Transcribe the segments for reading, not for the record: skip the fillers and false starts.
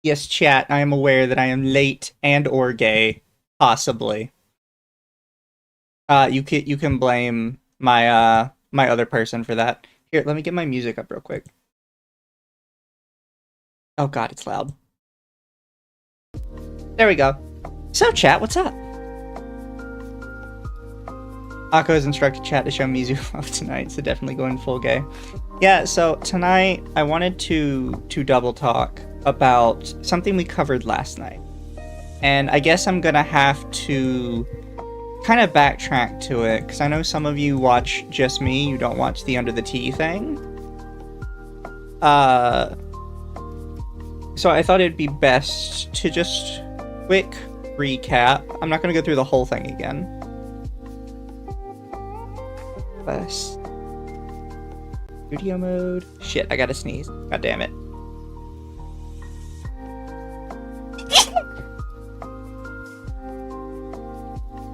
Yes, chat, I am aware that I am late and or gay, possibly. You can blame my other person for that. Here, let me get my music up real quick. Oh god, it's loud. There we go. So chat, what's up? Akko has instructed chat to show Mizu off tonight, so definitely going full gay. Yeah, so tonight I wanted to double talk about something we covered last night. And I guess I'm gonna have to kind of backtrack to it, because I know some of you watch just me, you don't watch the Under the Tea thing. So I thought it'd be best to just quick recap. I'm not gonna go through the whole thing again. Best studio mode. Shit, I gotta sneeze. God damn it.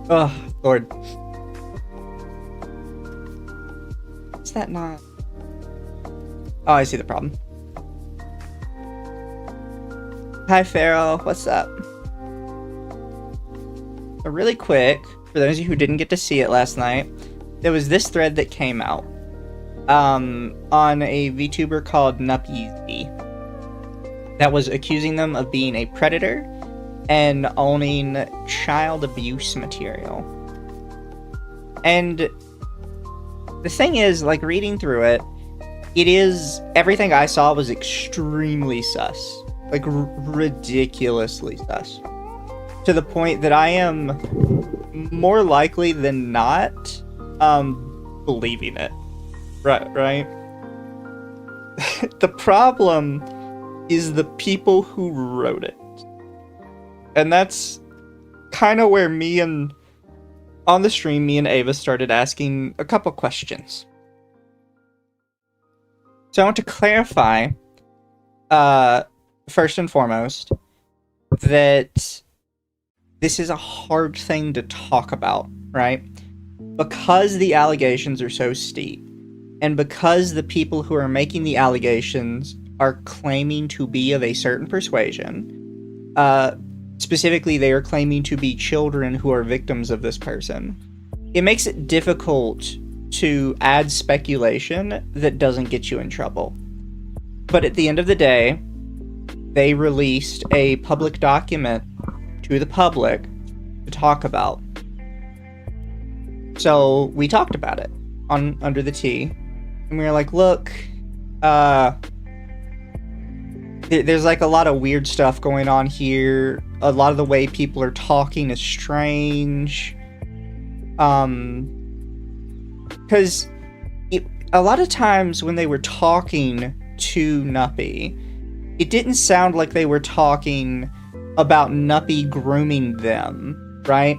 Oh, Lord. Is that not? Oh, I see the problem. Hi, Pharaoh. What's up? So really quick, for those of you who didn't get to see it last night, there was this thread that came out on a VTuber called NuppyZ that was accusing them of being a predator and owning child abuse material. And the thing is, like, reading through it, everything I saw was extremely sus. Like, ridiculously sus. To the point that I am more likely than not believing it. Right? The problem is the people who wrote it. And that's kind of where on the stream, me and Ava started asking a couple questions. So I want to clarify, first and foremost, that this is a hard thing to talk about, right? Because the allegations are so steep, and because the people who are making the allegations are claiming to be of a certain persuasion, specifically, they are claiming to be children who are victims of this person. It makes it difficult to add speculation that doesn't get you in trouble. But at the end of the day, they released a public document to the public to talk about. So we talked about it on Under the Tea, and we were like, look, there's like a lot of weird stuff going on here. A lot of the way people are talking is strange. Because a lot of times when they were talking to Nuppy, it didn't sound like they were talking about Nuppy grooming them, right?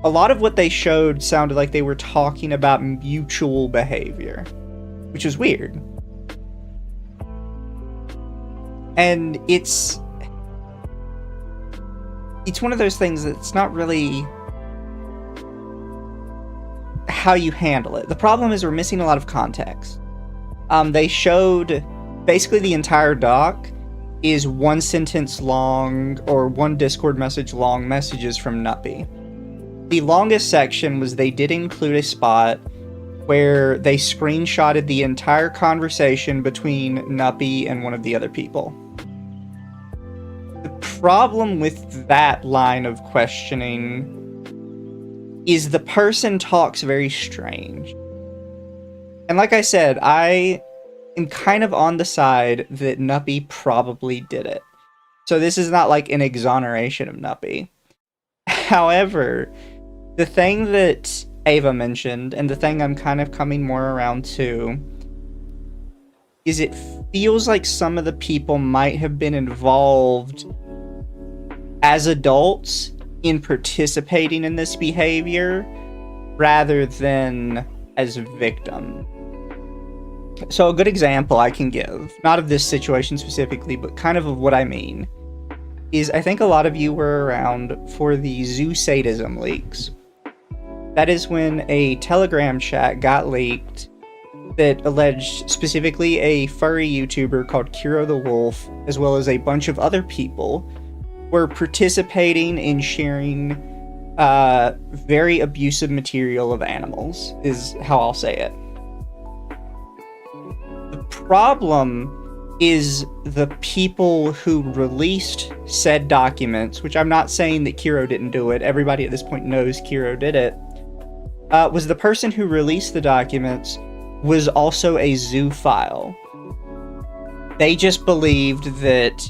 A lot of what they showed sounded like they were talking about mutual behavior, which is weird. And it's one of those things that's not really how you handle it. The problem is we're missing a lot of context. They showed basically the entire doc is one sentence long or one Discord message long messages from Nuppy. The longest section was they did include a spot where they screenshotted the entire conversation between Nuppy and one of the other people. The problem with that line of questioning is the person talks very strange. And like I said, I am kind of on the side that Nuppy probably did it. So this is not like an exoneration of Nuppy. However, the thing that Ava mentioned, and the thing I'm kind of coming more around to, is it feels like some of the people might have been involved as adults in participating in this behavior rather than as victims. So a good example I can give, not of this situation specifically, but kind of what I mean, is I think a lot of you were around for the zoo sadism leaks. That is when a Telegram chat got leaked that alleged specifically a furry YouTuber called Kiro the Wolf, as well as a bunch of other people, were participating in sharing very abusive material of animals, is how I'll say it. The problem is the people who released said documents, which I'm not saying that Kiro didn't do it, everybody at this point knows Kiro did it, was the person who released the documents was also a zoophile. They just believed that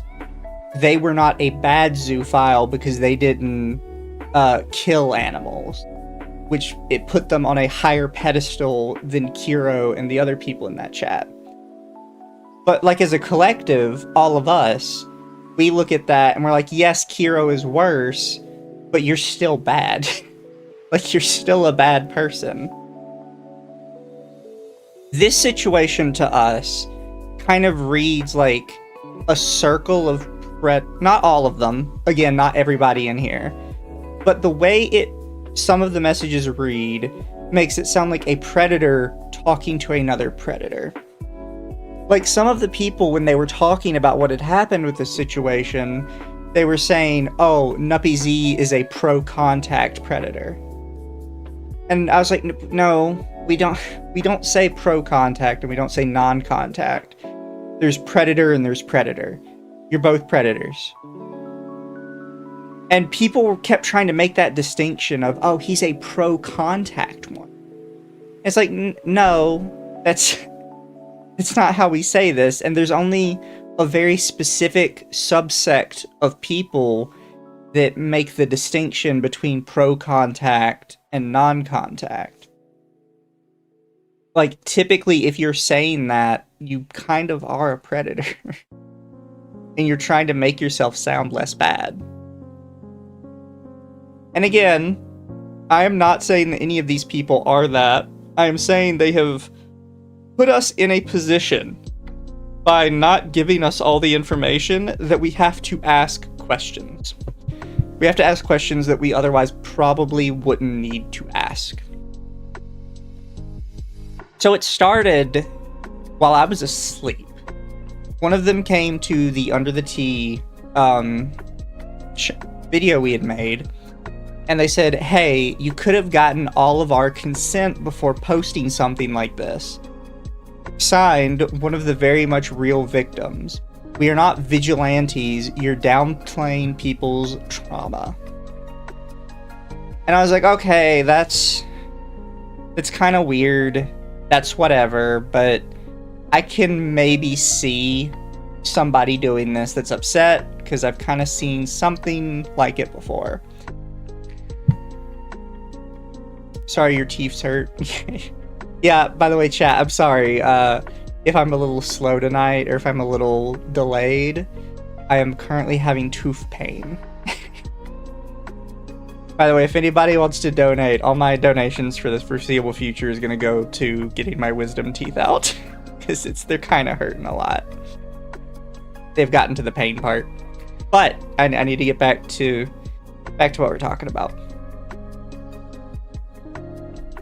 they were not a bad zoophile because they didn't kill animals, which it put them on a higher pedestal than Kiro and the other people in that chat. But like as a collective, all of us, we look at that and we're like, yes, Kiro is worse, but you're still bad. Like, you're still a bad person. This situation to us kind of reads like a circle of not all of them, again, not everybody in here, but the way some of the messages read makes it sound like a predator talking to another predator. Like, some of the people, when they were talking about what had happened with this situation, they were saying, oh, NuppyZ is a pro-contact predator. And I was like, no, we don't say pro-contact and we don't say non-contact. There's predator and there's predator. You're both predators. And people kept trying to make that distinction of, oh, he's a pro-contact one. It's like, no, it's not how we say this. And there's only a very specific subsect of people that make the distinction between pro-contact and non-contact. Like, typically, if you're saying that, you kind of are a predator. And you're trying to make yourself sound less bad. And again, I am not saying that any of these people are that. I am saying they have put us in a position by not giving us all the information that we have to ask questions. We have to ask questions that we otherwise probably wouldn't need to ask. So it started while I was asleep. One of them came to the Under the Tea video we had made, and they said, hey, you could have gotten all of our consent before posting something like this. Signed, one of the very much real victims. We are not vigilantes, you're downplaying people's trauma. And I was like, okay, that's kind of weird. That's whatever, but I can maybe see somebody doing this that's upset, because I've kind of seen something like it before. Sorry, your teeth hurt. Yeah, by the way, chat, I'm sorry if I'm a little slow tonight, or if I'm a little delayed. I am currently having tooth pain. By the way, if anybody wants to donate, all my donations for the foreseeable future is going to go to getting my wisdom teeth out. Because they're kind of hurting a lot. They've gotten to the pain part. But I need to get back to what we're talking about.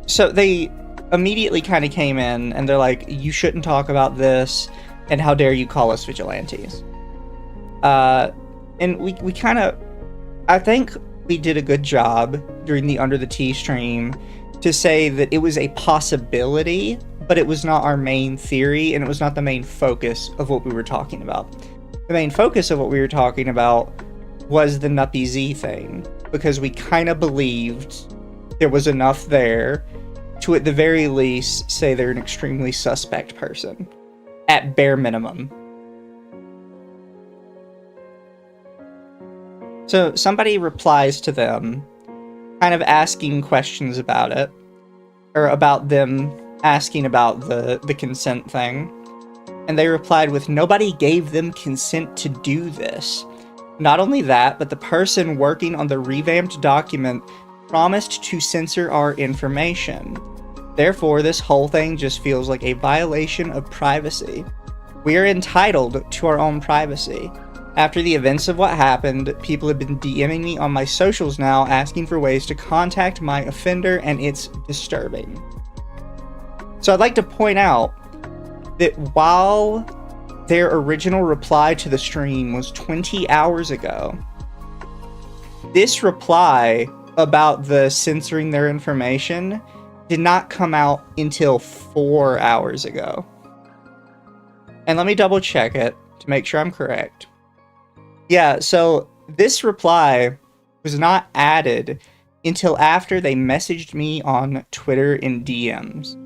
So they immediately kind of came in and they're like, you shouldn't talk about this, and how dare you call us vigilantes. And we kind of, I think we did a good job during the Under the Tea stream to say that it was a possibility, but it was not our main theory, and it was not the main focus of what we were talking about. The main focus of what we were talking about was the NuppyZ thing, because we kind of believed there was enough there to, at the very least, say they're an extremely suspect person, at bare minimum. So somebody replies to them, kind of asking questions about it, or about them asking about the consent thing, and they replied with, nobody gave them consent to do this. Not only that, but the person working on the revamped document promised to censor our information. Therefore, this whole thing just feels like a violation of privacy. We are entitled to our own privacy. After the events of what happened, people have been DMing me on my socials now, asking for ways to contact my offender, and it's disturbing. So I'd like to point out that while their original reply to the stream was 20 hours ago, this reply about the censoring their information did not come out until 4 hours ago. And let me double check it to make sure I'm correct. Yeah, so this reply was not added until after they messaged me on Twitter in DMs.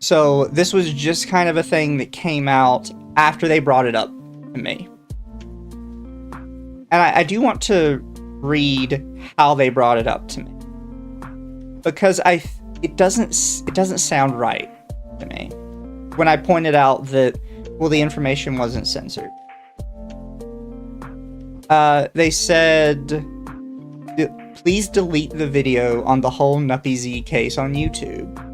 So this was just kind of a thing that came out after they brought it up to me. And I do want to read how they brought it up to me, because it doesn't sound right to me when I pointed out that, well, the information wasn't censored. They said, please delete the video on the whole NuppyZ case on YouTube.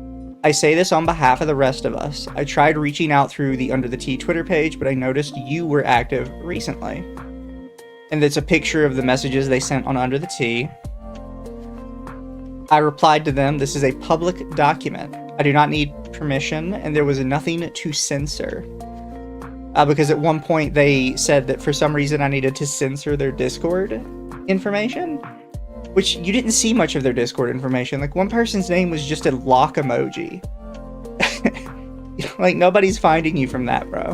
I say this on behalf of the rest of us. I tried reaching out through the Under the Tea Twitter page, but I noticed you were active recently. And it's a picture of the messages they sent on Under the Tea. I replied to them, this is a public document. I do not need permission, and there was nothing to censor. Because at one point they said that for some reason I needed to censor their Discord information, which you didn't see much of their Discord information. Like, one person's name was just a lock emoji. Like, nobody's finding you from that, bro.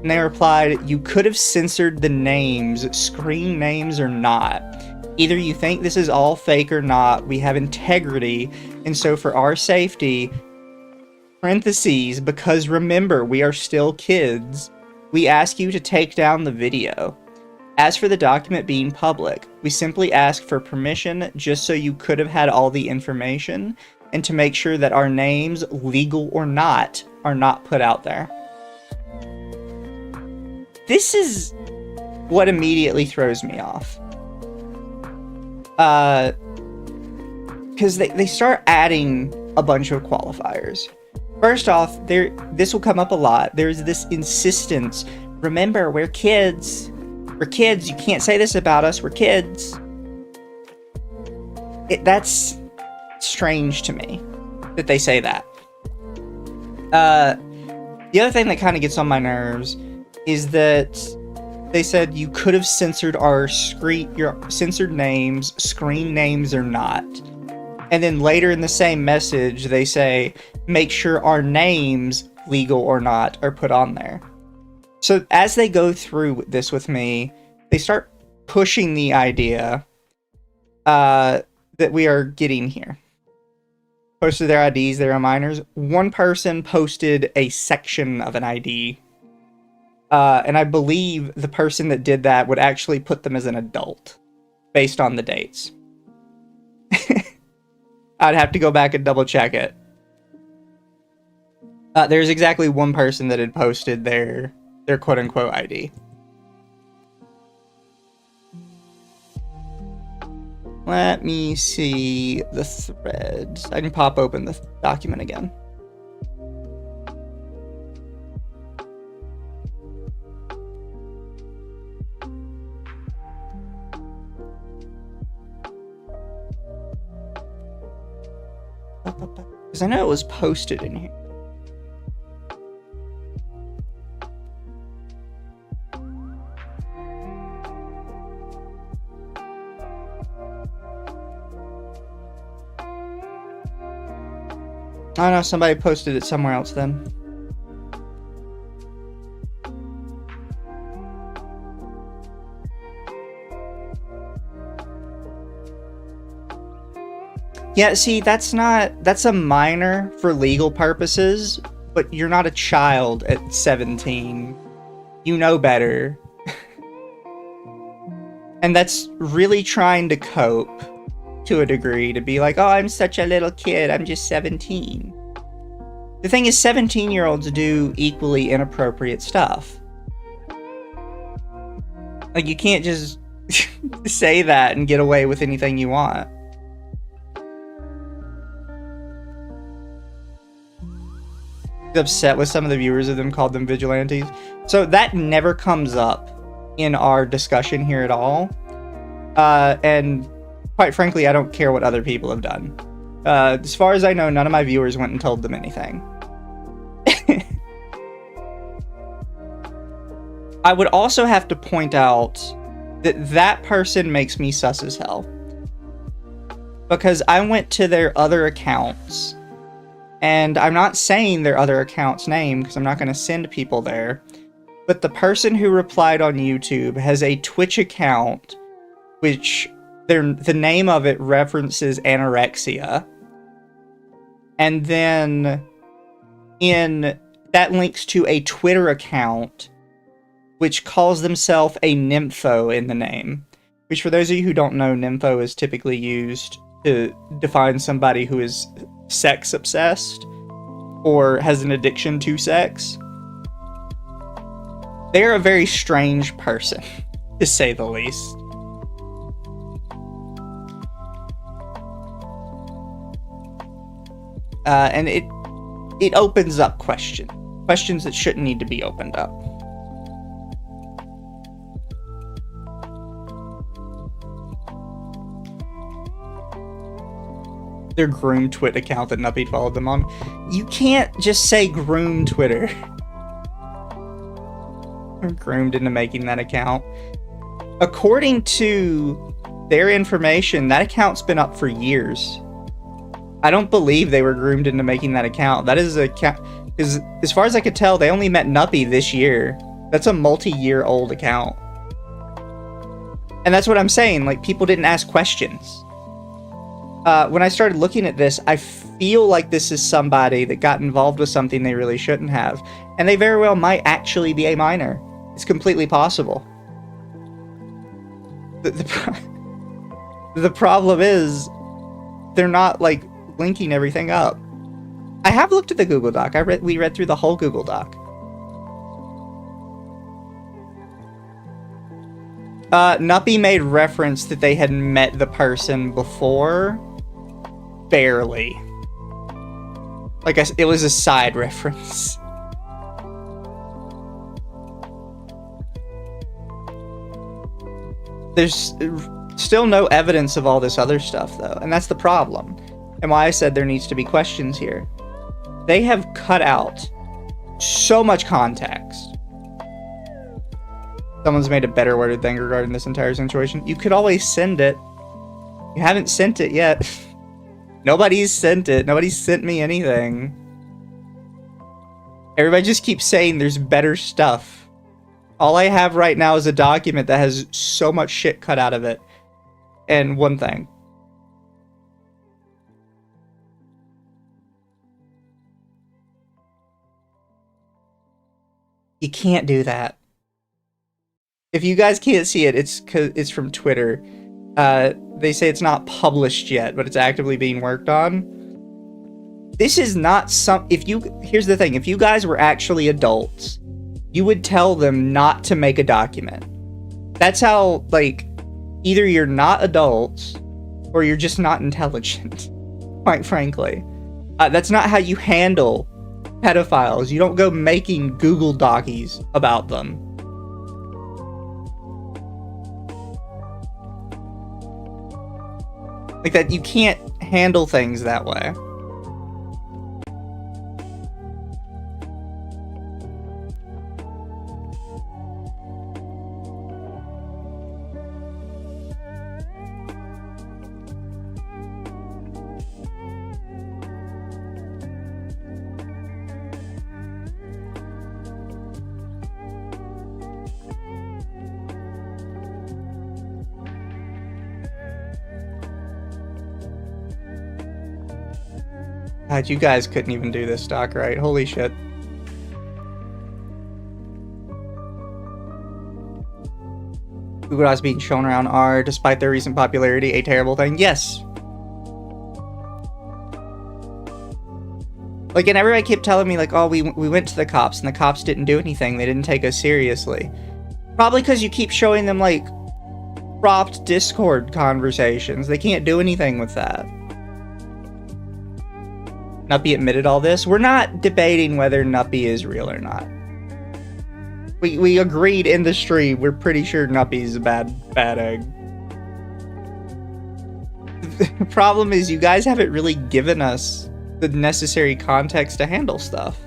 And they replied, you could have censored the names, screen names or not. Either you think this is all fake or not. We have integrity, and so for our safety, parentheses, because remember, we are still kids, we ask you to take down the video. As for the document being public, we simply ask for permission just so you could have had all the information, and to make sure that our names, legal or not, are not put out there. This is what immediately throws me off. Because they start adding a bunch of qualifiers. First off, this will come up a lot. There's this insistence, remember, we're kids. We're kids, you can't say this about us, we're kids. That's strange to me, that they say that. The other thing that kind of gets on my nerves is that they said you could have censored your censored names, screen names or not. And then later in the same message, they say, make sure our names, legal or not, are put on there. So as they go through this with me, they start pushing the idea that we are getting here. Posted their IDs, they are minors. One person posted a section of an ID. And I believe the person that did that would actually put them as an adult, based on the dates. I'd have to go back and double check it. There's exactly one person that had posted their quote-unquote ID. Let me see the threads. I can pop open the document again. Because I know it was posted in here. Oh no, somebody posted it somewhere else then. Yeah, see, that's a minor for legal purposes, but you're not a child at 17. You know better. And that's really trying to cope to a degree, to be like, oh, I'm such a little kid, I'm just 17. The thing is, 17-year-olds do equally inappropriate stuff. Like, you can't just say that and get away with anything you want. Upset with some of the viewers of them called them vigilantes. So that never comes up in our discussion here at all. And quite frankly, I don't care what other people have done. As far as I know, none of my viewers went and told them anything. I would also have to point out that that person makes me sus as hell. Because I went to their other accounts, and I'm not saying their other account's name because I'm not going to send people there, but the person who replied on YouTube has a Twitch account which the name of it references anorexia. And then that links to a Twitter account which calls themselves a nympho in the name. Which, for those of you who don't know, nympho is typically used to define somebody who is sex obsessed or has an addiction to sex. They're a very strange person, to say the least. And it opens up questions that shouldn't need to be opened up. Their groomed Twitter account that Nuppy followed them on. You can't just say groom Twitter. They're groomed into making that account. According to their information, that account's been up for years. I don't believe they were groomed into making that account. That is a account, because as far as I could tell, they only met Nuppy this year. That's a multi-year old account. And that's what I'm saying, like, people didn't ask questions. When I started looking at this, I feel like this is somebody that got involved with something they really shouldn't have. And they very well might actually be a minor. It's completely possible. The problem is, they're not, like, linking everything up. I have looked at the Google Doc. We read through the whole Google Doc. Nuppy made reference that they had met the person before. Barely. Like, it was a side reference. There's still no evidence of all this other stuff, though, and that's the problem. And why I said there needs to be questions here. They have cut out so much context. Someone's made a better worded thing regarding this entire situation. You could always send it. You haven't sent it yet. Nobody's sent it. Nobody's sent me anything. Everybody just keeps saying there's better stuff. All I have right now is a document that has so much shit cut out of it. And one thing. You can't do that. If you guys can't see it, it's from Twitter. They say it's not published yet, but it's actively being worked on. This is not here's the thing, if you guys were actually adults, you would tell them not to make a document. That's how, like, either you're not adults, or you're just not intelligent, quite frankly. That's not how you handle pedophiles. You don't go making Google Docies about them. Like that, you can't handle things that way. God, you guys couldn't even do this stock right. Holy shit. Google Docs being shown around are, despite their recent popularity, a terrible thing. Yes. Like, and everybody kept telling me, like, oh, we went to the cops, and the cops didn't do anything. They didn't take us seriously. Probably because you keep showing them, like, cropped Discord conversations. They can't do anything with that. Nuppy admitted all this. We're not debating whether Nuppy is real or not. We agreed in the stream. We're pretty sure Nuppy's a bad egg. The problem is you guys haven't really given us the necessary context to handle stuff.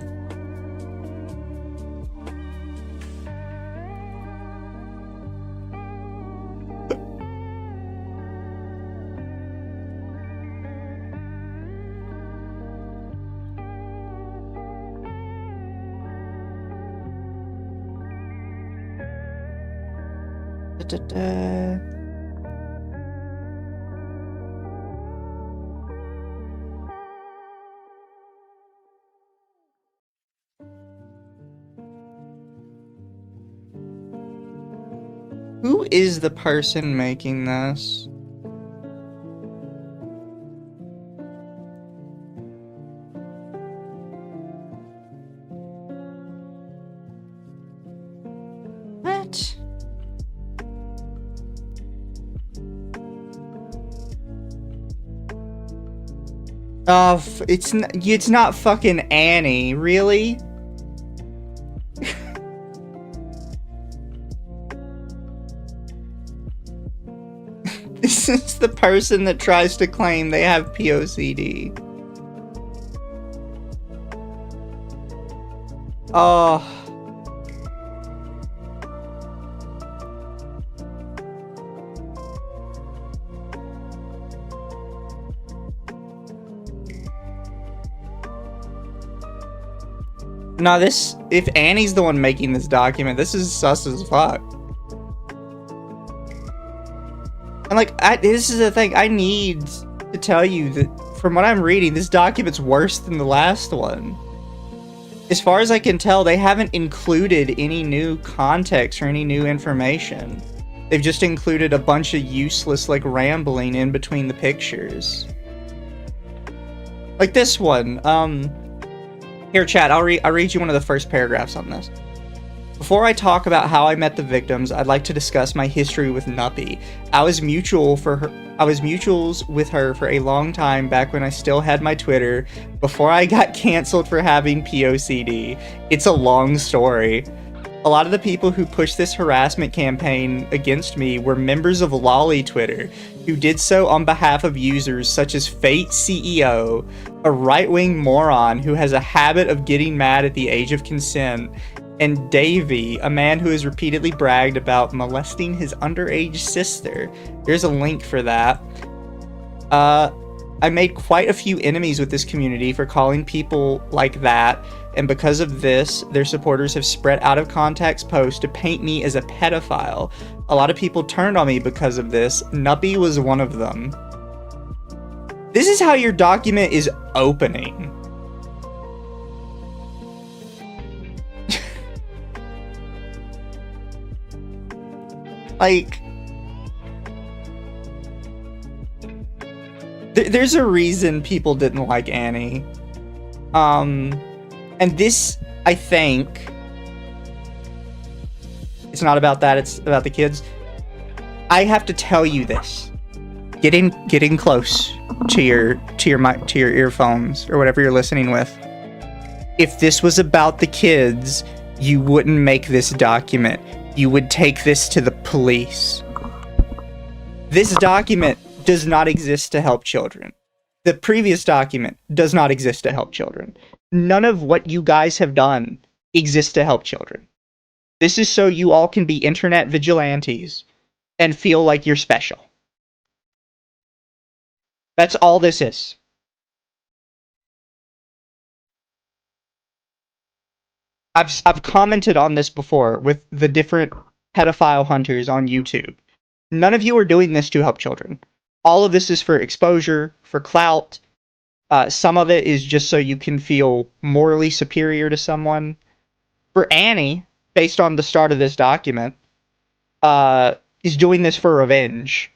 Who is the person making this? What? Oh, it's not fucking Annie, really? This is the person that tries to claim they have POCD. Oh. No, if Annie's the one making this document, this is sus as fuck. And like, this is the thing, I need to tell you that from what I'm reading, this document's worse than the last one. As far as I can tell, they haven't included any new context or any new information. They've just included a bunch of useless, like, rambling in between the pictures. Like this one, here, chat, I'll read you one of the first paragraphs on this. Before I talk about how I met the victims, I'd like to discuss my history with Nuppy. I was mutuals with her for a long time back when I still had my Twitter, before I got canceled for having POCD. It's a long story. A lot of the people who pushed this harassment campaign against me were members of Lolly Twitter, who did so on behalf of users such as Fate CEO, a right-wing moron who has a habit of getting mad at the age of consent, and Davey, a man who has repeatedly bragged about molesting his underage sister. There's a link for that. I made quite a few enemies with this community for calling people like that, and because of this, their supporters have spread out of context posts to paint me as a pedophile. A lot of people turned on me because of this. Nuppy was one of them. This is how your document is opening. Like, there's a reason people didn't like Annie. And this, I think, it's not about that, it's about the kids. I have to tell you this. Get in close to your earphones or whatever you're listening with. If this was about the kids, you wouldn't make this document. You would take this to the police. This document does not exist to help children. The previous document does not exist to help children. None of what you guys have done exists to help children. This is so you all can be internet vigilantes and feel like you're special. That's all this is. I've commented on this before with the different pedophile hunters on YouTube. None of you are doing this to help children. All of this is for exposure, for clout. Some of it is just so you can feel morally superior to someone. For Annie, based on the start of this document, is doing this for revenge.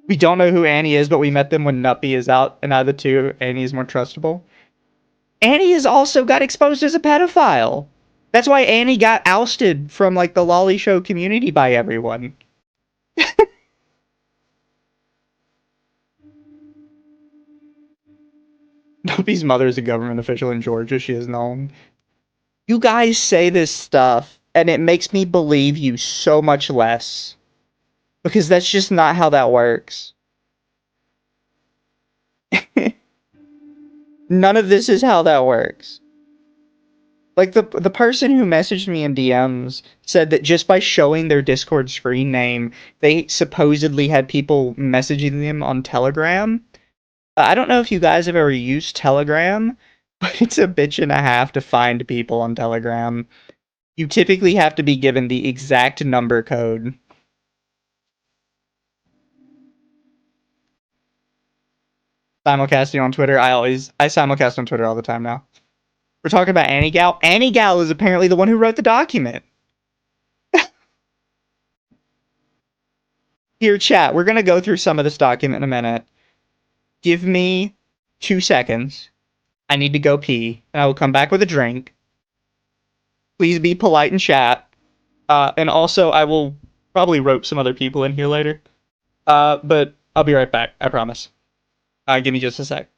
We don't know who Annie is, but we met them when Nuppy is out, and out of the two, Annie is more trustable. Annie has also got exposed as a pedophile. That's why Annie got ousted from, like, the Lolly Show community by everyone. Nuppy's mother is a government official in Georgia, she is known. You guys say this stuff and it makes me believe you so much less. Because that's just not how that works. None of this is how that works. Like, the person who messaged me in DMs said that just by showing their Discord screen name, they supposedly had people messaging them on Telegram. I don't know if you guys have ever used Telegram, but it's a bitch and a half to find people on Telegram. You typically have to be given the exact number code. Simulcasting on Twitter, I simulcast on Twitter all the time now. We're talking about Annie Gal. Annie Gal is apparently the one who wrote the document. Here, chat, we're gonna go through some of this document in a minute. Give me 2 seconds. I need to go pee, and I will come back with a drink. Please be polite in chat. And also, I will probably rope some other people in here later. But I'll be right back, I promise. Give me just a sec.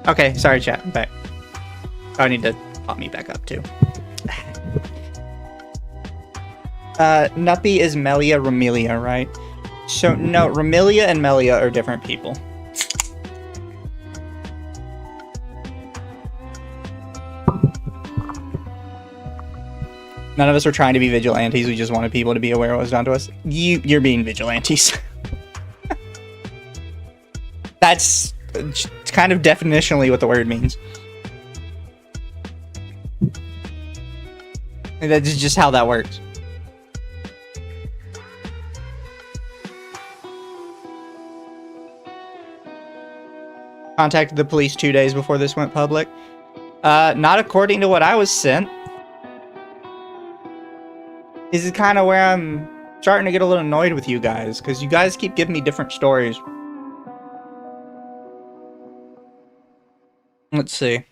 Okay, sorry, chat. I'm back. Oh, I need to pop me back up, too. Nuppy is Melia Romelia, right? So, no, Romelia and Melia are different people. None of us are trying to be vigilantes, we just wanted people to be aware of what was done to us. You're being vigilantes. That's kind of definitionally what the word means. And that's just how that works. Contacted the police 2 days before this went public. Not according to what I was sent. This is kind of where I'm starting to get a little annoyed with you guys, because you guys keep giving me different stories. Let's see.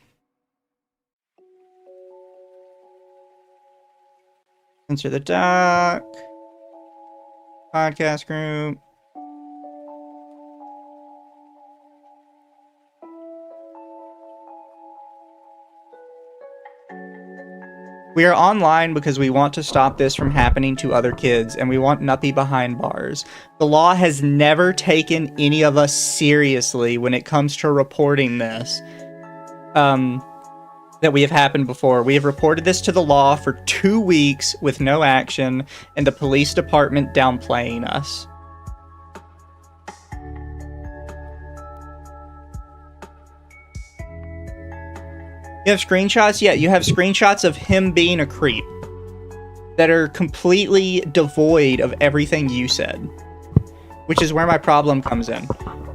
Censor the doc. Podcast group. We are online because we want to stop this from happening to other kids, and we want Nuppy behind bars. The law has never taken any of us seriously when it comes to reporting this. That we have happened before. We have reported this to the law for 2 weeks with no action, and the police department downplaying us. You have screenshots? Yeah, you have screenshots of him being a creep that are completely devoid of everything you said, which is where my problem comes in.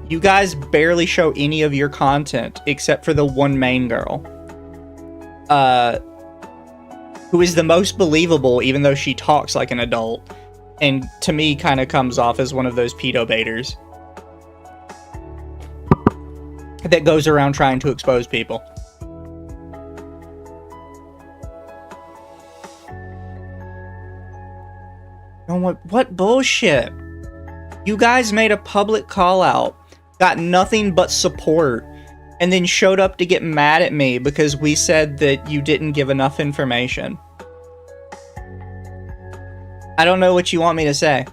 You guys barely show any of your content except for the one main girl, who is the most believable even though she talks like an adult, and to me kind of comes off as one of those pedo baiters that goes around trying to expose people. What bullshit? You guys made a public call out, got nothing but support, and then showed up to get mad at me because we said that you didn't give enough information. I don't know what you want me to say.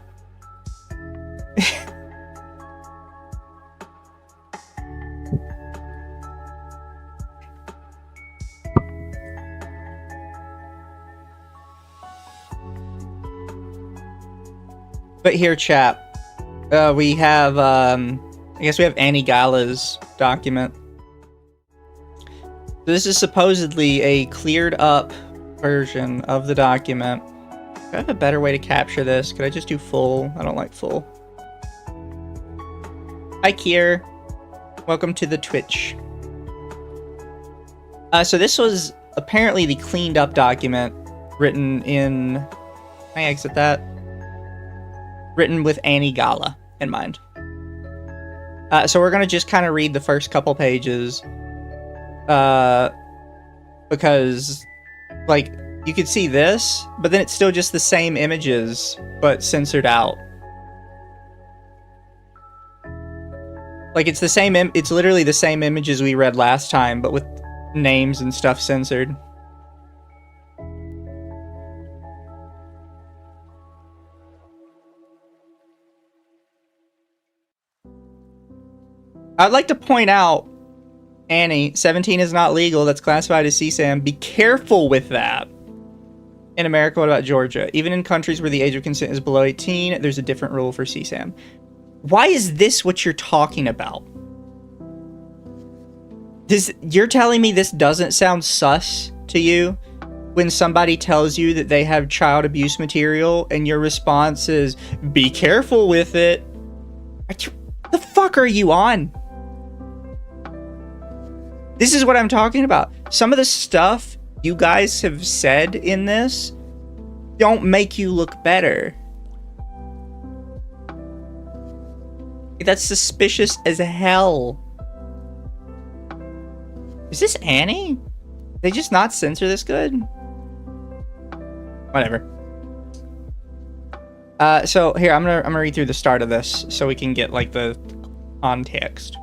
But here, chat, we have, I guess we have Annie Galla's document. This is supposedly a cleared up version of the document. Do I have a better way to capture this? Could I just do full? I don't like full. Hi, Kier. Welcome to the Twitch. So this was apparently the cleaned up document written in... Can I exit that? Written with Annie Galla in mind. So we're going to just kind of read the first couple pages. Because, like, you could see this, but then it's still just the same images, but censored out. Like, it's the same, it's literally the same images we read last time, but with names and stuff censored. I'd like to point out, Annie, 17 is not legal. That's classified as CSAM. Be careful with that. In America, what about Georgia? Even in countries where the age of consent is below 18, there's a different rule for CSAM. Why is this what you're talking about? You're telling me this doesn't sound sus to you when somebody tells you that they have child abuse material and your response is, be careful with it? The fuck are you on? This is what I'm talking about. Some of the stuff you guys have said in this don't make you look better. That's suspicious as hell. Is this Annie? They just not censor this good? Whatever. So here, I'm gonna read through the start of this so we can get like the context.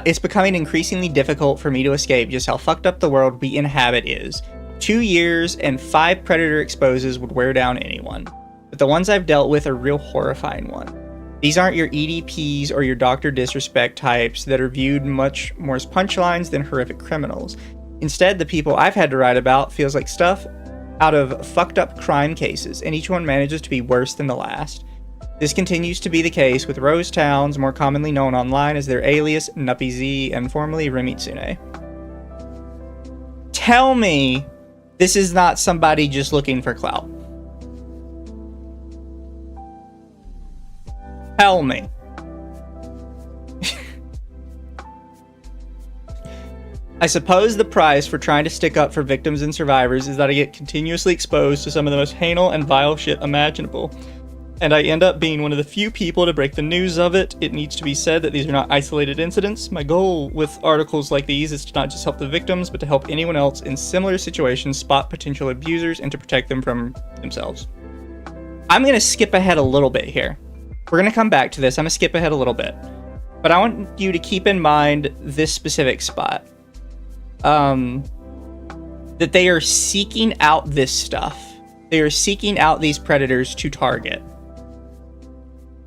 It's becoming increasingly difficult for me to escape just how fucked up the world we inhabit is. 2 years and 5 predator exposes would wear down anyone. But the ones I've dealt with are real horrifying ones. These aren't your EDPs or your Dr. Disrespect types that are viewed much more as punchlines than horrific criminals. Instead, the people I've had to write about feels like stuff out of fucked up crime cases, and each one manages to be worse than the last. This continues to be the case with Rose Towns, more commonly known online as their alias NuppyZ and formerly Remitsune. Tell me this is not somebody just looking for clout. Tell me. I suppose the price for trying to stick up for victims and survivors is that I get continuously exposed to some of the most heinous and vile shit imaginable. And I end up being one of the few people to break the news of it. It needs to be said that these are not isolated incidents. My goal with articles like these is to not just help the victims, but to help anyone else in similar situations spot potential abusers and to protect them from themselves. I'm going to skip ahead a little bit here. We're going to come back to this. I'm going to skip ahead a little bit. But I want you to keep in mind this specific spot. that they are seeking out this stuff. They are seeking out these predators to target.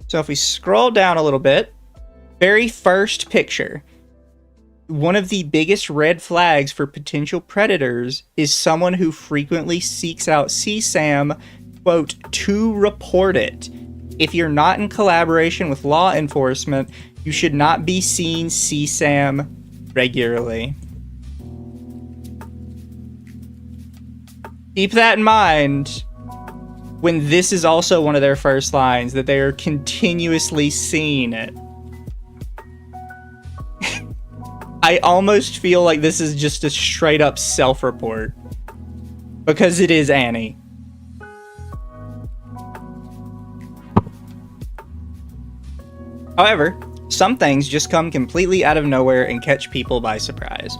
So if we scroll down a little bit, very first picture, one of the biggest red flags for potential predators is someone who frequently seeks out CSAM, quote, to report it. If you're not in collaboration with law enforcement, you should not be seeing CSAM regularly. Keep that in mind when this is also one of their first lines, that they are continuously seeing it. I almost feel like this is just a straight up self-report. Because it is Annie. However, some things just come completely out of nowhere and catch people by surprise.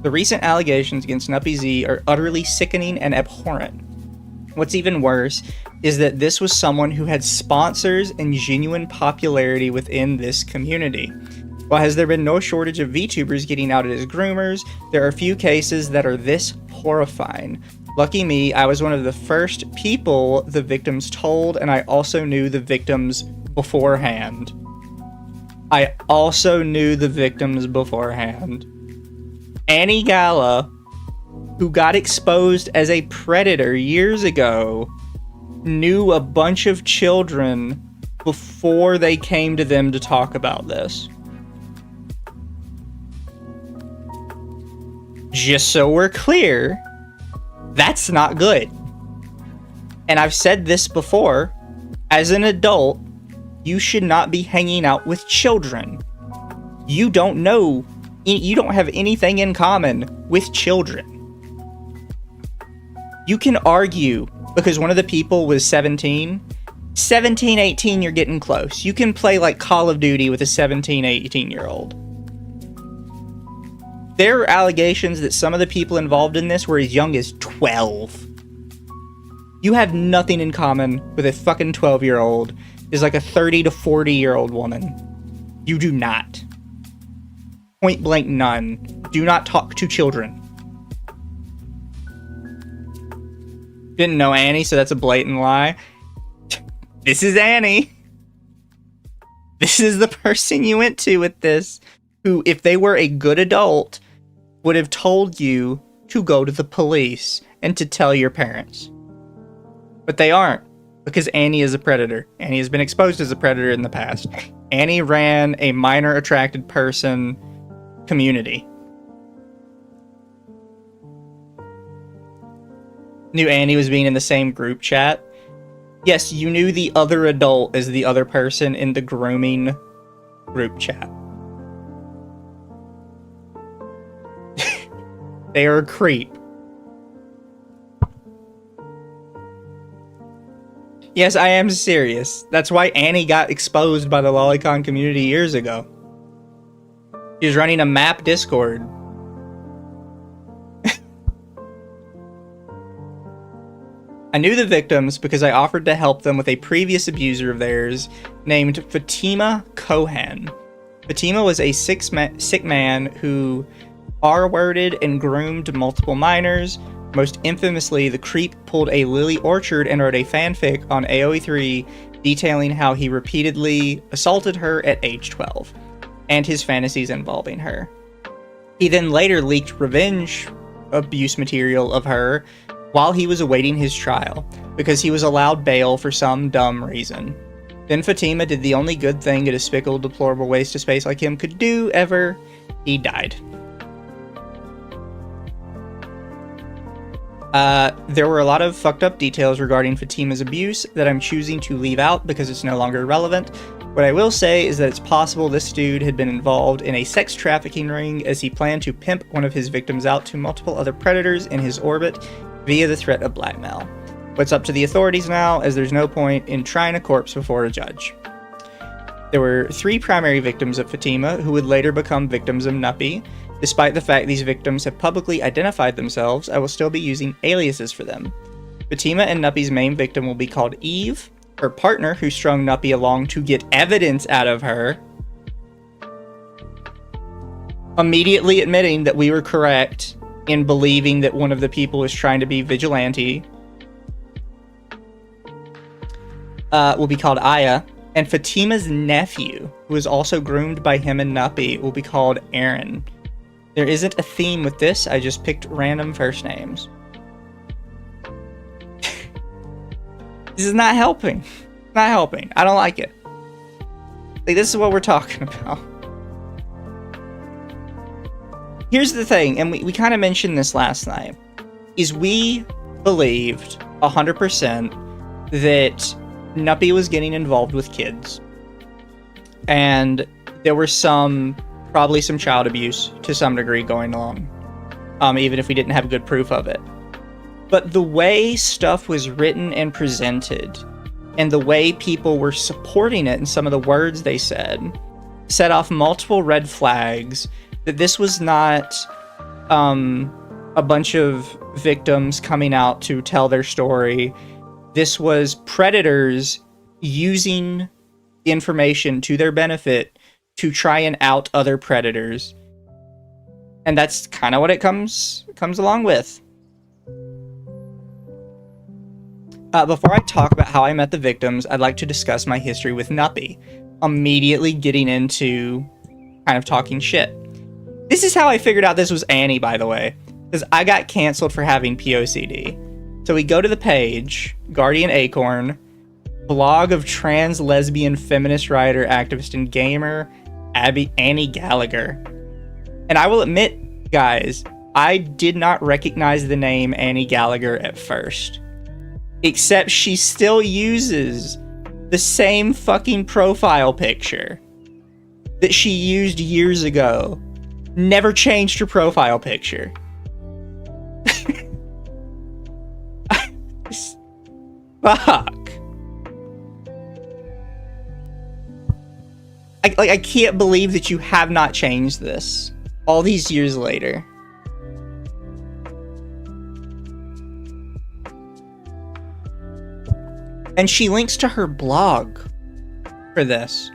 The recent allegations against NuppyZ are utterly sickening and abhorrent. What's even worse is that this was someone who had sponsors and genuine popularity within this community. While has there been no shortage of VTubers getting outed as groomers, there are few cases that are this horrifying. Lucky me, I was one of the first people the victims told, and I also knew the victims beforehand. Annie Galla, who got exposed as a predator years ago, knew a bunch of children before they came to them to talk about this. Just so we're clear, that's not good. And I've said this before, as an adult, you should not be hanging out with children. You don't have anything in common with children. You can argue because one of the people was 17, 18, you're getting close. You can play like Call of Duty with a 17, 18-year-old. There are allegations that some of the people involved in this were as young as 12. You have nothing in common with a fucking 12-year-old is like a 30 to 40-year-old woman. You do not. Point blank none. Do not talk to children. Didn't know Annie, so that's a blatant lie. This is Annie. This is the person you went to with this, who, if they were a good adult, would have told you to go to the police and to tell your parents. But they aren't, because Annie is a predator. Annie has been exposed as a predator in the past. Annie ran a minor attracted person community. Knew Annie was being in the same group chat. Yes, you knew the other adult as the other person in the grooming group chat. They are a creep. Yes, I am serious. That's why Annie got exposed by the Lolicon community years ago. She was running a map Discord. I knew the victims because I offered to help them with a previous abuser of theirs named Fatima Kohan. Fatima was a sick man who R-worded and groomed multiple minors. Most infamously, the creep pulled a Lily Orchard and wrote a fanfic on AOE3 detailing how he repeatedly assaulted her at age 12, and his fantasies involving her. He then later leaked revenge abuse material of her while he was awaiting his trial, because he was allowed bail for some dumb reason. Then Fatima did the only good thing a despicable, deplorable waste of space like him could do ever. He died. There were a lot of fucked up details regarding Fatima's abuse that I'm choosing to leave out because it's no longer relevant. What I will say is that it's possible this dude had been involved in a sex trafficking ring as he planned to pimp one of his victims out to multiple other predators in his orbit via the threat of blackmail. What's up to the authorities now, as there's no point in trying a corpse before a judge. There were 3 primary victims of Fatima who would later become victims of Nuppy. Despite the fact these victims have publicly identified themselves, I will still be using aliases for them. Fatima and Nuppy's main victim will be called Eve. Her partner, who strung Nuppy along to get evidence out of her, immediately admitting that we were correct, in believing that one of the people is trying to be vigilante will be called Aya, and Fatima's nephew, who is also groomed by him and Nuppy, will be called Aaron. There isn't a theme with this, I just picked random first names. This is not helping. Not helping. I don't like it. Like, this is what we're talking about. Here's the thing, and we kind of mentioned this last night, is we believed 100% that Nuppy was getting involved with kids. And there were probably some child abuse to some degree going on, even if we didn't have good proof of it. But the way stuff was written and presented, and the way people were supporting it and some of the words they said, set off multiple red flags that this was not a bunch of victims coming out to tell their story. This was predators using information to their benefit to try and out other predators. And that's kind of what it comes along with. Before I talk about how I met the victims, I'd like to discuss my history with Nuppy, immediately getting into kind of talking shit. This is how I figured out this was Annie, by the way, because I got canceled for having POCD. So we go to the page, Guardian Acorn, blog of trans, lesbian, feminist writer, activist, and gamer, Annie Gallagher. And I will admit, guys, I did not recognize the name Annie Gallagher at first. Except she still uses the same fucking profile picture that she used years ago. Never changed her profile picture. Fuck. I can't believe that you have not changed this all these years later. And she links to her blog for this.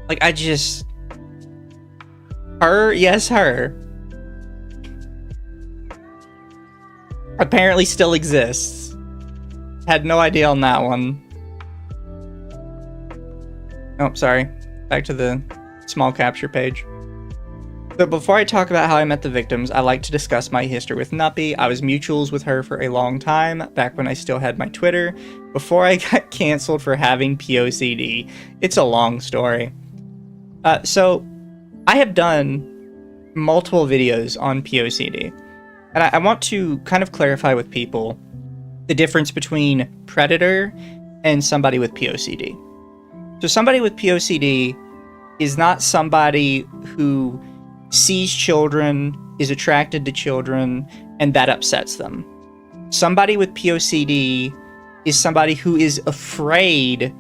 Like, her, yes, her. Apparently still exists. Had no idea on that one. Oh, sorry. Back to the small capture page. So before I talk about how I met the victims, I like to discuss my history with Nuppy. I was mutuals with her for a long time, back when I still had my Twitter, before I got canceled for having POCD. It's a long story. So I have done multiple videos on POCD, and I want to kind of clarify with people the difference between predator and somebody with POCD. So somebody with POCD is not somebody who sees children, is attracted to children, and that upsets them. Somebody with POCD is somebody who is afraid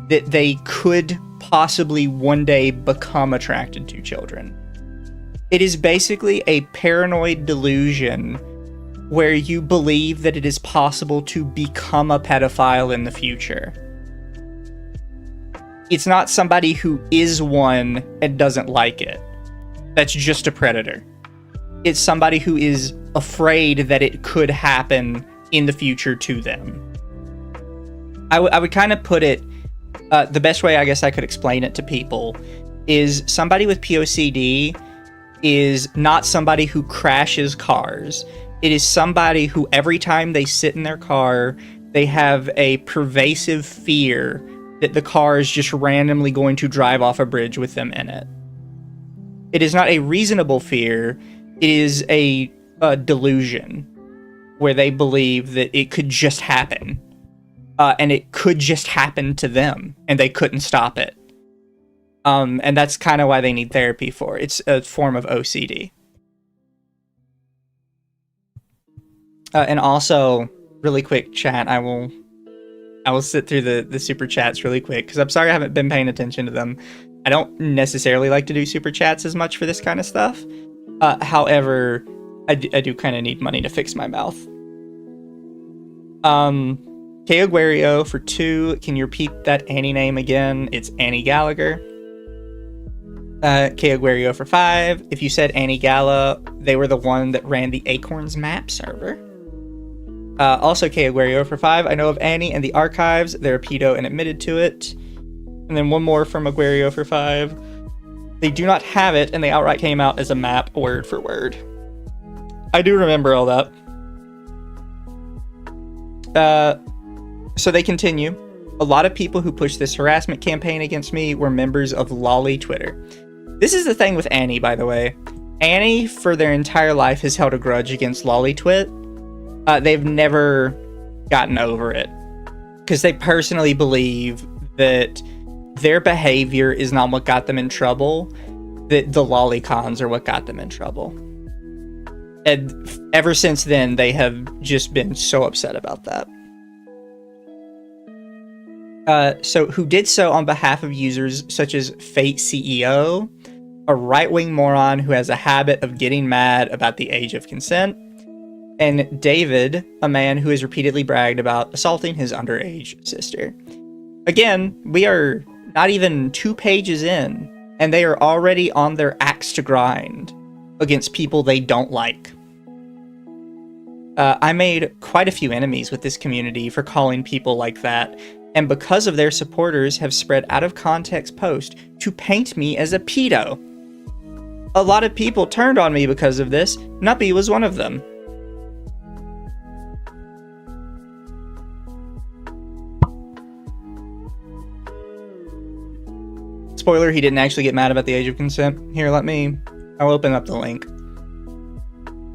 that they could possibly one day become attracted to children. It is basically a paranoid delusion where you believe that it is possible to become a pedophile in the future. It's not somebody who is one and doesn't like it. That's just a predator. It's somebody who is afraid that it could happen in the future to them. I would kind of put it, the best way I guess I could explain it to people is somebody with POCD is not somebody who crashes cars. It is somebody who every time they sit in their car, they have a pervasive fear that the car is just randomly going to drive off a bridge with them in it. It is not a reasonable fear. It is a delusion where they believe that it could just happen. And it could just happen to them, and they couldn't stop it. And that's kind of why they need therapy for. It's a form of OCD. And also, really quick chat, I will sit through the super chats really quick, because I'm sorry I haven't been paying attention to them. I don't necessarily like to do super chats as much for this kind of stuff. However, I do kind of need money to fix my mouth. K. Aguario for 2. Can you repeat that Annie name again? It's Annie Gallagher. Kaguario for 5. If you said Annie Galla, they were the one that ran the Acorns map server. Also Kaguario for 5. I know of Annie and the archives. They're a pedo and admitted to it. And then one more from Aguario for 5. They do not have it, and they outright came out as a map word for word. I do remember all that. So they continue. A lot of people who pushed this harassment campaign against me were members of Lolly Twitter. This is the thing with Annie, by the way. Annie, for their entire life, has held a grudge against Lolly Twit. They've never gotten over it. Because they personally believe that their behavior is not what got them in trouble. That the lolicons are what got them in trouble. And ever since then, they have just been so upset about that. So who did so on behalf of users such as Fate CEO, a right-wing moron who has a habit of getting mad about the age of consent, and David, a man who has repeatedly bragged about assaulting his underage sister. Again, we are not even 2 pages in, and they are already on their axe to grind against people they don't like. I made quite a few enemies with this community for calling people like that, and because of their supporters have spread out of context posts to paint me as a pedo. A lot of people turned on me because of this. Nuppy was one of them. Spoiler, he didn't actually get mad about the age of consent. Here, I'll open up the link.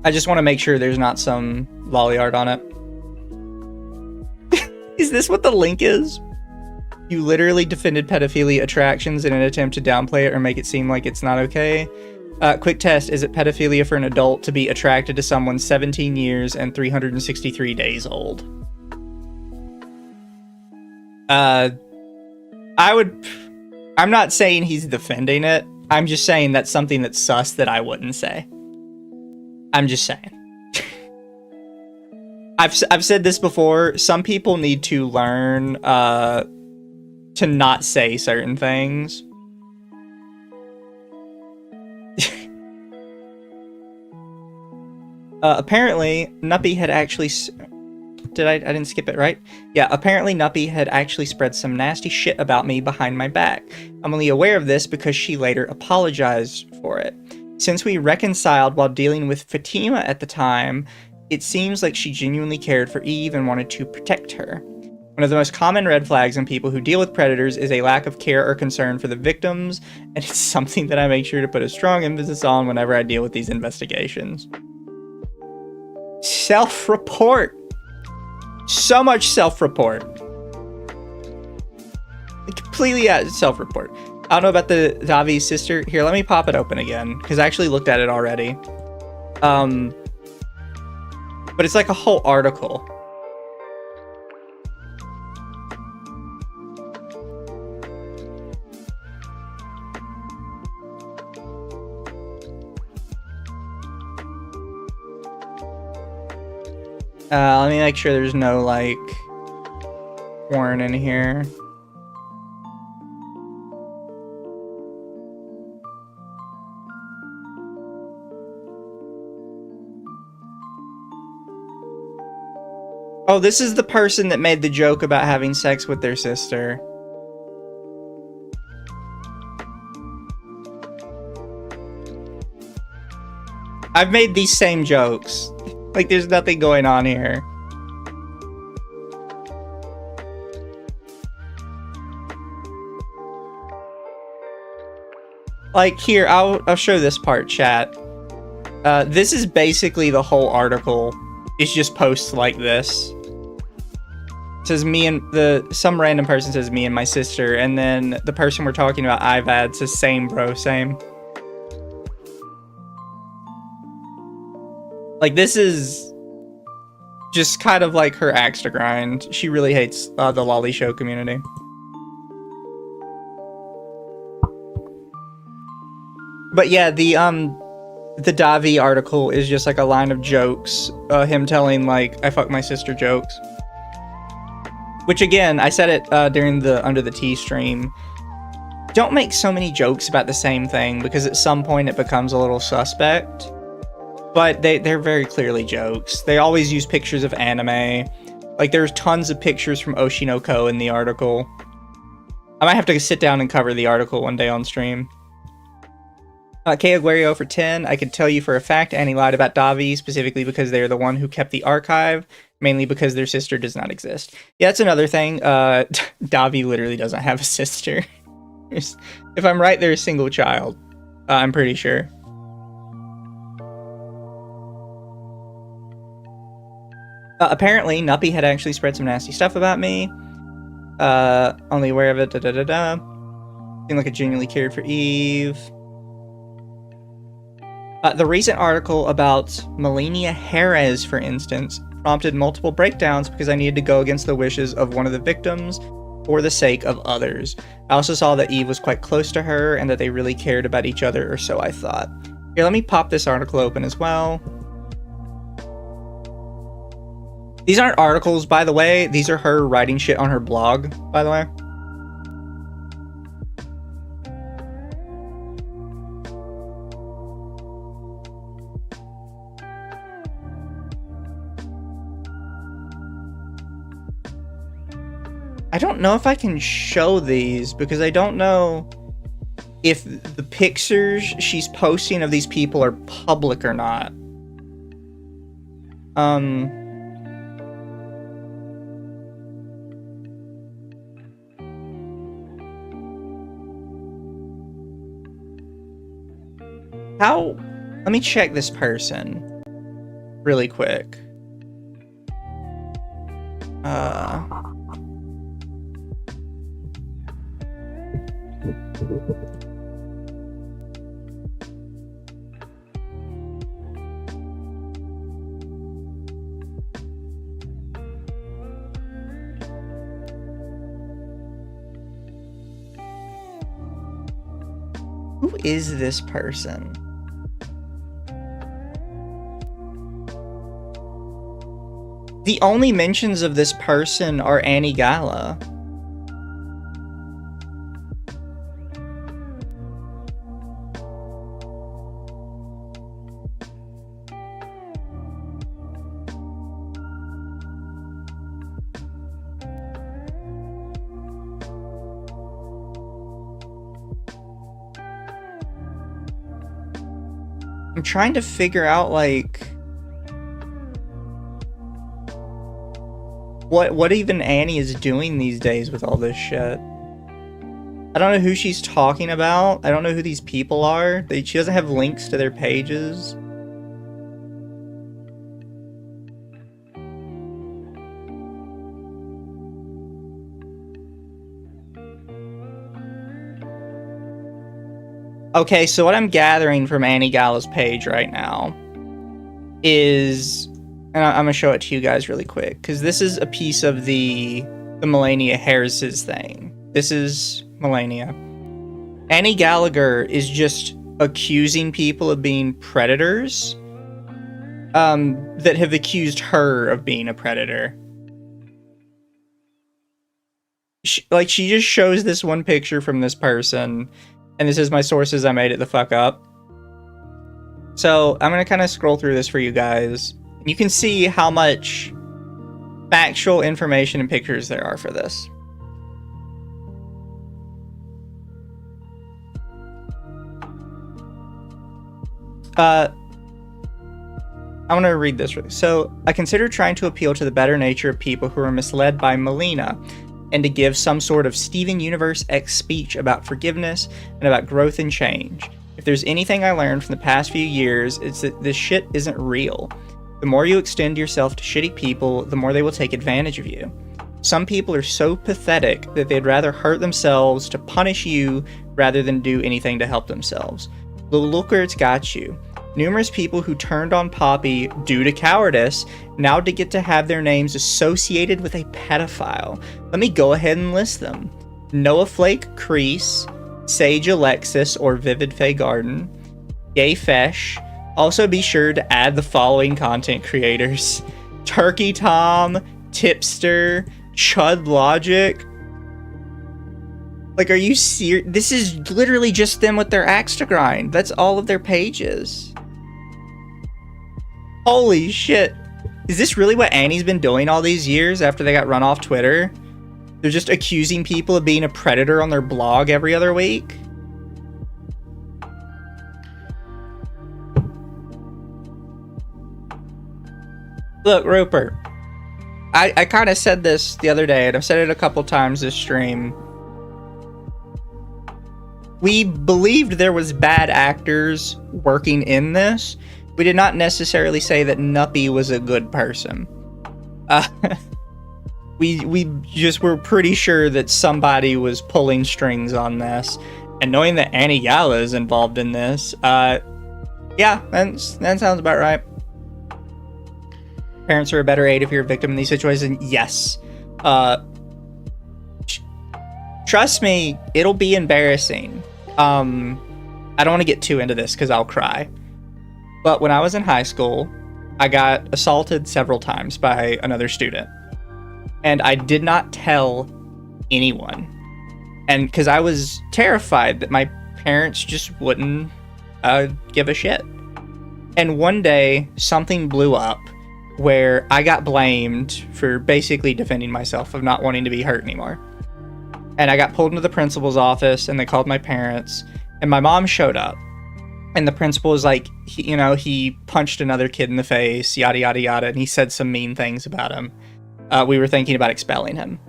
I just want to make sure there's not some lolly art on it. Is this what the link is? You literally defended pedophilia attractions in an attempt to downplay it or make it seem like it's not okay. Quick test, is it pedophilia for an adult to be attracted to someone 17 years and 363 days old? I'm not saying he's defending it. I'm just saying that's something that's sus that I wouldn't say. I'm just saying. I've said this before. Some people need to learn to not say certain things. Apparently, Nuppy had actually... I didn't skip it, right? Yeah, apparently Nuppy had actually spread some nasty shit about me behind my back. I'm only aware of this because she later apologized for it. Since we reconciled while dealing with Fatima at the time, it seems like she genuinely cared for Eve and wanted to protect her. One of the most common red flags in people who deal with predators is a lack of care or concern for the victims, and it's something that I make sure to put a strong emphasis on whenever I deal with these investigations. Self-report! So much self-report. Completely self-report. I don't know about the Davi's sister. Here, let me pop it open again, because I actually looked at it already. But it's like a whole article. Let me make sure there's no, like, porn in here. Oh, this is the person that made the joke about having sex with their sister. I've made these same jokes. Like, there's nothing going on here. Like, here, I'll show this part, chat. This is basically the whole article. It's just posts like this. It says me and some random person says me and my sister, and then the person we're talking about, Ivad, says same bro, same. Like, this is just kind of like her axe to grind. She really hates the lolly show community. But yeah, the Davi article is just like a line of jokes, him telling like I fuck my sister jokes. Which again, I said it during the Under the Tea stream. don't make so many jokes about the same thing, because at some point it becomes a little suspect. But they're very clearly jokes. They always use pictures of anime. Like, there's tons of pictures from Oshinoko in the article. I might have to sit down and cover the article one day on stream. Kaeguario for 10. I can tell you for a fact Annie lied about Davi, specifically because they're the one who kept the archive, mainly because their sister does not exist. Yeah, that's another thing. Davi literally doesn't have a sister. If I'm right, they're a single child. I'm pretty sure. Apparently, Nuppy had actually spread some nasty stuff about me. Only aware of it. Seemed like I genuinely cared for Eve. The recent article about Melania Jerez, for instance, prompted multiple breakdowns because I needed to go against the wishes of one of the victims for the sake of others. I also saw that Eve was quite close to her and that they really cared about each other, or so I thought. Here, let me pop this article open as well. These aren't articles, by the way. These are her writing shit on her blog, by the way. I don't know if I can show these because I don't know if the pictures she's posting of these people are public or not. Let me check this person really quick. Who is this person? The only mentions of this person are Annie Galla. I'm trying to figure out, like, what even Annie is doing these days with all this shit. I don't know who she's talking about. I don't know who these people are. She doesn't have links to their pages. Okay, so what I'm gathering from Annie Galla's page right now is, and I'm gonna show it to you guys really quick, because this is a piece of the Melania Harris's thing. This is Melania. Annie Gallagher is just accusing people of being predators, that have accused her of being a predator. She just shows this one picture from this person, and this is my sources, I made it the fuck up. So I'm gonna kind of scroll through this for you guys. You can see how much factual information and pictures there are for this. I want to read this. So, I consider trying to appeal to the better nature of people who are misled by Melina, and to give some sort of Steven Universe-X speech about forgiveness and about growth and change. If there's anything I learned from the past few years, it's that this shit isn't real. The more you extend yourself to shitty people, the more they will take advantage of you. Some people are so pathetic that they'd rather hurt themselves to punish you rather than do anything to help themselves. Look where it's got you. Numerous people who turned on Poppy due to cowardice now get to have their names associated with a pedophile. Let me go ahead and list them. Noah Flake Crease, Sage Alexis or Vivid Fae Garden, Gay Fesh. Also be sure to add the following content creators: Turkey Tom, Tipster, Chud Logic, Like, are you serious? This is literally just them with their axe to grind. That's all of their pages. Holy shit. Is this really what Annie's been doing all these years after they got run off Twitter? They're just accusing people of being a predator on their blog every other week? Look, Rupert. I kind of said this the other day, and I've said it a couple times this stream. We believed there was bad actors working in this. We did not necessarily say that Nuppy was a good person. We just were pretty sure that somebody was pulling strings on this. And knowing that Annie Galla is involved in this, yeah, that sounds about right. Parents are a better aid if you're a victim in these situations. Yes. Trust me, it'll be embarrassing. I don't want to get too into this because I'll cry. But when I was in high school, I got assaulted several times by another student. And I did not tell anyone. And because I was terrified that my parents just wouldn't give a shit. And one day, something blew up where I got blamed for basically defending myself of not wanting to be hurt anymore. And I got pulled into the principal's office, and they called my parents, and my mom showed up. And the principal was like, he punched another kid in the face, yada, yada, yada, and he said some mean things about him. We were thinking about expelling him.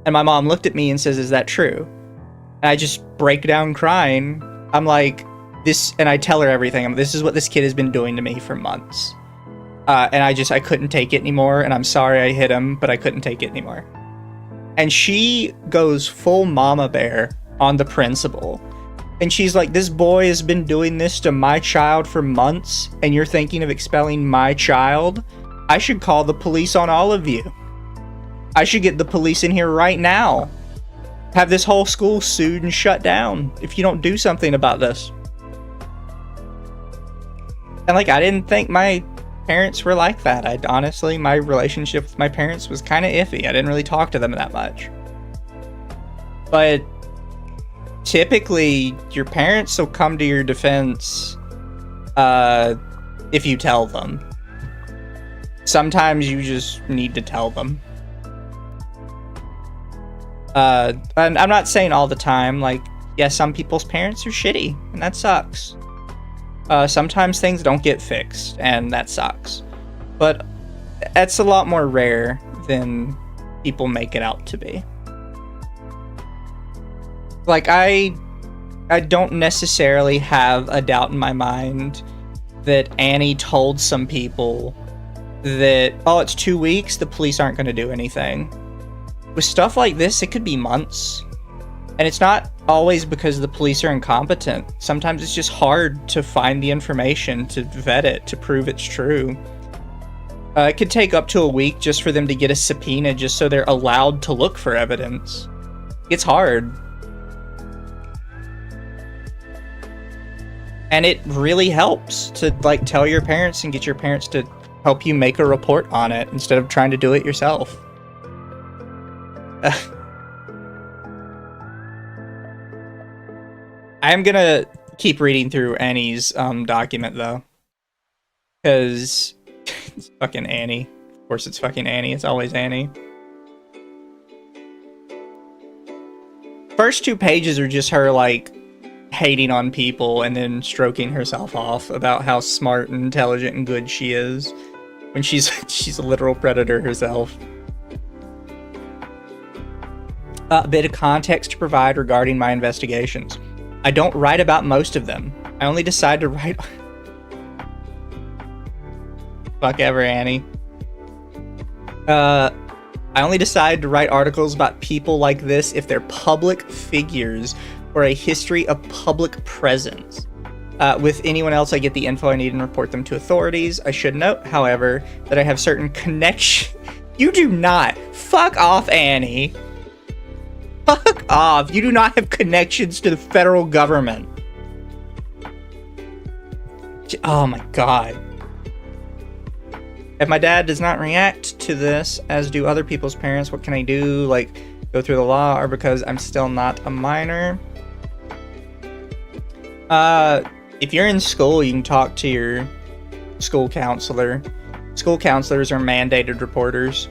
And my mom looked at me and says, "Is that true?" And I just break down crying. I'm like, and I tell her everything. This is what this kid has been doing to me for months. And I couldn't take it anymore, and I'm sorry I hit him, but I couldn't take it anymore. And she goes full mama bear on the principal. And she's like, "This boy has been doing this to my child for months, and you're thinking of expelling my child? I should call the police on all of you. I should get the police in here right now. Have this whole school sued and shut down if you don't do something about this." And like, I didn't think my parents were like that. Honestly, my relationship with my parents was kind of iffy. I didn't really talk to them that much. But typically, your parents will come to your defense if you tell them. Sometimes you just need to tell them. And I'm not saying all the time, like, yeah, some people's parents are shitty, and that sucks. Sometimes things don't get fixed, and that sucks. But that's a lot more rare than people make it out to be. Like, I don't necessarily have a doubt in my mind that Annie told some people that, oh, it's 2 weeks, the police aren't going to do anything. With stuff like this, it could be months. And it's not always because the police are incompetent. Sometimes it's just hard to find the information, to vet it, to prove it's true. It could take up to a week just for them to get a subpoena just so they're allowed to look for evidence. It's hard. And it really helps to, like, tell your parents and get your parents to help you make a report on it instead of trying to do it yourself. I'm gonna keep reading through Annie's document, though. Because it's fucking Annie. Of course it's fucking Annie. It's always Annie. First 2 pages are just her, like, hating on people and then stroking herself off about how smart and intelligent and good she is. When she's a literal predator herself. A bit of context to provide regarding my investigations. I don't write about most of them. I only decide to write... Fuck ever, Annie. I only decide to write articles about people like this if they're public figures or a history of public presence. With anyone else, I get the info I need and report them to authorities. I should note, however, that I have certain connections... You do not! Fuck off, Annie! Fuck off! You do not have connections to the federal government. Oh my god. If my dad does not react to this, as do other people's parents, what can I do? Like, go through the law or because I'm still not a minor. If you're in school, you can talk to your school counselor. School counselors are mandated reporters.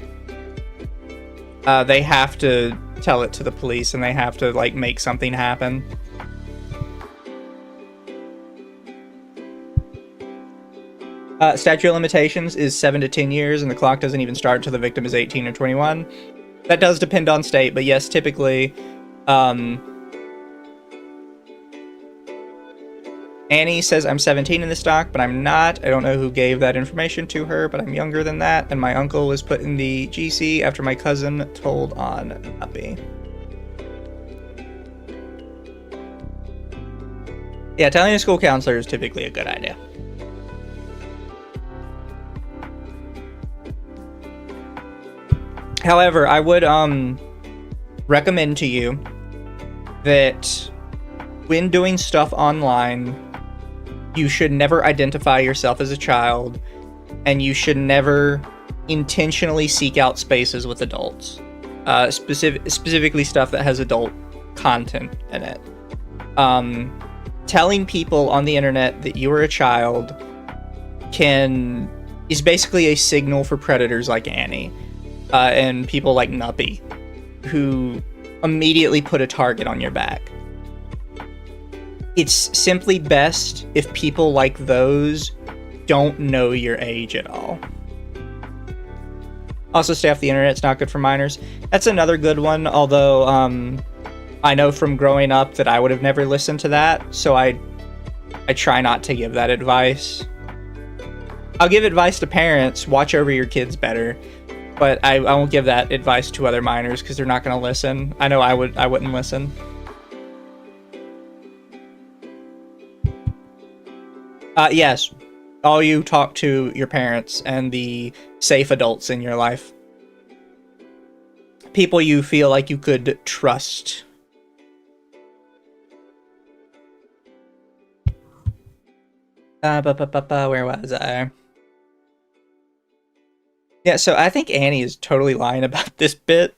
They have to tell it to the police, and they have to, like, make something happen. Statute of limitations is 7 to 10 years, and the clock doesn't even start until the victim is 18 or 21. That does depend on state, but yes, typically, Annie says I'm 17 in this doc, but I'm not. I don't know who gave that information to her, but I'm younger than that, and my uncle was put in the GC after my cousin told on Nuppy. Yeah, telling a school counselor is typically a good idea. However, I would recommend to you that when doing stuff online, you should never identify yourself as a child, and you should never intentionally seek out spaces with adults, specifically stuff that has adult content in it. Telling people on the internet that you are a child is basically a signal for predators like Annie and people like Nuppy, who immediately put a target on your back. It's simply best if people like those don't know your age at all. Also, stay off the internet. It's not good for minors. That's another good one, although I know from growing up that I would have never listened to that, so I try not to give that advice. I'll give advice to parents, watch over your kids better, but I won't give that advice to other minors because they're not going to listen. I know I wouldn't listen. Yes, all you talk to your parents and the safe adults in your life. People you feel like you could trust. Where was I? Yeah, so I think Annie is totally lying about this bit.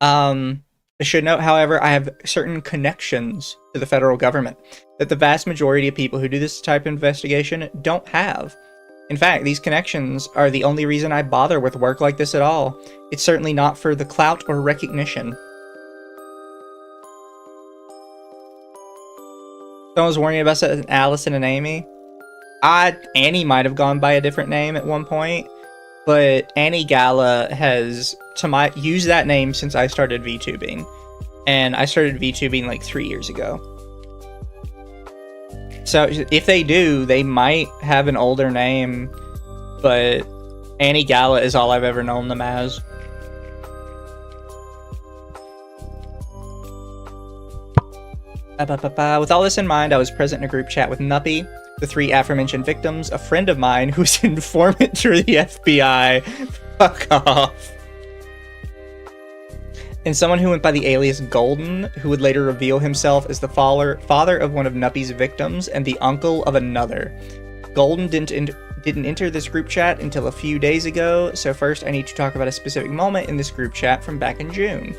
I should note, however, I have certain connections to the federal government that the vast majority of people who do this type of investigation don't have. In fact, these connections are the only reason I bother with work like this at all. It's certainly not for the clout or recognition. Someone was warning about Allison and Amy. Annie might have gone by a different name at one point, but Annie Galla has used that name since I started VTubing. And I started VTubing like 3 years ago. So if they do, they might have an older name, but Annie Galla is all I've ever known them as. With all this in mind, I was present in a group chat with Nuppy, the 3 aforementioned victims, a friend of mine who's an informant for the FBI. Fuck off. And someone who went by the alias Golden, who would later reveal himself as the father of one of Nuppy's victims and the uncle of another. Golden didn't enter this group chat until a few days ago, so first I need to talk about a specific moment in this group chat from back in June.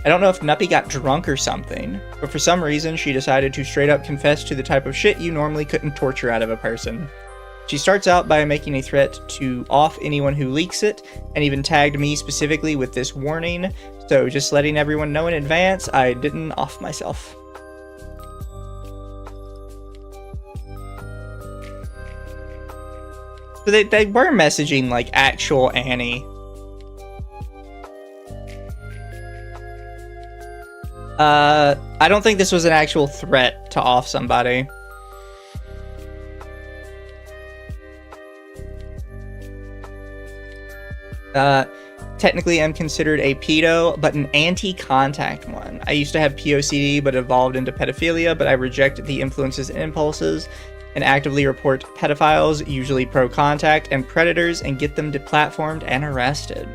I don't know if Nuppy got drunk or something, but for some reason she decided to straight up confess to the type of shit you normally couldn't torture out of a person. She starts out by making a threat to off anyone who leaks it, and even tagged me specifically with this warning, so just letting everyone know in advance, I didn't off myself. So they were messaging like actual Annie. I don't think this was an actual threat to off somebody. Technically I'm considered a pedo, but an anti-contact one. I used to have POCD, but evolved into pedophilia, but I reject the influences and impulses, and actively report pedophiles, usually pro-contact, and predators, and get them deplatformed and arrested.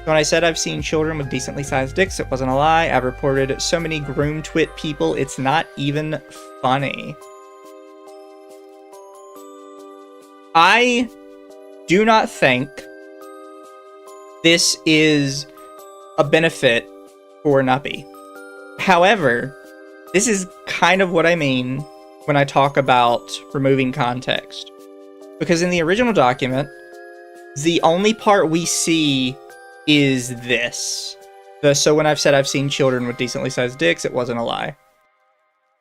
When I said I've seen children with decently sized dicks, it wasn't a lie. I've reported so many groom twit people, it's not even funny. I do not think this is a benefit for Nuppy. However, this is kind of what I mean when I talk about removing context. Because in the original document, the only part we see is this. So when I've said I've seen children with decently sized dicks, it wasn't a lie.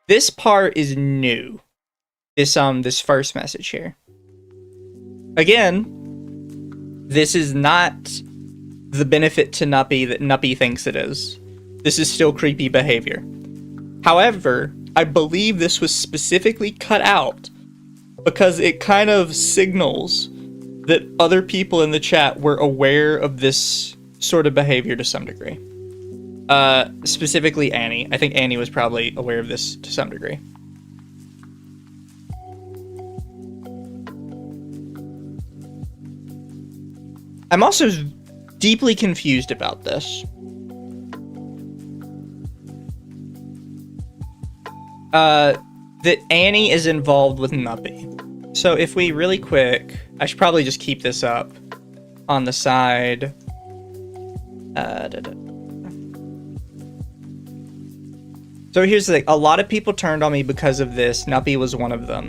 This part is new. This first message here. Again, this is not the benefit to Nuppy that Nuppy thinks it is. This is still creepy behavior. However, I believe this was specifically cut out because it kind of signals that other people in the chat were aware of this sort of behavior to some degree. Specifically Annie. I think Annie was probably aware of this to some degree. I'm also deeply confused about this. That Annie is involved with Nuppy. So if we really quick, I should probably just keep this up on the side. So here's the thing. A lot of people turned on me because of this. Nuppy was one of them.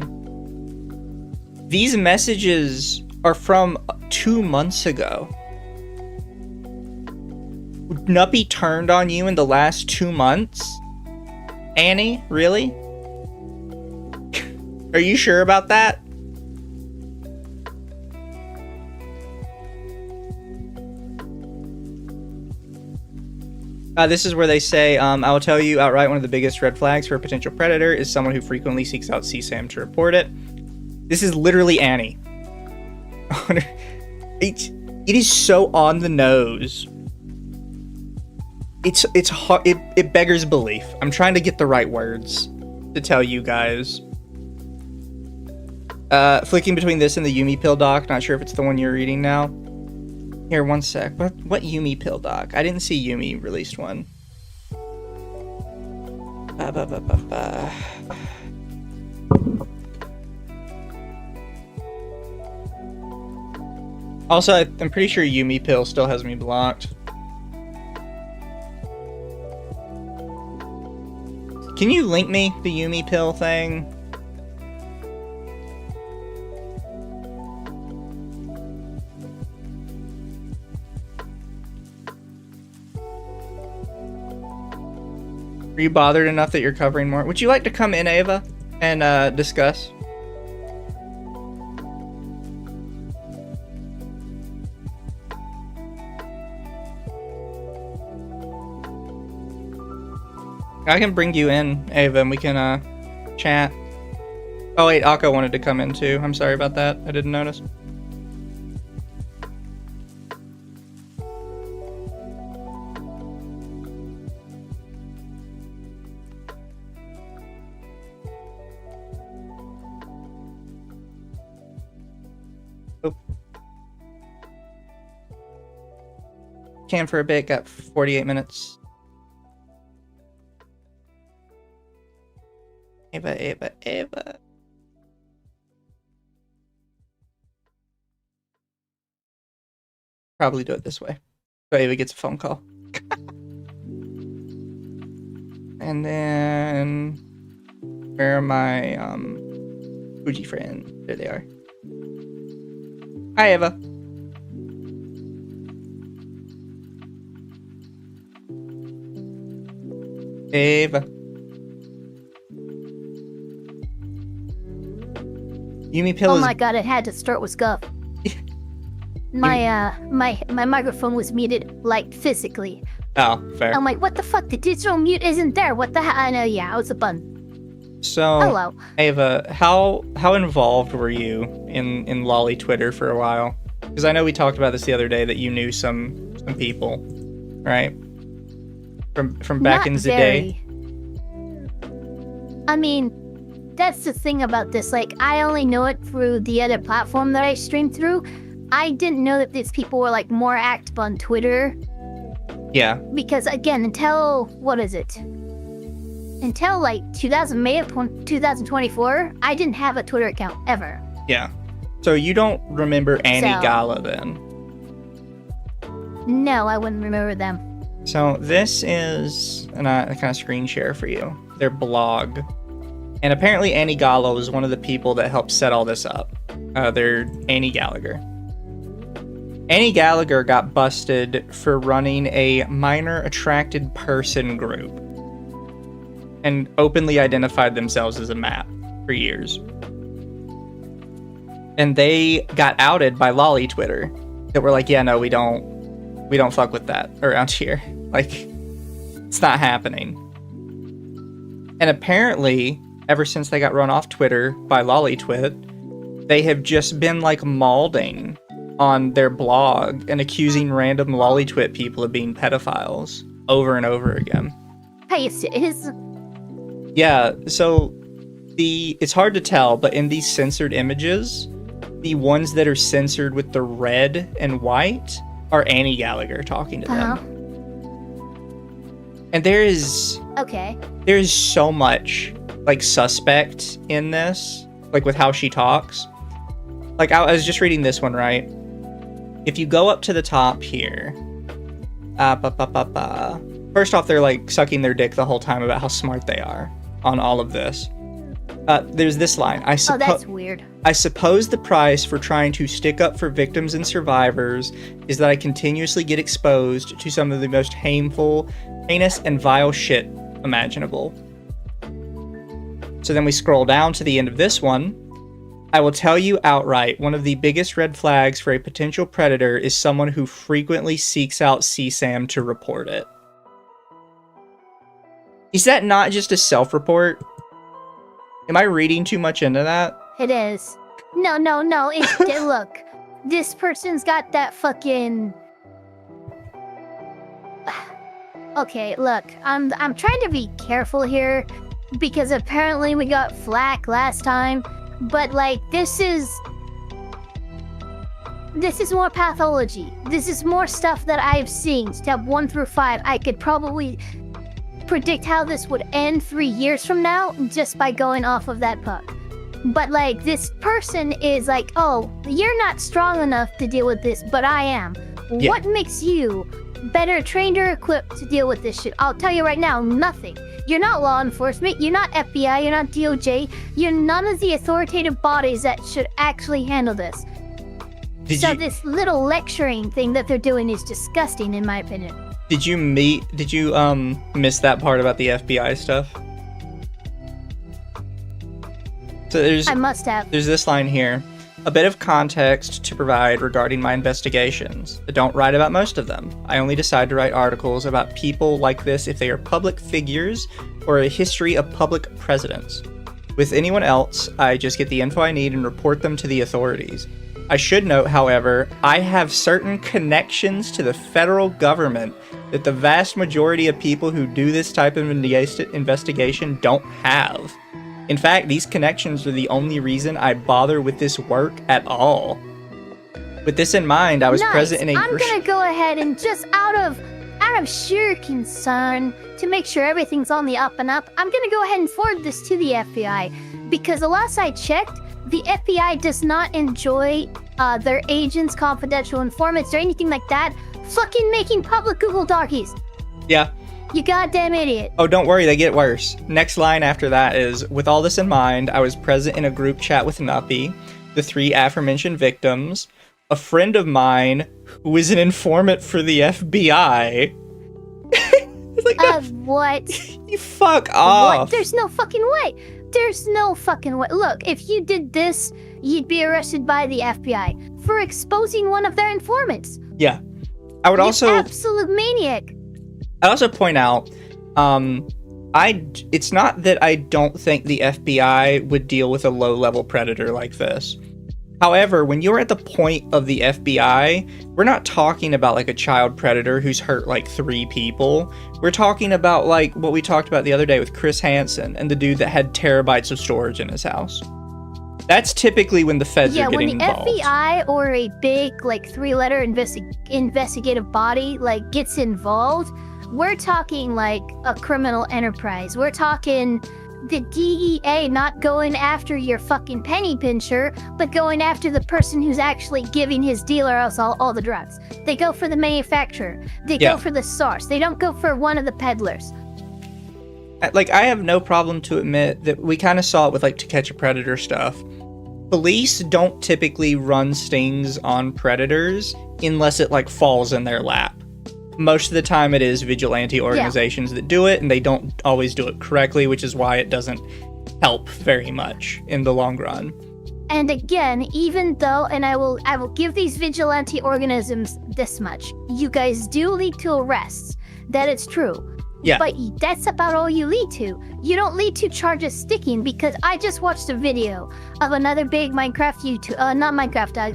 These messages are from 2 months ago. Nuppy turned on you in the last 2 months? Annie, really? Are you sure about that? This is where they say, I will tell you outright, one of the biggest red flags for a potential predator is someone who frequently seeks out CSAM to report it. This is literally Annie. It is so on the nose. It's hard. It beggars belief. I'm trying to get the right words to tell you guys. Flicking between this and the Yumi pill doc. Not sure if it's the one you're reading now. Here, one sec. What Yumi pill doc? I didn't see Yumi released one. Also, I'm pretty sure Yumi pill still has me blocked. Can you link me the Yumi pill thing? Are you bothered enough that you're covering more? Would you like to come in, Ava, and discuss? I can bring you in, Ava, and we can chat. Oh wait, Akko wanted to come in too. I'm sorry about that. I didn't notice. Oh. Can for a bit, got 48 minutes. Ava. Probably do it this way. So Ava gets a phone call. And then where are my Fuji friends? There they are. Hi, Ava. Ava. Yumi pill Oh is... my god, it had to start with Scuff. My microphone was muted, like, physically. Oh, fair. I'm like, what the fuck? The digital mute isn't there. What the hell? I know, yeah, it was a button. So, hello. Ava, how involved were you in Lolly Twitter for a while? Because I know we talked about this the other day, that you knew some people, right? From back in the day. I mean, that's the thing about this. Like, I only know it through the other platform that I stream through. I didn't know that these people were, like, more active on Twitter. Yeah. Because, again, until, what is it? Until, like, May of 2024, I didn't have a Twitter account, ever. Yeah. So you don't remember Annie So, Galla, then? No, I wouldn't remember them. So this is a kind of screen share for you. Their blog. And apparently Annie Galla was one of the people that helped set all this up. They're Annie Gallagher. Annie Gallagher got busted for running a minor attracted person group and openly identified themselves as a MAP for years. And they got outed by lolly Twitter that were like, yeah, no, we don't fuck with that around here. Like, it's not happening. And apparently, ever since they got run off Twitter by LollyTwit, they have just been like mauling on their blog and accusing random LollyTwit people of being pedophiles over and over again. Hey, it is. Yeah, so it's hard to tell, but in these censored images, the ones that are censored with the red and white are Annie Gallagher talking to them. And there's so much like suspect in this, like with how she talks. Like I was just reading this one, right? If you go up to the top here, first off, they're like sucking their dick the whole time about how smart they are on all of this. There's this line. Oh, that's weird. I suppose the price for trying to stick up for victims and survivors is that I continuously get exposed to some of the most heinous and vile shit imaginable. So then we scroll down to the end of this one. I will tell you outright, one of the biggest red flags for a potential predator is someone who frequently seeks out CSAM to report it. Is that not just a self-report? Am I reading too much into that? It is. No. Look, this person's got that fucking... Okay, look, I'm trying to be careful here because apparently we got flack last time, but like this is more pathology. This is more stuff that I've seen. Step 1 through 5. I could probably predict how this would end 3 years from now just by going off of that puck. But like this person is like, oh, you're not strong enough to deal with this, but I am. Yeah. What makes you better trained or equipped to deal with this shit? I'll tell you right now, nothing. You're not law enforcement, you're not FBI, you're not DOJ, you're none of the authoritative bodies that should actually handle this. This little lecturing thing that they're doing is disgusting in my opinion. Did you miss that part about the FBI stuff? So I must have. There's this line here. A bit of context to provide regarding my investigations. I don't write about most of them. I only decide to write articles about people like this if they are public figures or a history of public precedents. With anyone else, I just get the info I need and report them to the authorities. I should note, however, I have certain connections to the federal government that the vast majority of people who do this type of investigation don't have. In fact, these connections are the only reason I bother with this work at all. With this in mind, I was present in a... I'm gonna go ahead and just out of sheer concern to make sure everything's on the up and up, I'm gonna go ahead and forward this to the FBI. Because the last I checked, the FBI does not enjoy their agents, confidential informants, or anything like that fucking making public Google Darkies. Yeah. You goddamn idiot. Oh, don't worry, they get worse. Next line after that is, with all this in mind, I was present in a group chat with Nuppy, the 3 aforementioned victims, a friend of mine who is an informant for the FBI. It's like, what? You fuck off. What? There's no fucking way. There's no fucking way. Look, if you did this, you'd be arrested by the FBI for exposing one of their informants. Yeah. I would also... absolute maniac. I'd also point out, it's not that I don't think the FBI would deal with a low-level predator like this. However, when you're at the point of the FBI, we're not talking about like a child predator who's hurt like 3 people. We're talking about like what we talked about the other day with Chris Hansen and the dude that had terabytes of storage in his house. That's typically when the feds are getting involved. Yeah, when the FBI or a big like 3-letter investigative body like gets involved, we're talking like a criminal enterprise. We're talking the DEA not going after your fucking penny pincher, but going after the person who's actually giving his dealers all the drugs. They go for the manufacturer. They go for the source. They don't go for one of the peddlers. Like, I have no problem to admit that we kind of saw it with, like, To Catch a Predator stuff. Police don't typically run stings on predators unless it, like, falls in their lap. Most of the time it is vigilante organizations that do it, and they don't always do it correctly, which is why it doesn't help very much in the long run. And again, even though, and I will give these vigilante organisms this much, you guys do lead to arrests. That is true. Yeah. But that's about all you lead to. You don't lead to charges sticking, because I just watched a video of another big Minecraft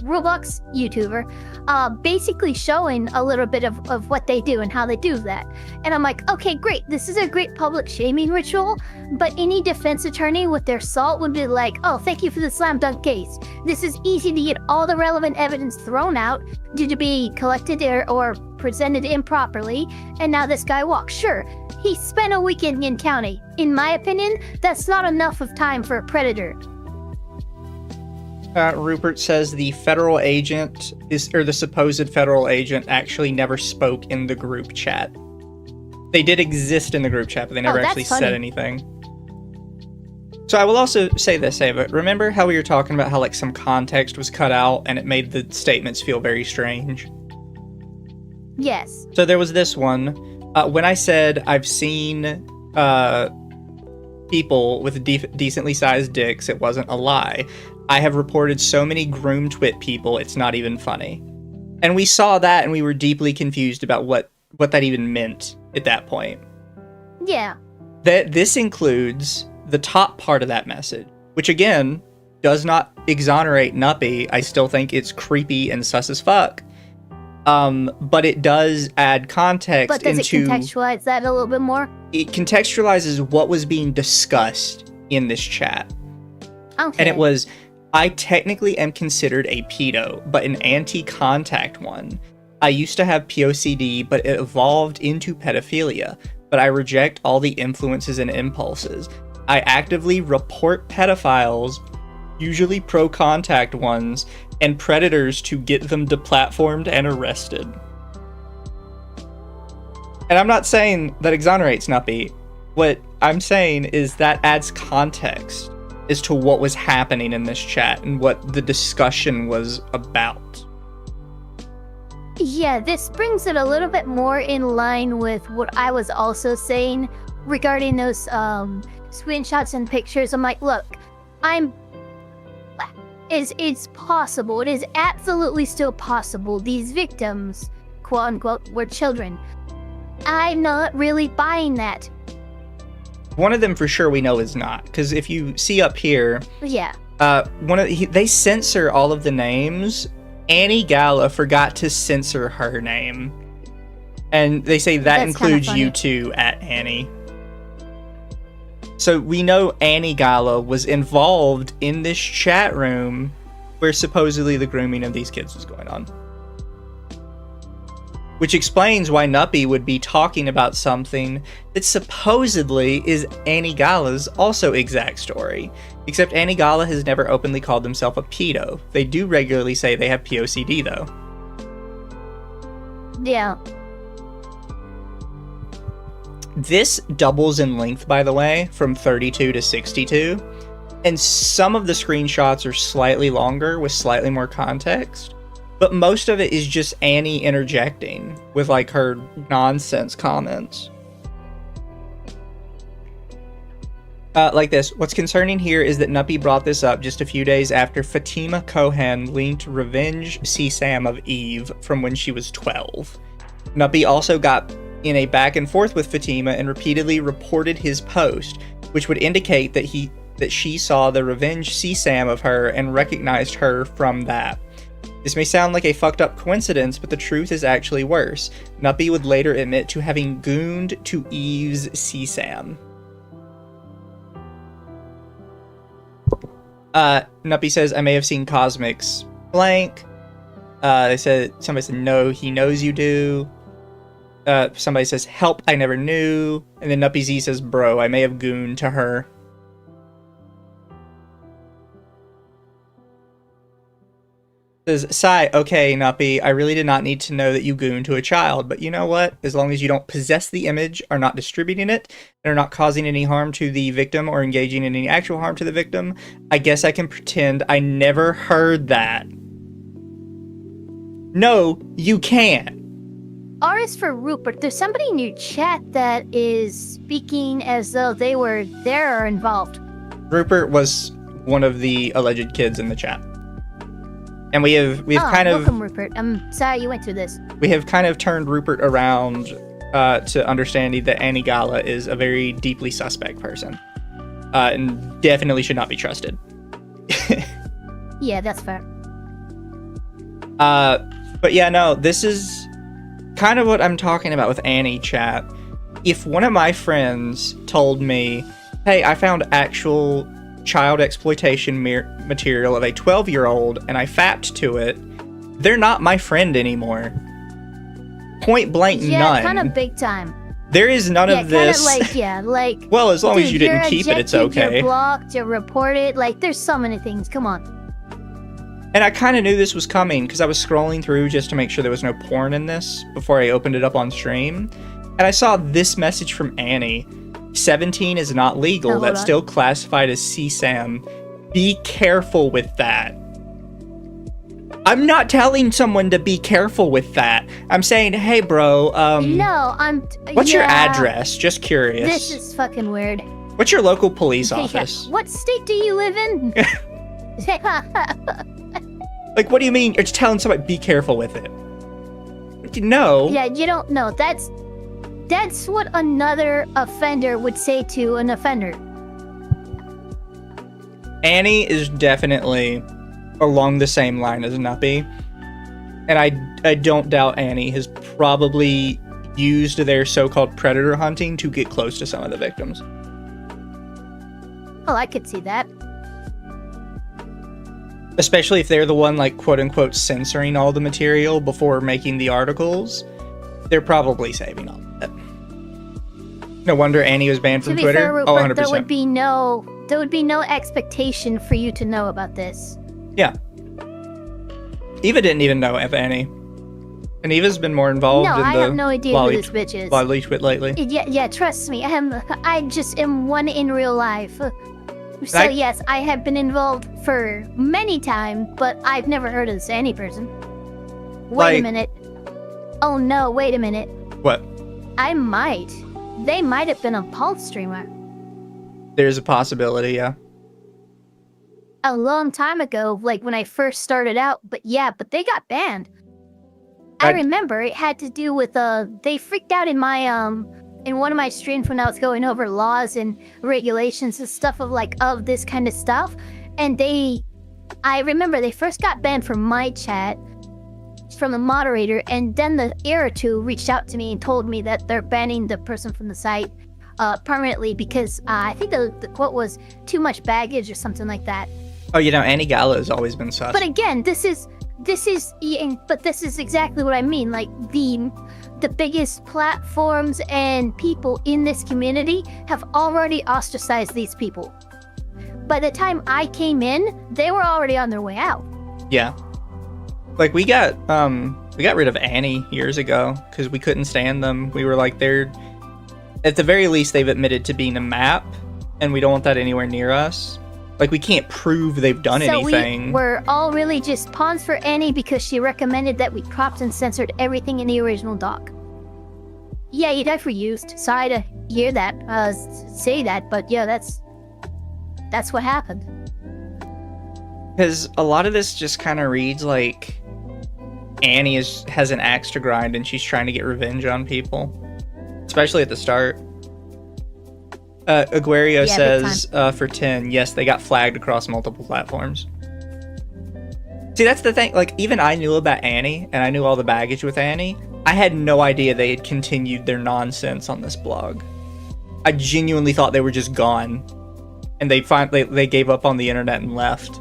Roblox YouTuber, basically showing a little bit of what they do and how they do that. And I'm like, okay, great. This is a great public shaming ritual, but any defense attorney with their salt would be like, oh, thank you for the slam dunk case. This is easy to get all the relevant evidence thrown out due to be collected or presented improperly, and now this guy walks. Sure, he spent a weekend in county. In my opinion, that's not enough of time for a predator. Rupert says the federal agent the supposed federal agent actually never spoke in the group chat. They did exist in the group chat, but they never actually said anything. So I will also say this, Ava. Remember how we were talking about how, like, some context was cut out and it made the statements feel very strange? Yes. So there was this one. When I said I've seen people with decently sized dicks, it wasn't a lie. I have reported so many groomed twit people, it's not even funny. And we saw that and we were deeply confused about what that even meant at that point. Yeah. This includes the top part of that message, which again does not exonerate Nuppy. I still think it's creepy and sus as fuck. But it does add context. But does it contextualize that a little bit more? It contextualizes what was being discussed in this chat. Okay. And it was, I technically am considered a pedo, but an anti-contact one. I used to have POCD, but it evolved into pedophilia. But I reject all the influences and impulses. I actively report pedophiles, usually pro-contact ones, and predators to get them deplatformed and arrested. And I'm not saying that exonerates Nuppy. What I'm saying is that adds context as to what was happening in this chat and what the discussion was about. Yeah, this brings it a little bit more in line with what I was also saying regarding those screenshots and pictures. I'm like, look, it's possible. It is absolutely still possible. These victims, quote unquote, were children. I'm not really buying that. One of them for sure we know is not, because if you see up here, yeah, they censor all of the names. Annie Galla forgot to censor her name, and they say that includes you too, at Annie. So we know Annie Galla was involved in this chat room where supposedly the grooming of these kids was going on. Which explains why Nuppy would be talking about something that supposedly is Annie Galla's also exact story. Except Annie Galla has never openly called himself a pedo. They do regularly say they have POCD though. Yeah. This doubles in length, by the way, from 32 to 62. And some of the screenshots are slightly longer with slightly more context. But most of it is just Annie interjecting with, like, her nonsense comments. Like this. What's concerning here is that Nuppy brought this up just a few days after Fatima Cohen linked Revenge CSAM of Eve from when she was 12. Nuppy also got in a back and forth with Fatima and repeatedly reported his post, which would indicate that she saw the Revenge CSAM of her and recognized her from that. This may sound like a fucked up coincidence, but the truth is actually worse. Nuppy would later admit to having gooned to Eve's CSAM. Nuppy says, I may have seen Cosmic's blank. Somebody said, no, he knows you do. Somebody says, help, I never knew. And then NuppyZ says, bro, I may have gooned to her. Says, Sigh, okay, Nuppy, I really did not need to know that you gooned to a child, but you know what? As long as you don't possess the image, are not distributing it, and are not causing any harm to the victim or engaging in any actual harm to the victim, I guess I can pretend I never heard that. No, you can't. R is for Rupert. There's somebody in your chat that is speaking as though they were there or involved. Rupert was one of the alleged kids in the chat. And we've kind of... Welcome, Rupert. I'm sorry you went through this. We have kind of turned Rupert around to understanding that Annie Galla is a very deeply suspect person. And definitely should not be trusted. Yeah, that's fair. But yeah, no, this is kind of what I'm talking about with Annie, chat. If one of my friends told me, hey, I found actual child exploitation material of a 12-year-old and I fapped to it, they're not my friend anymore. Point blank, none. Yeah, kind of big time. There is none of this. Like, well, as long as you didn't you're keep it, it's ejected, okay. You're blocked, you're reported. Like, there's so many things. Come on. And I kind of knew this was coming because I was scrolling through just to make sure there was no porn in this before I opened it up on stream. And I saw this message from Annie. 17 is not legal. That's still classified as CSAM. Be careful with that. I'm not telling someone to be careful with that. I'm saying, hey, bro, No, what's your address? Just curious. This is fucking weird. What's your local police office? What state do you live in? Like, what do you mean? You're just telling somebody, be careful with it. No. Yeah, you don't know. That's what another offender would say to an offender. Annie is definitely along the same line as Nuppy. And I don't doubt Annie has probably used their so-called predator hunting to get close to some of the victims. Oh, I could see that. Especially if they're the one, like, quote-unquote censoring all the material before making the articles. They're probably saving all of it. No wonder Annie was banned from Twitter. Fair, Rupert, 100%. There would be no expectation for you to know about this. Yeah. Eva didn't even know of Annie. And Eva's been more involved in the I have no idea who this bitch is. Lolly twit lately. Yeah, trust me. I just am one in real life. So yes, I have been involved for many times, but I've never heard of this Annie person. Wait a minute. Oh no, wait a minute. What? They might have been a Pulse streamer. There's a possibility, yeah. A long time ago, like when I first started out, but they got banned. I remember it had to do with they freaked out in my in one of my streams when I was going over laws and regulations and stuff of this kind of stuff, and I remember they first got banned from my chat from the moderator, and then the Era 2 reached out to me and told me that they're banning the person from the site permanently because I think the quote was too much baggage or something like that. Oh, Annie Galla has always been sus. But again, this is exactly what I mean. Like the biggest platforms and people in this community have already ostracized these people. By the time I came in, they were already on their way out. Yeah. Like, we got rid of Annie years ago because we couldn't stand them. We were like, they're, at the very least, they've admitted to being a map, and we don't want that anywhere near us. Like, we can't prove they've done anything. So we're all really just pawns for Annie because she recommended that we cropped and censored everything in the original doc. Yeah, you got used. Sorry to hear that, say that, but yeah, that's what happened. Because a lot of this just kind of reads like Annie has an axe to grind and she's trying to get revenge on people. Especially at the start. Aguario says, for 10, yes, they got flagged across multiple platforms. See, that's the thing. Like, even I knew about Annie, and I knew all the baggage with Annie. I had no idea they had continued their nonsense on this blog. I genuinely thought they were just gone. And they gave up on the internet and left.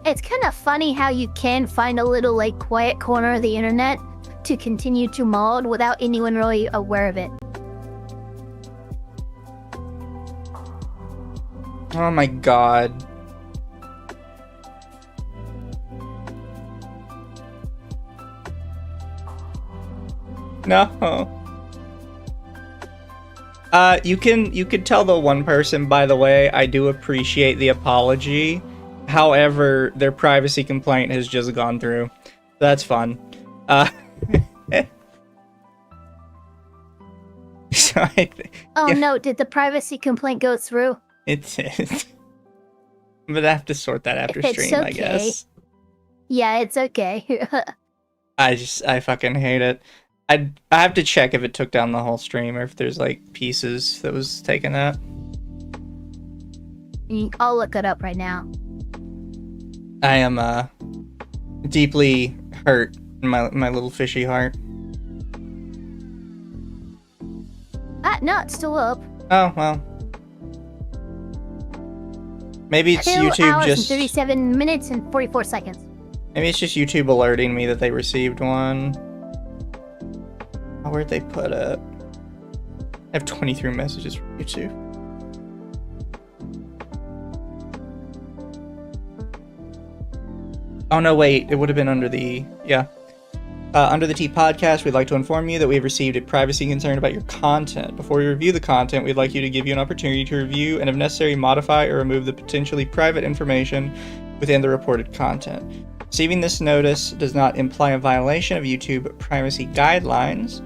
It's kind of funny how you can find a little, like, quiet corner of the internet to continue to mod without anyone really aware of it. Oh my god. No. You could tell the one person, by the way, I do appreciate the apology. However, their privacy complaint has just gone through. That's fun. So no, did the privacy complaint go through? It is. I'm gonna have to sort that after stream, I guess. Yeah, it's okay. I fucking hate it. I have to check if it took down the whole stream or if there's like pieces that was taken out. I'll look it up right now. I am deeply hurt in my little fishy heart. No, it's still up. Oh well. Maybe it's 2 YouTube hours just and 37 minutes and 44 seconds. Maybe it's just YouTube alerting me that they received one. Oh, where'd they put it? I have 23 messages from YouTube. Oh no, wait, it would have been under the, yeah. Under the T podcast, we'd like to inform you that we have received a privacy concern about your content. Before we review the content, we'd like you to give you an opportunity to review and, if necessary, modify or remove the potentially private information within the reported content. Receiving this notice does not imply a violation of YouTube privacy guidelines,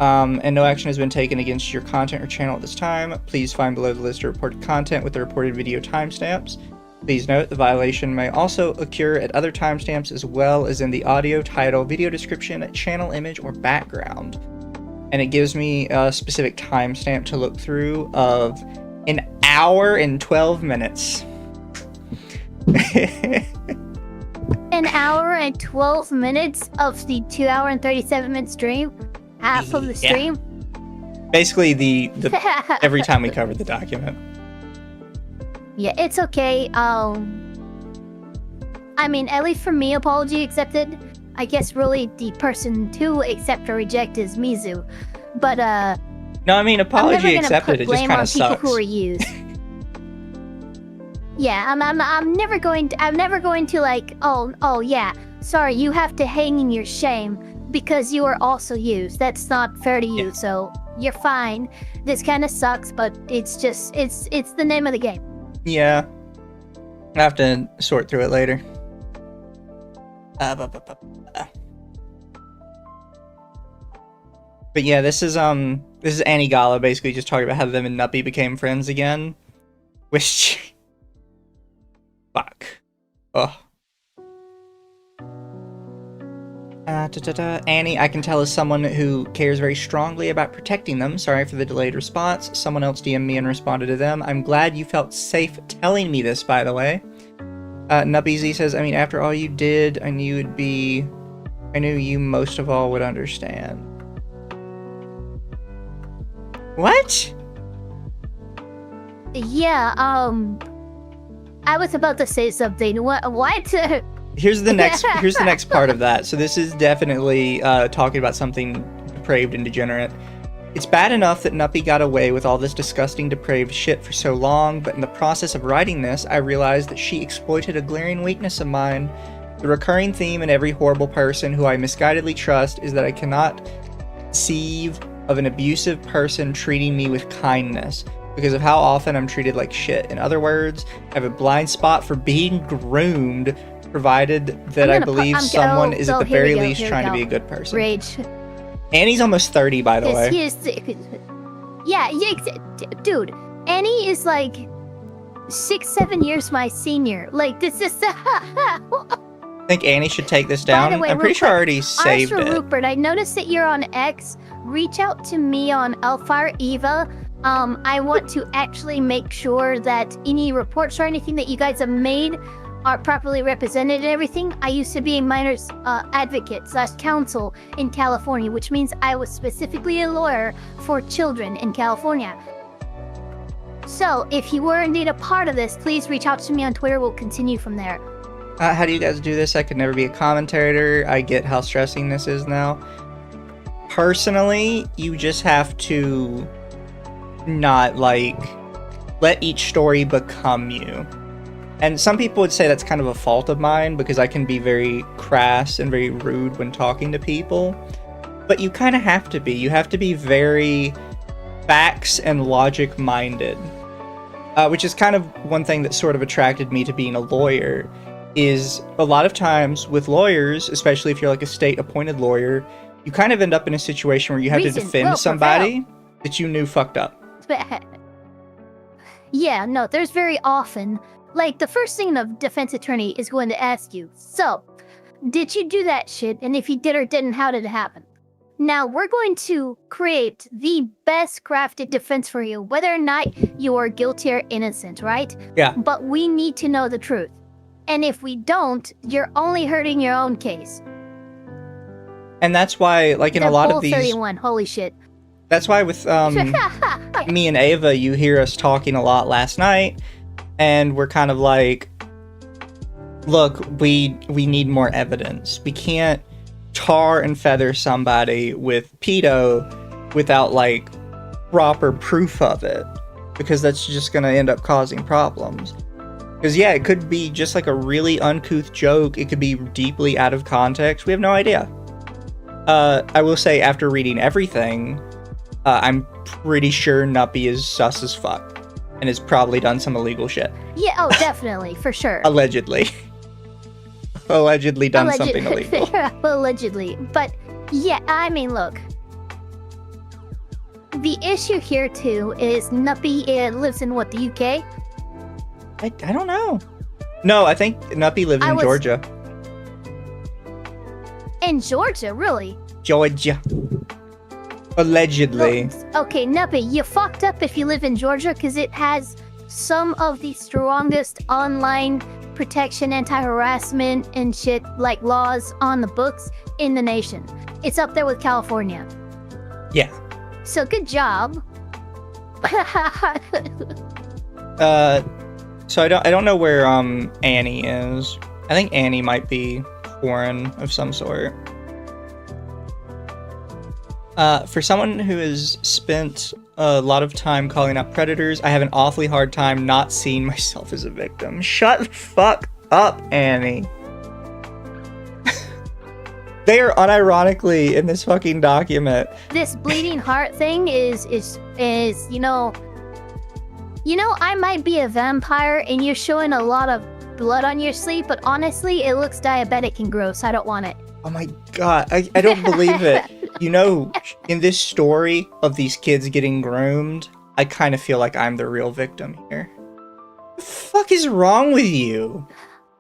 and no action has been taken against your content or channel at this time. Please find below the list of reported content with the reported video timestamps. Please note the violation may also occur at other timestamps as well as in the audio, title, video description, channel image, or background. And it gives me a specific timestamp to look through of 1 hour and 12 minutes. 1 hour and 12 minutes of the 2 hour and 37 minute stream? Half of the stream? Basically the every time we covered the document. Yeah, it's okay. I mean, at least for me, apology accepted. I guess really the person to accept or reject is Mizu. But no, I mean apology accepted. It just kind of sucks. People who are used. Yeah, I'm never going to like, oh yeah, sorry, you have to hang in your shame because you are also used. That's not fair to you. So you're fine. This kind of sucks, but it's just it's the name of the game. Yeah, I have to sort through it later. But yeah, this is Annie Galla basically just talking about how them and Nuppy became friends again, which fuck. Oh. Annie, I can tell, is someone who cares very strongly about protecting them. Sorry for the delayed response. Someone else DM'd me and responded to them. I'm glad you felt safe telling me this, by the way. NuppyZ says, I mean, after all you did, I knew you most of all would understand. What? Yeah, I was about to say something. What? Here's the next part of that. So this is definitely talking about something depraved and degenerate. It's bad enough that Nuppy got away with all this disgusting, depraved shit for so long, but in the process of writing this, I realized that she exploited a glaring weakness of mine. The recurring theme in every horrible person who I misguidedly trust is that I cannot conceive of an abusive person treating me with kindness because of how often I'm treated like shit. In other words, I have a blind spot for being groomed, provided that I believe someone is at the very least trying to be a good person. Rage. Annie's almost 30, by the way. Yeah, dude. Annie is like 6-7 years my senior. Like, this is... I think Annie should take this down. By the way, I'm pretty sure I already saved it. Rupert, I noticed that you're on X. Reach out to me on Elfire Eva. I want to actually make sure that any reports or anything that you guys have made are properly represented and everything. I used to be a minors advocate / counsel in California, which means I was specifically a lawyer for children in California. So if you were indeed a part of this, please reach out to me on Twitter. We'll continue from there. How do you guys do this? I could never be a commentator. I get how stressing this is now. Personally, you just have to not, like, let each story become you. And some people would say that's kind of a fault of mine because I can be very crass and very rude when talking to people. But you kind of have to be. You have to be very facts and logic minded. Which is kind of one thing that sort of attracted me to being a lawyer, is a lot of times with lawyers, especially if you're like a state-appointed lawyer, you kind of end up in a situation where you have to defend somebody that you knew fucked up. Yeah, no, there's very often, like, the first thing a defense attorney is going to ask you, so, did you do that shit? And if you did or didn't, how did it happen? Now, we're going to create the best crafted defense for you, whether or not you are guilty or innocent, right? Yeah. But we need to know the truth. And if we don't, you're only hurting your own case. And that's why, like, in a lot of these... 31, holy shit. That's why with me and Ava, you hear us talking a lot last night, and we're kind of like, look, we need more evidence. We can't tar and feather somebody with pedo without, like, proper proof of it, because that's just going to end up causing problems. Because, yeah, it could be just like a really uncouth joke. It could be deeply out of context. We have no idea. I will say, after reading everything, I'm pretty sure Nuppy is sus as fuck and has probably done some illegal shit. Yeah, oh, definitely, for sure. Allegedly. Allegedly done something illegal. Allegedly. But, yeah, I mean, look. The issue here, too, is Nuppy lives in, what, the UK? I don't know. No, I think Nuppy lives in Georgia. In Georgia, really? Georgia. Allegedly. Okay, Nuppy, you fucked up if you live in Georgia, because it has some of the strongest online protection, anti-harassment, and shit, like laws on the books in the nation. It's up there with California. Yeah. So good job. So I don't know where Annie is. I think Annie might be foreign of some sort. For someone who has spent a lot of time calling out predators, I have an awfully hard time not seeing myself as a victim. Shut the fuck up, Annie. They are unironically in this fucking document. This bleeding heart thing is you know, I might be a vampire and you're showing a lot of blood on your sleeve, but honestly, it looks diabetic and gross. I don't want it. Oh my god, I don't believe it. You know, in this story of these kids getting groomed, I kind of feel like I'm the real victim here. What the fuck is wrong with you?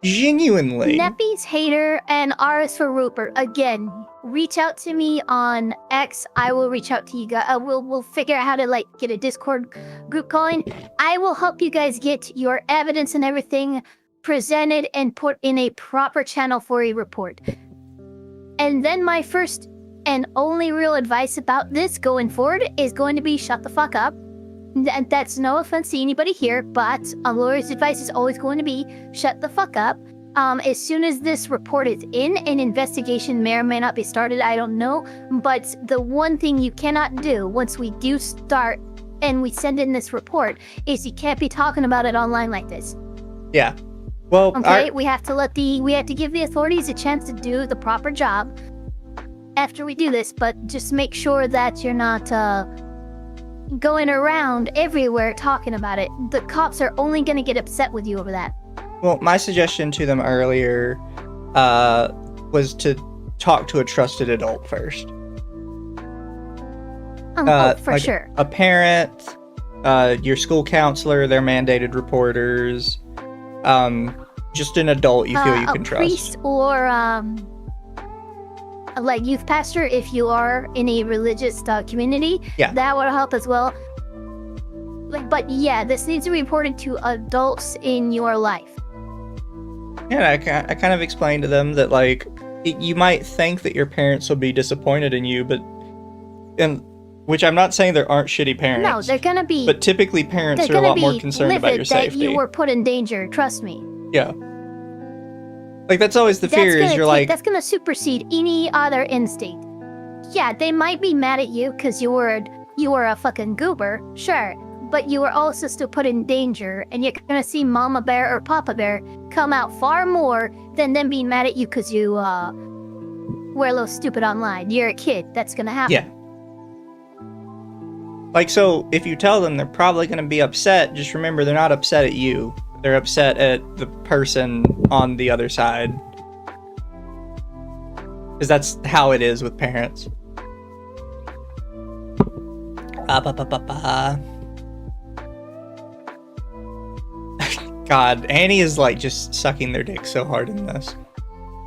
Genuinely. Neppy's hater and R is for Rupert. Again, reach out to me on X. I will reach out to you guys. We'll figure out how to, like, get a Discord group calling. I will help you guys get your evidence and everything presented and put in a proper channel for a report. And then my first and only real advice about this going forward is going to be shut the fuck up. And that's no offense to anybody here, but a lawyer's advice is always going to be shut the fuck up. As soon as this report is in, an investigation may or may not be started, I don't know. But the one thing you cannot do once we do start and we send in this report is you can't be talking about it online like this. Yeah. Well, okay, we have to give the authorities a chance to do the proper job after we do this, but just make sure that you're not going around everywhere talking about it. The cops are only going to get upset with you over that. Well, my suggestion to them earlier was to talk to a trusted adult first. For sure. A parent, your school counselor, their mandated reporters, just an adult you feel you can trust. A priest or like youth pastor if you are in a religious community. Yeah. That would help as well. But yeah, this needs to be reported to adults in your life. Yeah, I kind of explained to them that, like, you might think that your parents will be disappointed in you, which I'm not saying there aren't shitty parents. No, they're gonna be. But typically parents are a lot more concerned about your safety. That you were put in danger, trust me. Yeah. Like, that's always the fear, is you're like... That's gonna supersede any other instinct. Yeah, they might be mad at you because you were a fucking goober, sure. But you were also still put in danger, and you're gonna see Mama Bear or Papa Bear come out far more than them being mad at you because you we're a little stupid online. You're a kid. That's gonna happen. Yeah. Like, so, if you tell them they're probably going to be upset, just remember they're not upset at you. They're upset at the person on the other side. Because that's how it is with parents. God, Annie is like just sucking their dick so hard in this.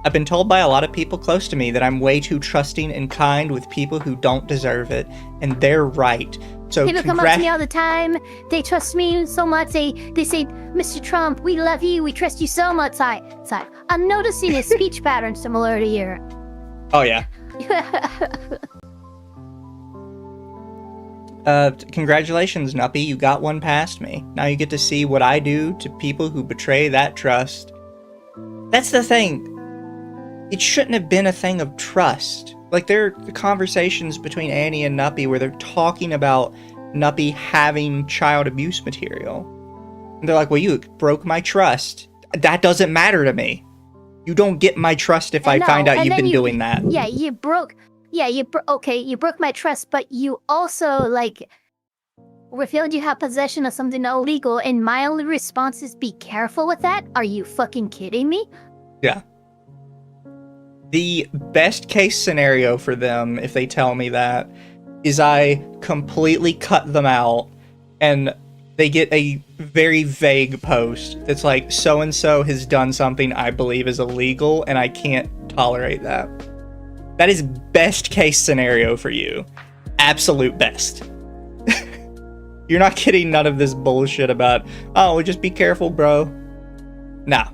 I've been told by a lot of people close to me that I'm way too trusting and kind with people who don't deserve it, and they're right. So people come up to me all the time. They trust me so much. They say, Mr. Trump, we love you. We trust you so much. I'm noticing a speech pattern similar to your. Oh, yeah. Congratulations, Nuppy. You got one past me. Now you get to see what I do to people who betray that trust. That's the thing. It shouldn't have been a thing of trust. Like, there are conversations between Annie and Nuppy where they're talking about Nuppy having child abuse material. And they're like, well, you broke my trust. That doesn't matter to me. You don't get my trust if I find out you've been doing that. Yeah, you broke my trust, but you also, like, revealed you have possession of something illegal, and my only response is be careful with that? Are you fucking kidding me? Yeah. The best case scenario for them, if they tell me that, is I completely cut them out and they get a very vague post that's like, so-and-so has done something I believe is illegal and I can't tolerate that. That is best case scenario for you. Absolute best. You're not getting none of this bullshit about, oh, well, just be careful, bro. Nah.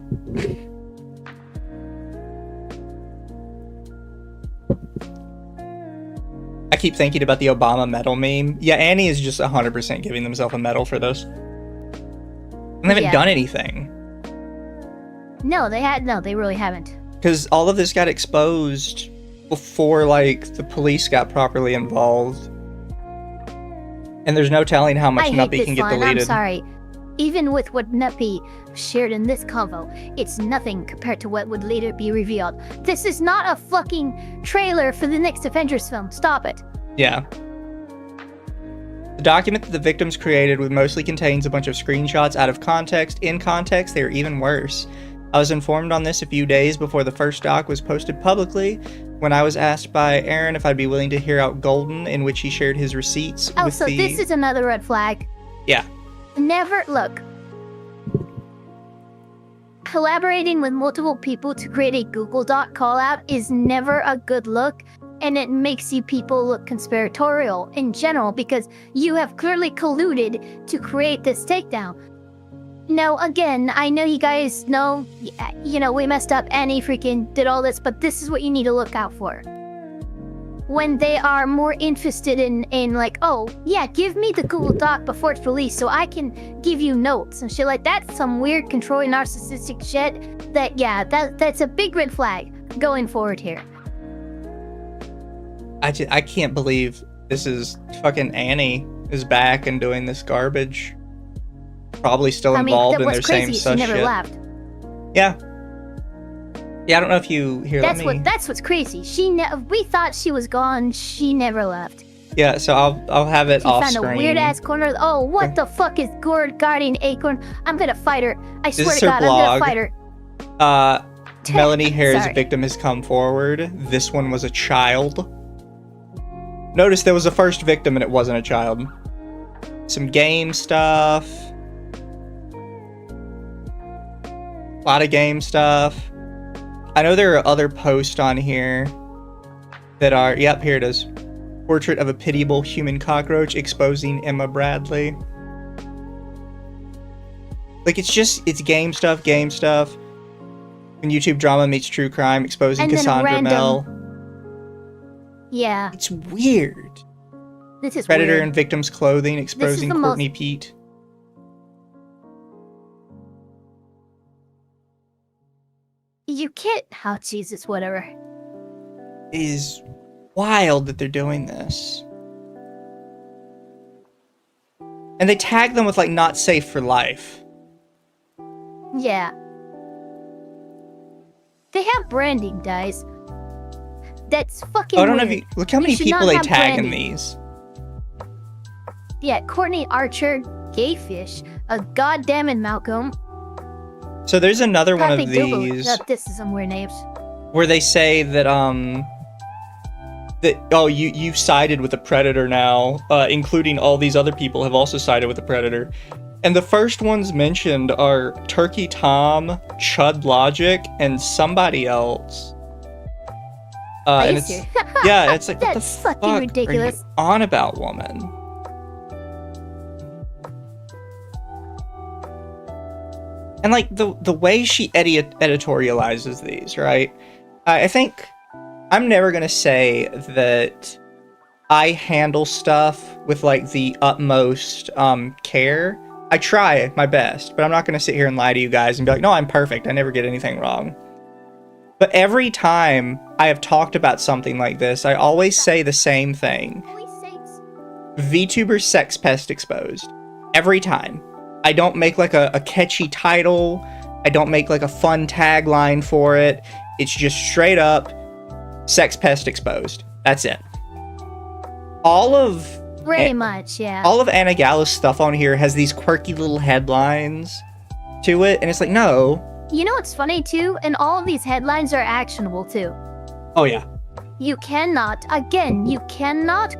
I keep thinking about the Obama medal meme. Yeah, Annie is just 100% giving themselves a medal for this. And they haven't done anything. No, they really haven't. Because all of this got exposed before, like, the police got properly involved. And there's no telling how much Nuppy can get deleted. I'm sorry. Even with what Nuppy shared in this convo, it's nothing compared to what would later be revealed. This is not a fucking trailer for the next Avengers film. Stop it. Yeah. The document that the victims created mostly contains a bunch of screenshots out of context. In context, they are even worse. I was informed on this a few days before the first doc was posted publicly, when I was asked by Aaron if I'd be willing to hear out Golden, in which he shared his receipts. Oh, so this is another red flag. Yeah. Never, look. Collaborating with multiple people to create a Google Doc call-out is never a good look, and it makes you people look conspiratorial in general because you have clearly colluded to create this takedown. Now, again, I know you guys know, we messed up, Annie freaking did all this, but this is what you need to look out for. When they are more interested in like, oh, yeah, give me the Google Doc before it's released so I can give you notes and shit like that. Some weird, controlling, narcissistic shit that's a big red flag going forward here. I can't believe this is fucking Annie is back and doing this garbage. Probably still involved in their same sus shit. She never left. Yeah. Yeah, I don't know if you hear. That's what's crazy. We thought she was gone. She never left. Yeah, so I'll have it off screen. She found a weird ass corner. Oh, what the fuck is guarding Acorn? I'm gonna fight her. I swear to God, I'm gonna fight her. Melanie Hare's victim has come forward. This one was a child. Notice there was a first victim and it wasn't a child. Some game stuff. A lot of game stuff. I know there are other posts on here that are, yep, here it is. Portrait of a pitiable human cockroach exposing Emma Bradley. Like, it's game stuff. When YouTube drama meets true crime, exposing Cassandra Mel. Yeah. It's weird. This is Predator weird. and victim's clothing, exposing Courtney Pete. You can't. Oh, Jesus, whatever. It is wild that they're doing this. And they tag them with, like, not safe for life. Yeah. They have branding, guys. That's fucking Oh, I don't know weird. if you look how many should people not they have tag in brandy. these. Yeah, Courtney Archer, Gayfish, a goddammit Malcolm. So there's another one of Patrick Dougal. these This is some weird names. where they say that you've sided with the Predator now, including all these other people have also sided with the Predator. And the first ones mentioned are Turkey Tom, Chud Logic, and somebody else. And it's yeah, it's like what the That's fucking fuck ridiculous. are you on about, woman? And like the way she editorializes these, right? I think I'm never gonna say that I handle stuff with like the utmost care. I try my best, but I'm not gonna sit here and lie to you guys and be like, no, I'm perfect. I never get anything wrong. But every time I have talked about something like this, I always say the same thing. VTuber sex pest exposed. Every time. I don't make like a catchy title. I don't make like a fun tagline for it. It's just straight up sex pest exposed. That's it. All of Pretty much, yeah. all of Anna Galla's stuff on here has these quirky little headlines to it, and it's like, no. You know what's funny too? And all of these headlines are actionable too. Oh yeah. You cannot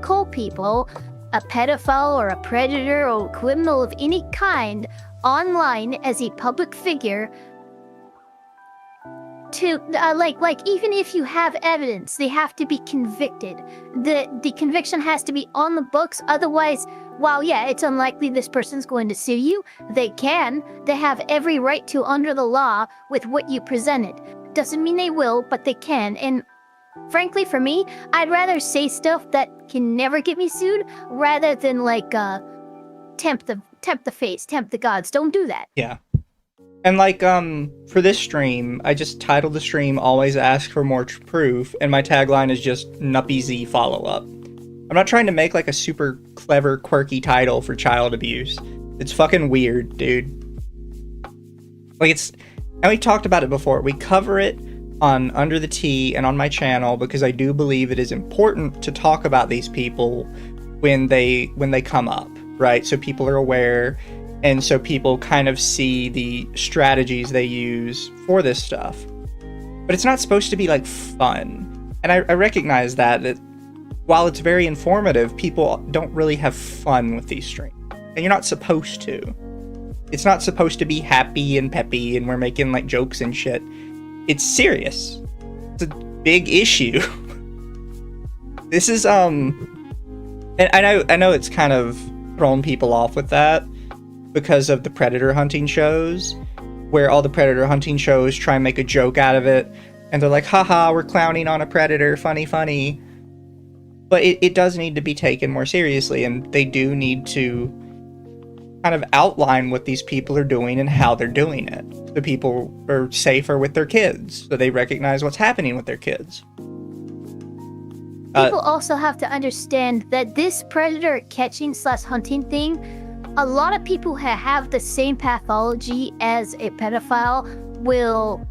call people a pedophile or a predator or criminal of any kind online as a public figure to like even if you have evidence, they have to be convicted. The conviction has to be on the books. Otherwise, while yeah, it's unlikely this person's going to sue you, they have every right to under the law with what you presented. Doesn't mean they will, but they can. And frankly, for me, I'd rather say stuff that can never get me sued rather than like tempt the fates, tempt the gods. Don't do that. Yeah. And like, for this stream, I just titled the stream, Always Ask for More Proof, and my tagline is just NuppyZ follow-up. I'm not trying to make like a super clever, quirky title for child abuse. It's fucking weird, dude. Like and we talked about it before, we cover it on Under the Tea and on my channel because I do believe it is important to talk about these people when they come up, right? So people are aware, and so people kind of see the strategies they use for this stuff. But it's not supposed to be like fun. And I recognize that while it's very informative, people don't really have fun with these streams. And you're not supposed to. It's not supposed to be happy and peppy and we're making like jokes and shit. It's serious. It's a big issue. This is and I know it's kind of thrown people off with that because of the predator hunting shows, where all the predator hunting shows try and make a joke out of it, and they're like, haha, we're clowning on a predator, funny. But it does need to be taken more seriously, and they do need to kind of outline what these people are doing and how they're doing it. So people are safer with their kids, so they recognize what's happening with their kids. People also have to understand that this predator catching / hunting thing, a lot of people who have the same pathology as a pedophile will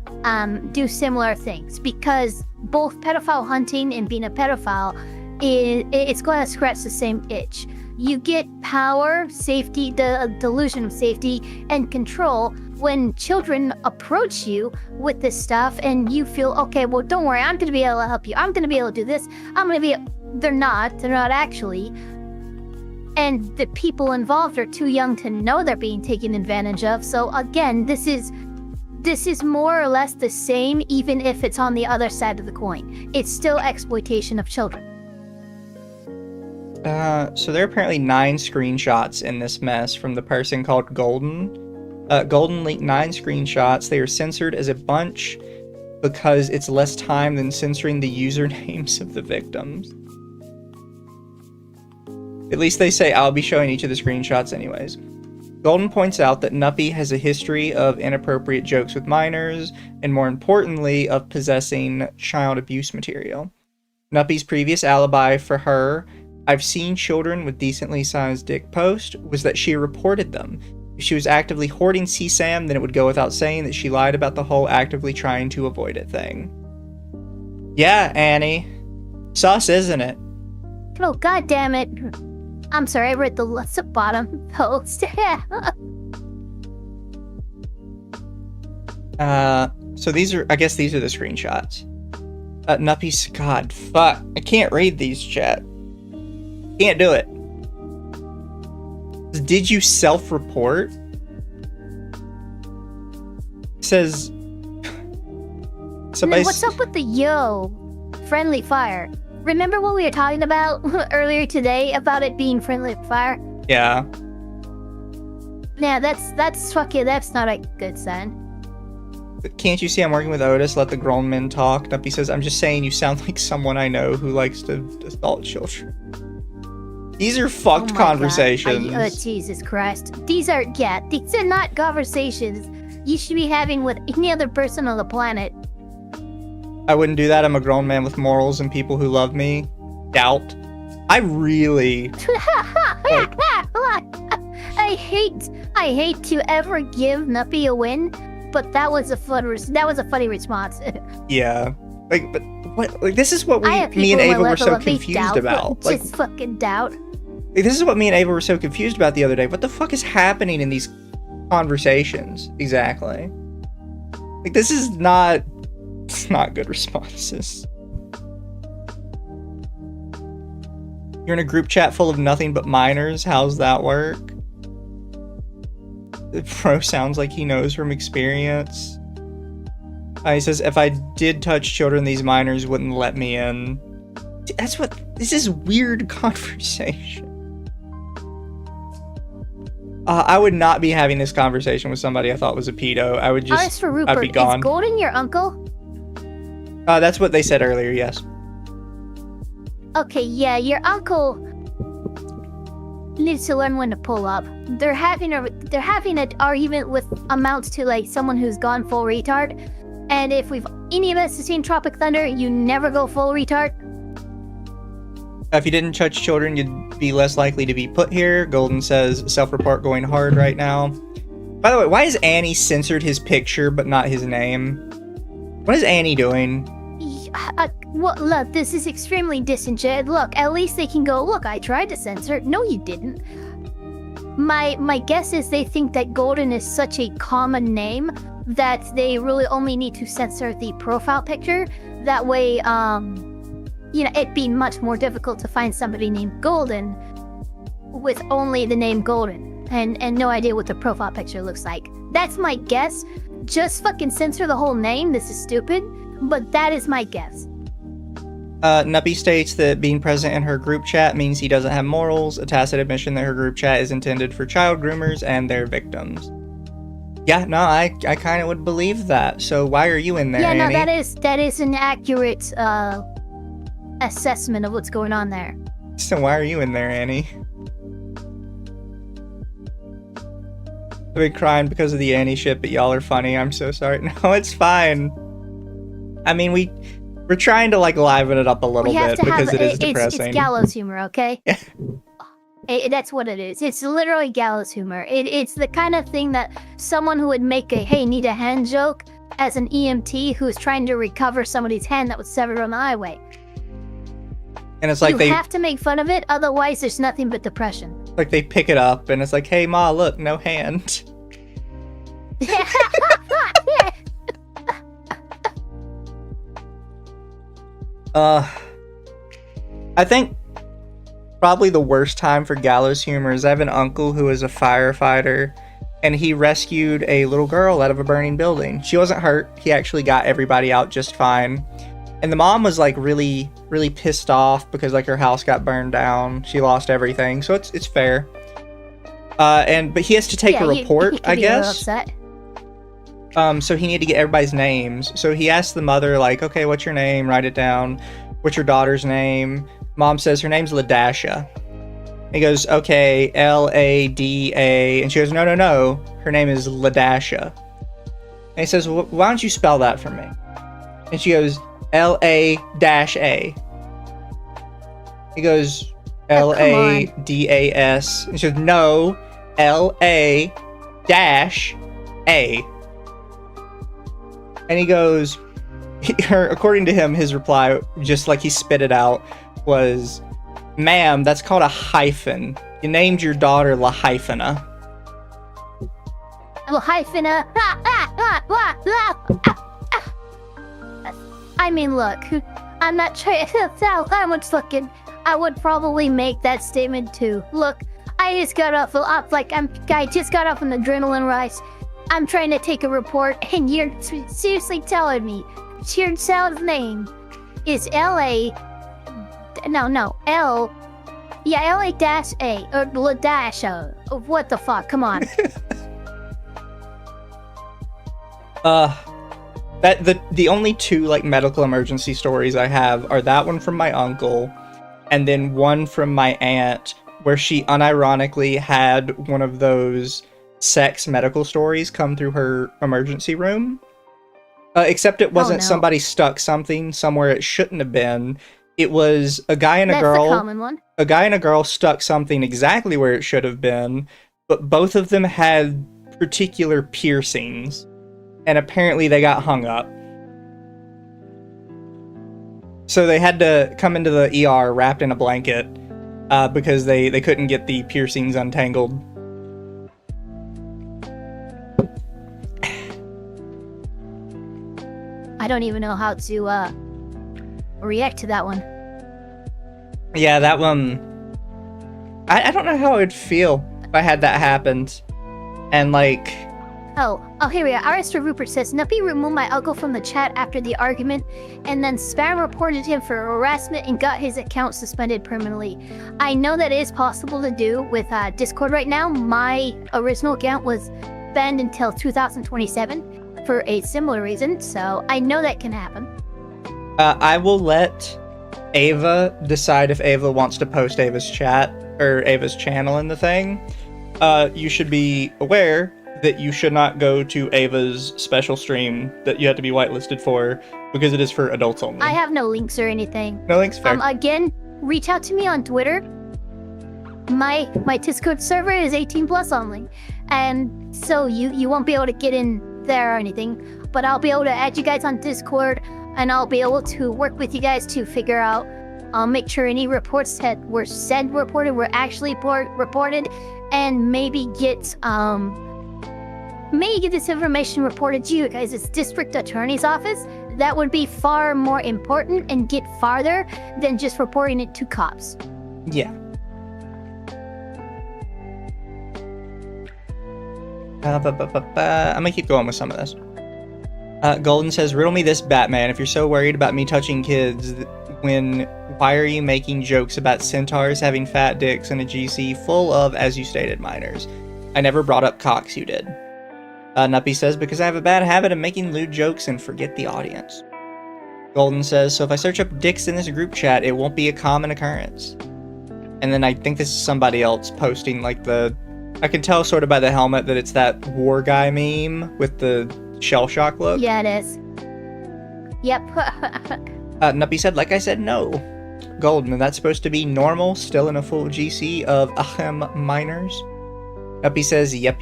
do similar things, because both pedophile hunting and being a pedophile, it's going to scratch the same itch. You get power, safety, the delusion of safety, and control when children approach you with this stuff and you feel, okay, well, don't worry, I'm going to be able to help you. I'm going to be able to do this. They're not actually. And the people involved are too young to know they're being taken advantage of. So again, this is more or less the same, even if it's on the other side of the coin. It's still exploitation of children. So there are apparently 9 screenshots in this mess from the person called Golden. Golden leaked 9 screenshots. They are censored as a bunch because it's less time than censoring the usernames of the victims. At least they say I'll be showing each of the screenshots anyways. Golden points out that Nuppy has a history of inappropriate jokes with minors, and more importantly, of possessing child abuse material. Nuppy's previous alibi for her, I've seen children with decently sized dick post, was that she reported them. If she was actively hoarding CSAM, then it would go without saying that she lied about the whole actively trying to avoid it thing. Yeah, Annie. Sus, isn't it? Oh, god damn it. I'm sorry, I read the bottom post. So these are, I guess these are the screenshots. NuppyZ, God, fuck. I can't read these, chat. Can't do it. Did you self-report? It says... Somebody... What's up with the friendly fire? Remember what we were talking about earlier today about it being friendly fire? Yeah. Yeah, that's fucking, that's not a good sign. Can't you see I'm working with Otis? Let the grown men talk. Nuppy says, I'm just saying you sound like someone I know who likes to assault children. These are fucked conversations. Jesus Christ. These are not conversations you should be having with any other person on the planet. I wouldn't do that. I'm a grown man with morals and people who love me. Doubt. I really... I hate to ever give Nuppy a win, but that was a funny response. Yeah. Like, but what? Like, this is what me and Ava were so confused about. Like, just fucking doubt. Like, this is what me and Ava were so confused about the other day. What the fuck is happening in these conversations exactly? Like, this is not... It's not good responses. You're in a group chat full of nothing but minors. How's that work? The pro sounds like he knows from experience. He says, if I did touch children, these minors wouldn't let me in. That's what... This is weird conversation. I would not be having this conversation with somebody I thought was a pedo. I would just... As for Rupert, I'd be gone. Is Golden your uncle? That's what they said earlier, yes. Okay, yeah, your uncle needs to learn when to pull up. They're having an argument with amounts to like someone who's gone full retard. And if any of us have seen Tropic Thunder, you never go full retard. If you didn't touch children, you'd be less likely to be put here. Golden says, self-report going hard right now. By the way, why has Annie censored his picture but not his name? What is Annie doing? Well, look, this is extremely disingenuous. Look, at least they can go, look, I tried to censor it. No, you didn't. My guess is they think that Golden is such a common name that they really only need to censor the profile picture. That way, it'd be much more difficult to find somebody named Golden with only the name Golden and no idea what the profile picture looks like. That's my guess. Just fucking censor the whole name. This is stupid, but that is my guess. Nuppy states that being present in her group chat means he doesn't have morals, a tacit admission that her group chat is intended for child groomers and their victims. Yeah, no, I kind of would believe that. So why are you in there, Yeah, no, Annie? that is an accurate assessment of what's going on there. So why are you in there, Annie? I've been crying because of the Annie shit, but y'all are funny. I'm so sorry. No, it's fine. I mean, we're trying to like liven it up a little bit because it is depressing. It's gallows humor, okay? Yeah. That's what it is. It's literally gallows humor. It's the kind of thing that someone who would make a "hey, need a hand" joke as an EMT who's trying to recover somebody's hand that was severed on the highway. And it's like you have to make fun of it, otherwise there's nothing but depression. Like they pick it up and it's like, hey ma, look, no hand. I think probably the worst time for gallows humor is I have an uncle who is a firefighter and he rescued a little girl out of a burning building. She wasn't hurt. He actually got everybody out just fine. And the mom was like really, really pissed off because like her house got burned down. She lost everything. So it's fair. But he has to take a report, I guess. So he needed to get everybody's names. So he asked the mother, like, okay, what's your name? Write it down. What's your daughter's name? Mom says her name's Ladasha. He goes, okay, L-A-D-A. And she goes, no. Her name is Ladasha. And he says, well, why don't you spell that for me? And she goes, L-A-A. He goes, L-A-D-A-S. And she goes, no, L-A-A. And he goes, according to him, his reply, just like he spit it out, was, "Ma'am, that's called a hyphen. You named your daughter La Hyphena." Well, hyphena. I mean, look, I'm not trying to tell how much looking. I would probably make that statement too. Look, I just got off on the adrenaline rush. I'm trying to take a report, and you're seriously telling me your child's name is LA. LA-A or Ladasha. What the fuck? Come on. The only two like medical emergency stories I have are that one from my uncle, and then one from my aunt, where she unironically had one of those sex medical stories come through her emergency room. Except it wasn't somebody stuck something somewhere it shouldn't have been. It was a guy and a girl. That's the common one. A guy and a girl stuck something exactly where it should have been, but both of them had particular piercings, and apparently they got hung up. So they had to come into the ER wrapped in a blanket because they couldn't get the piercings untangled. I don't even know how to react to that one. Yeah, that one... I don't know how I would feel if I had that happened. And like... Oh, here we are. R.S. Rupert says, Nuppy removed my uncle from the chat after the argument, and then spam reported him for harassment and got his account suspended permanently. I know that it is possible to do with Discord right now. My original account was banned until 2027 for a similar reason, so I know that can happen. I will let Ava decide if Ava wants to post Ava's chat or Ava's channel in the thing. You should be aware that you should not go to Ava's special stream that you have to be whitelisted for, because it is for adults only. I have no links or anything. No links, fair. Again, reach out to me on Twitter. My Discord server is 18 plus only, and so you won't be able to get in there or anything, but I'll be able to add you guys on Discord, and I'll be able to work with you guys to figure out, make sure any reports that were reported were actually reported, and maybe get this information reported to you guys' district attorney's office. That would be far more important and get farther than just reporting it to cops. Yeah. I'm gonna keep going with some of this. Golden says, riddle me this, Batman. If you're so worried about me touching kids, why are you making jokes about centaurs having fat dicks and a GC full of, as you stated, minors? I never brought up cocks, you did. Nuppy says, because I have a bad habit of making lewd jokes and forget the audience. Golden says, so if I search up dicks in this group chat, it won't be a common occurrence. And then I think this is somebody else posting, like, I can tell sort of by the helmet that it's that war guy meme with the shell shock look. Yeah, it is. Yep. Nuppy said, like I said, no. Golden, and that's supposed to be normal, still in a full GC of minors. Nuppy says, yep,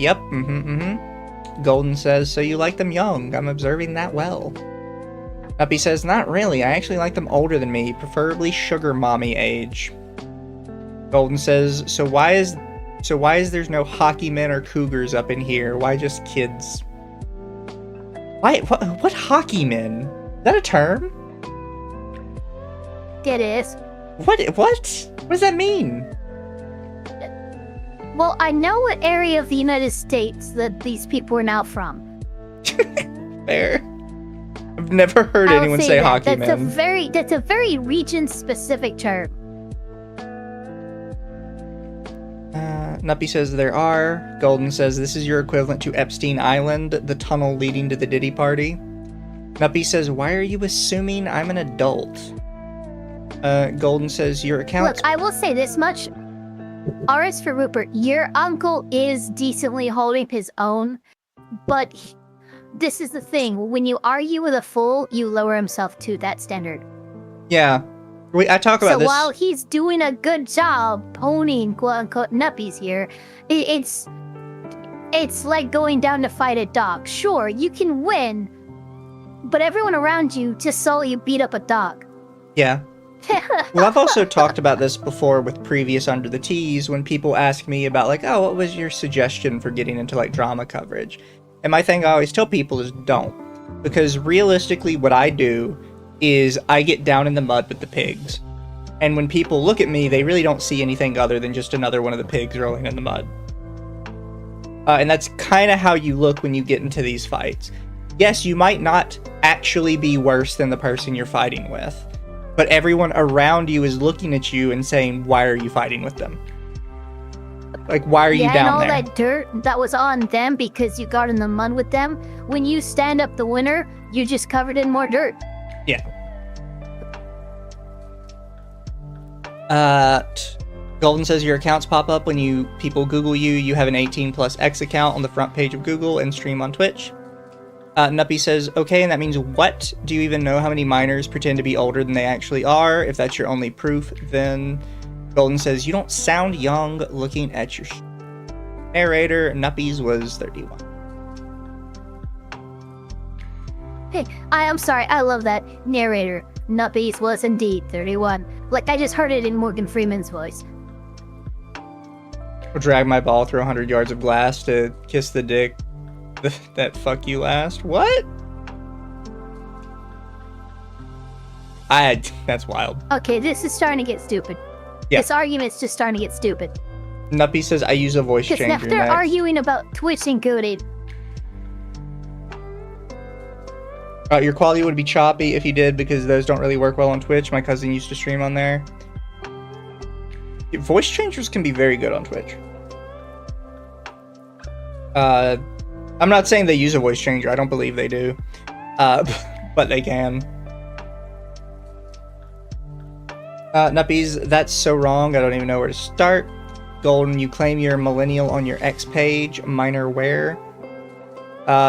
Golden says, so you like them young. I'm observing that well. Nuppy says, not really. I actually like them older than me, preferably sugar mommy age. Golden says, so why is there's no hockey men or cougars up in here? Why just kids? Why? What hockey men? Is that a term? It is. What? What does that mean? Well, I know what area of the United States that these people are now from. Fair. I've never heard anyone say hockey men. That's a very region-specific term. Nuppy says there are. Golden says this is your equivalent to Epstein Island, the tunnel leading to the Diddy party. Nuppy says, why are you assuming I'm an adult? Golden says your account. Look, I will say this much. R is for Rupert. Your uncle is decently holding his own, but this is the thing. When you argue with a fool, you lower himself to that standard. Yeah. I talk about this. So while he's doing a good job ponying quote-unquote nuppies here, it's like going down to fight a dog. Sure, you can win, but everyone around you just saw you beat up a dog. Yeah. Well, I've also talked about this before with previous Under the Tees when people ask me about, like, oh, what was your suggestion for getting into, like, drama coverage? And my thing I always tell people is don't. Because realistically, what I do is I get down in the mud with the pigs. And when people look at me, they really don't see anything other than just another one of the pigs rolling in the mud. And that's kind of how you look when you get into these fights. Yes, you might not actually be worse than the person you're fighting with. But everyone around you is looking at you and saying, why are you fighting with them? Like, why are you down there? Yeah, and all that dirt that was on them because you got in the mud with them, when you stand up the winner, you're just covered in more dirt. Yeah. Golden says your accounts pop up when people Google you. You have an 18+ X account on the front page of Google and stream on Twitch. Nuppy says, okay, and that means what? Do you even know how many minors pretend to be older than they actually are? If that's your only proof, then... Golden says, you don't sound young looking at your narrator. Nuppy's was 31. Hey, I'm sorry, I love that. Narrator, Nuppy's was indeed 31. Like, I just heard it in Morgan Freeman's voice. I'll drag my ball through 100 yards of glass to kiss the dick that fuck you last. What? That's wild. Okay, this is starting to get stupid. Yeah. This argument's just starting to get stupid. Nuppy says, I use a voice changer Because now they're next. arguing about Twitch encoded. Your quality would be choppy if you did, because those don't really work well on Twitch. My cousin used to stream on there. Voice changers can be very good on Twitch. I'm not saying they use a voice changer. I don't believe they do. But they can. Nuppies, that's so wrong. I don't even know where to start. Golden, you claim you're a millennial on your X page. Minor where?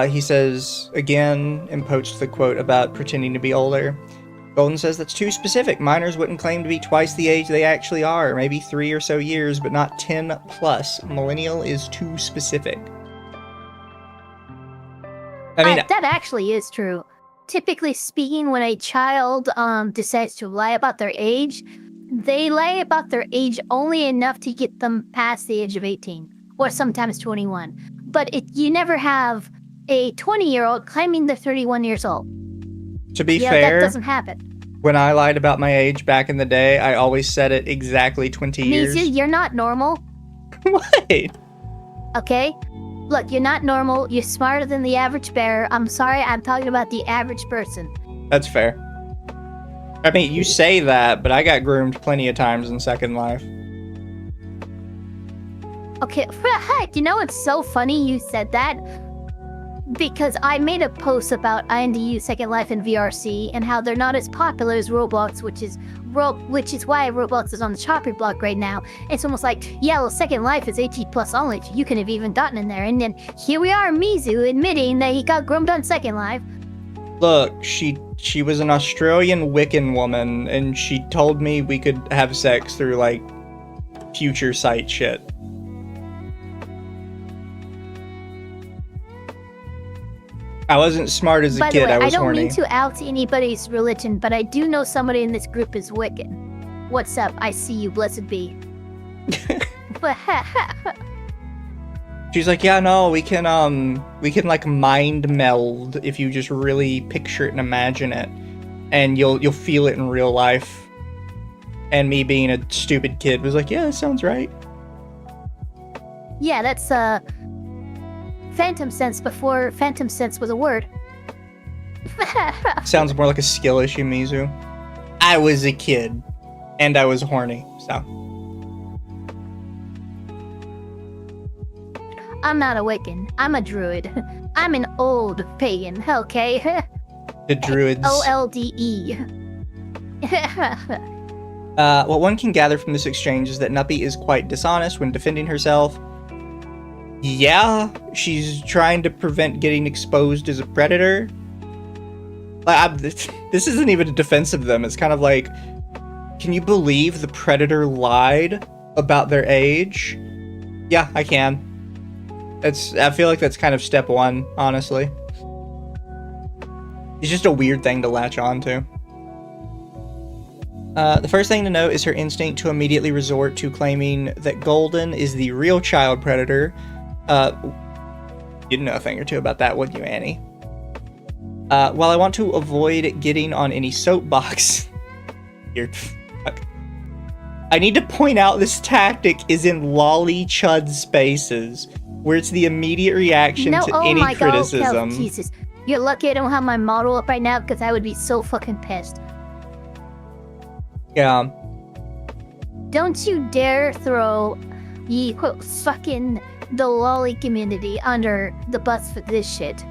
He says, again, and posts the quote about pretending to be older. Golden says that's too specific. Minors wouldn't claim to be twice the age they actually are. Maybe 3 or so years, but not 10+. Millennial is too specific. I mean, that actually is true. Typically speaking, when a child decides to lie about their age, they lie about their age only enough to get them past the age of 18, or sometimes 21. But you never have a 20-year-old claiming they're 31 years old. to be fair, that doesn't happen. When I lied about my age back in the day, I always said it exactly 20 years. Mizu, you're not normal. What? Okay? Look, you're not normal. You're smarter than the average bear. I'm sorry, I'm talking about the average person. That's fair. I mean, you say that, but I got groomed plenty of times in Second Life. Okay, you know it's so funny you said that? Because I made a post about INDU Second Life and VRC and how they're not as popular as Roblox, which is why Roblox is on the chopping block right now. It's almost like, yeah, well, Second Life is 18+ only. You could have even gotten in there. And then here we are, Mizu, admitting that he got groomed on Second Life. Look, she was an Australian Wiccan woman, and she told me we could have sex through, like, future sight shit. I wasn't smart as a kid, I was horny. By the way, I don't mean to out anybody's religion, but I do know somebody in this group is Wiccan. What's up? I see you, blessed be. She's like, yeah, no, we can like mind meld if you just really picture it and imagine it, and you'll feel it in real life. And me being a stupid kid was like, yeah, that sounds right. Yeah, that's Phantom Sense before Phantom Sense was a word. Sounds more like a skill issue, Mizu. I was a kid, and I was horny, so. I'm not a Wiccan. I'm a druid. I'm an old pagan, okay? The druids. OLDE. What one can gather from this exchange is that Nuppy is quite dishonest when defending herself. Yeah, she's trying to prevent getting exposed as a predator. This isn't even a defense of them. It's kind of like, can you believe the predator lied about their age? Yeah, I can. I feel like that's kind of step one, honestly. It's just a weird thing to latch on to. The first thing to note is her instinct to immediately resort to claiming that Golden is the real child predator. You'd know a thing or two about that, wouldn't you, Annie? While I want to avoid getting on any soapbox... I need to point out this tactic is in lolly chud spaces, where it's the immediate reaction to any criticism. God, Jesus. You're lucky I don't have my model up right now, because I would be so fucking pissed. Yeah. Don't you dare throw fucking the lolly community under the bus for this shit.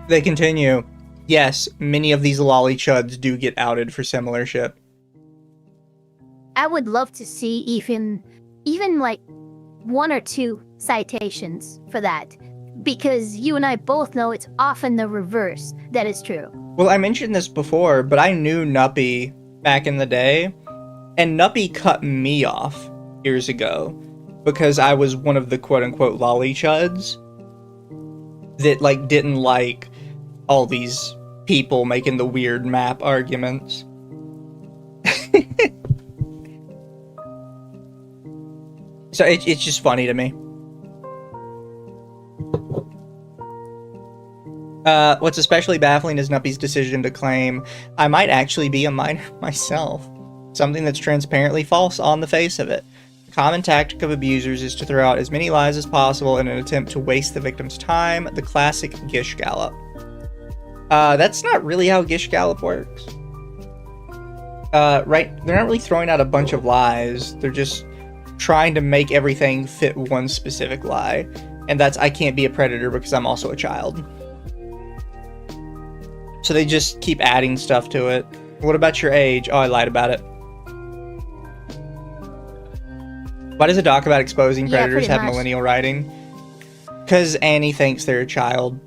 They continue. Yes, many of these lolly chuds do get outed for similar shit. I would love to see even like 1 or 2 citations for that. Because you and I both know it's often the reverse that is true. Well, I mentioned this before, but I knew Nuppy back in the day, and Nuppy cut me off years ago because I was one of the quote-unquote lolly chuds that, like, didn't like all these people making the weird map arguments. So it's just funny to me. What's especially baffling is Nuppy's decision to claim, I might actually be a minor myself. Something that's transparently false on the face of it. The common tactic of abusers is to throw out as many lies as possible in an attempt to waste the victim's time. The classic Gish Gallop. That's not really how Gish Gallop works. Right? They're not really throwing out a bunch of lies. They're just trying to make everything fit one specific lie. And that's, I can't be a predator because I'm also a child. So they just keep adding stuff to it. What about your age? Oh, I lied about it. Why does a doc about exposing predators have millennial writing? Because Annie thinks they're a child.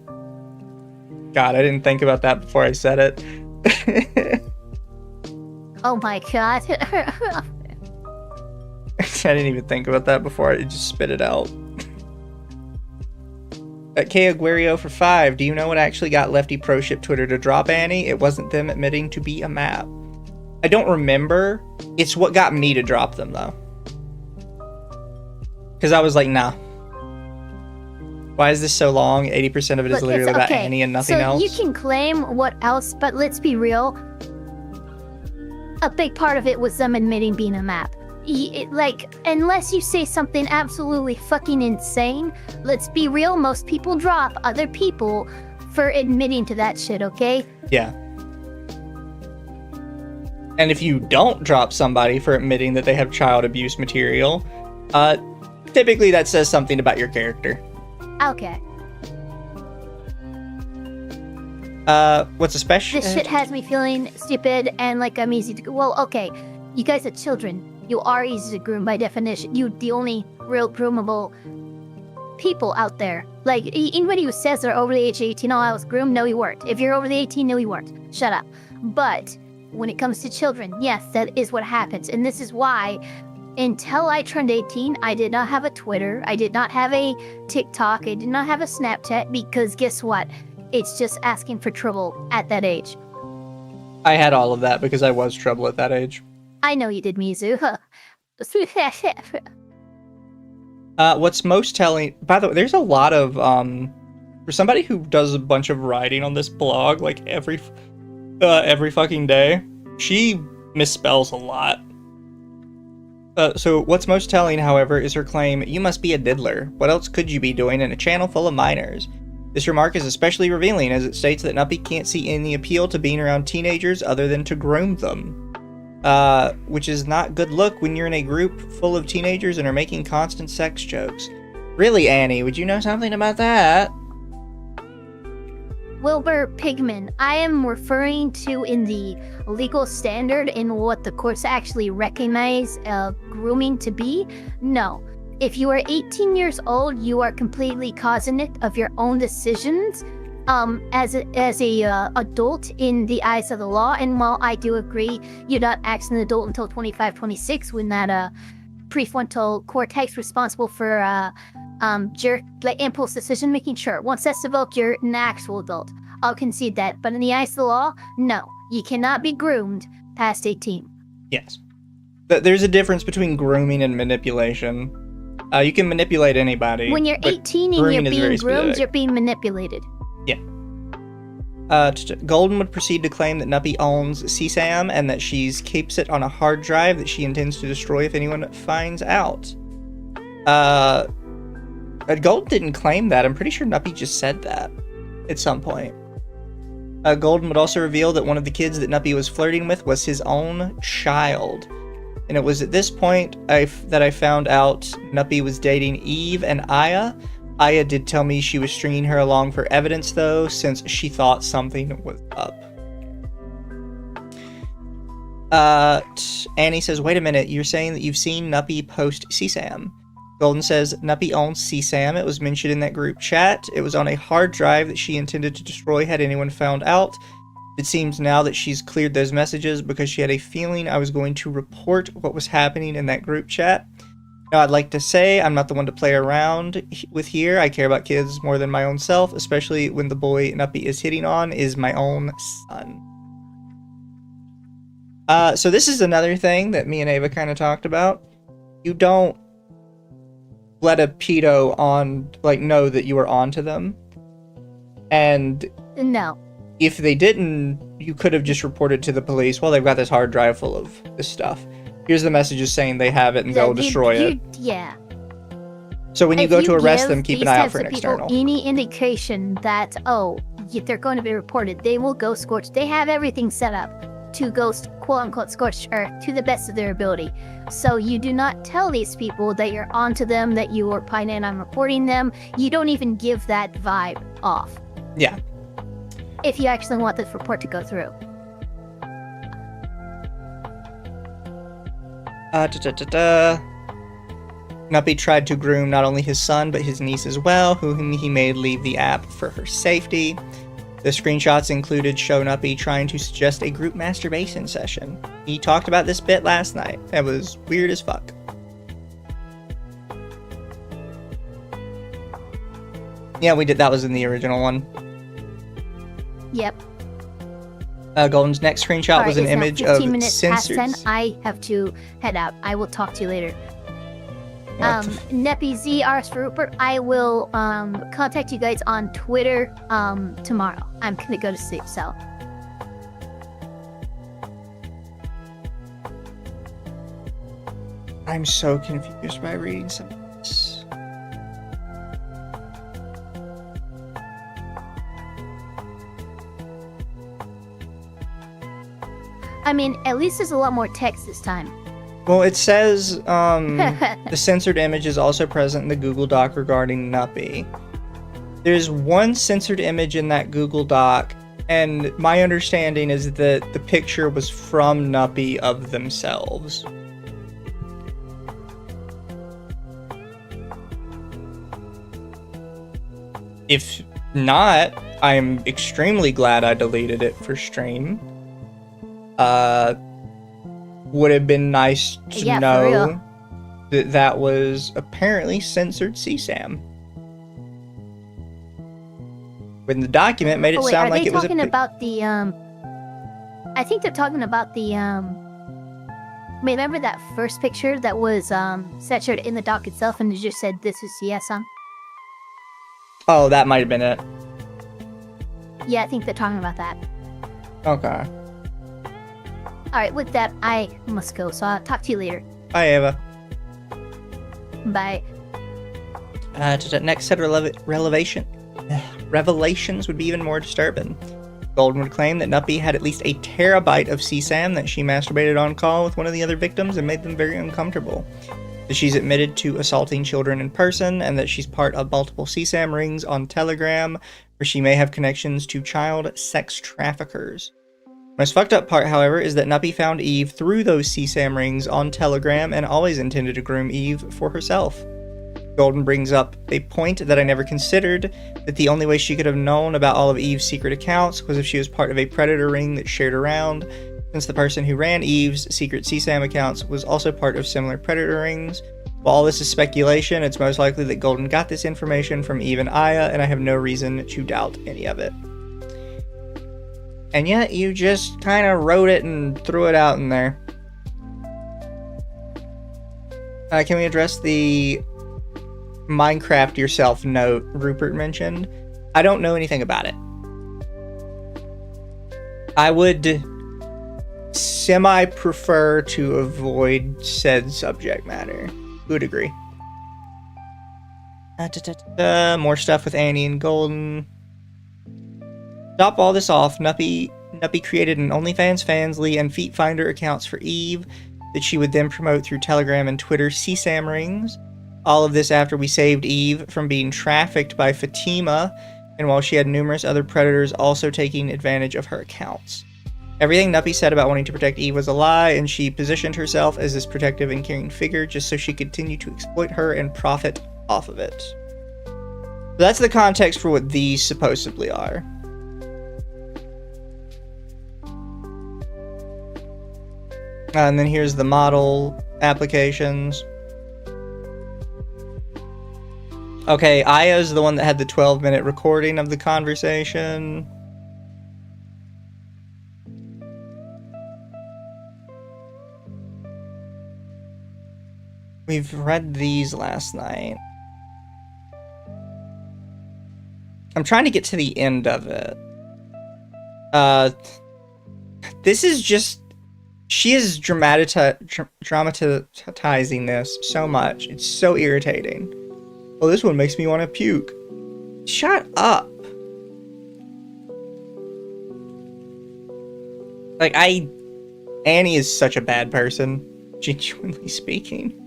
God, I didn't think about that before I said it. Oh my god. I didn't even think about that before I just spit it out. At K Aguario for 5, do you know what actually got Lefty Pro Ship Twitter to drop Annie? It wasn't them admitting to be a map. I don't remember. It's what got me to drop them, though. Because I was like, nah. Why is this so long? 80% of it is literally about Annie and nothing else. You can claim what else, but let's be real. A big part of it was them admitting being a map. Unless you say something absolutely fucking insane, let's be real, most people drop other people for admitting to that shit, okay? Yeah. And if you don't drop somebody for admitting that they have child abuse material, typically that says something about your character. Okay. What's especially... This shit has me feeling stupid and like I'm easy to... Well, okay, you guys are children. You are easy to groom by definition. You're the only real groomable people out there. Like, anybody who says they're over the age of 18, oh, I was groomed, no, you weren't. If you're over the 18, no, you weren't. Shut up. But when it comes to children, yes, that is what happens. And this is why, until I turned 18, I did not have a Twitter. I did not have a TikTok. I did not have a Snapchat, because guess what? It's just asking for trouble at that age. I had all of that because I was trouble at that age. I know you did, Mizu. What's most telling... By the way, there's a lot of... for somebody who does a bunch of writing on this blog, like, every fucking day, she misspells a lot. So what's most telling, however, is her claim, you must be a diddler. What else could you be doing in a channel full of minors? This remark is especially revealing, as it states that Nuppy can't see any appeal to being around teenagers other than to groom them. Which is not good look when you're in a group full of teenagers and are making constant sex jokes. Really, Annie, would you know something about that? Wilbur Pigman, I am referring to in the legal standard in what the courts actually recognize grooming to be. No. If you are 18 years old, you are completely cognizant of your own decisions as a adult in the eyes of the law. And while I do agree you're not acting an adult until 25, 26, when that prefrontal cortex responsible for impulse decision making, sure. Once that's developed, you're an actual adult. I'll concede that. But in the eyes of the law, no. You cannot be groomed past 18. Yes. There's a difference between grooming and manipulation. You can manipulate anybody. When you're 18 and you're being groomed, you're being manipulated. Yeah. Golden would proceed to claim that Nuppy owns CSAM and that she keeps it on a hard drive that she intends to destroy if anyone finds out. Golden didn't claim that. I'm pretty sure Nuppy just said that at some point. Golden would also reveal that one of the kids that Nuppy was flirting with was his own child. And it was at this point that I found out Nuppy was dating Eve and Aya. Aya did tell me she was stringing her along for evidence, though, since she thought something was up. Annie says, wait a minute, you're saying that you've seen Nuppy post CSAM. Golden says, Nuppy owns CSAM. It was mentioned in that group chat. It was on a hard drive that she intended to destroy had anyone found out. It seems now that she's cleared those messages because she had a feeling I was going to report what was happening in that group chat. Now, I'd like to say I'm not the one to play around with here. I care about kids more than my own self, especially when the boy Nuppy is hitting on is my own son. So this is another thing that me and Ava kind of talked about. You don't let a pedo know that you are onto them. And no. If they didn't, you could have just reported to the police, well, they've got this hard drive full of this stuff. Here's the messages saying they have it and they'll destroy it. Yeah. So when you go to arrest them, keep an eye out for an external. Any indication that, they're going to be reported, they will go scorched. They have everything set up to go, quote-unquote, scorched earth to the best of their ability. So you do not tell these people that you're onto them, that you are planning on reporting them. You don't even give that vibe off. Yeah. If you actually want this report to go through. Nuppy tried to groom not only his son, but his niece as well, whom he made leave the app for her safety. The screenshots included show Nuppy trying to suggest a group masturbation session. He talked about this bit last night. That was weird as fuck. Yeah, we did. That was in the original one. Yep. Golden's next screenshot was an image of 15 minutes past censored... 10. I have to head out. I will talk to you later. NuppyZ, RS for Rupert. I will contact you guys on Twitter tomorrow. I'm gonna go to sleep, so. I'm so confused by reading some of this. I mean, at least there's a lot more text this time. Well, it says the censored image is also present in the Google Doc regarding Nuppy. There's one censored image in that Google Doc, and my understanding is that the picture was from Nuppy of themselves. If not, I'm extremely glad I deleted it for stream. Would have been nice to know that that was apparently censored CSAM. When the document made it sound like it was. Are they talking about the? I think they're talking about the. Remember that first picture that was censored in the doc itself, and it just said this is CSAM. Oh, that might have been it. Yeah, I think they're talking about that. Okay. Alright, with that, I must go, so I'll talk to you later. Bye, Ava. Bye. To the next set of revelations would be even more disturbing. Golden would claim that Nuppy had at least a terabyte of CSAM that she masturbated on call with one of the other victims and made them very uncomfortable. That she's admitted to assaulting children in person, and that she's part of multiple CSAM rings on Telegram, where she may have connections to child sex traffickers. Most fucked up part, however, is that Nuppy found Eve through those CSAM rings on Telegram and always intended to groom Eve for herself. Golden brings up a point that I never considered, that the only way she could have known about all of Eve's secret accounts was if she was part of a predator ring that shared around, since the person who ran Eve's secret CSAM accounts was also part of similar predator rings. While all this is speculation, it's most likely that Golden got this information from Eve and Aya, and I have no reason to doubt any of it. And yet you just kind of wrote it and threw it out in there. Can we address the Minecraft yourself note Rupert mentioned? I don't know anything about it. I would semi-prefer to avoid said subject matter. Would agree. More stuff with Annie and Golden. Top all this off, Nuppy created an OnlyFans, Fansly, and Feet Finder accounts for Eve that she would then promote through Telegram and Twitter CSAM rings. All of this after we saved Eve from being trafficked by Fatima, and while she had numerous other predators also taking advantage of her accounts. Everything Nuppy said about wanting to protect Eve was a lie, and she positioned herself as this protective and caring figure just so she could continue to exploit her and profit off of it. So that's the context for what these supposedly are. And then here's the model applications. Okay, Aya's the one that had the 12-minute recording of the conversation. We've read these last night. I'm trying to get to the end of it. This is just... She is dramatizing this so much. It's so irritating. Oh, this one makes me want to puke. Shut up. Like, Annie is such a bad person, genuinely speaking.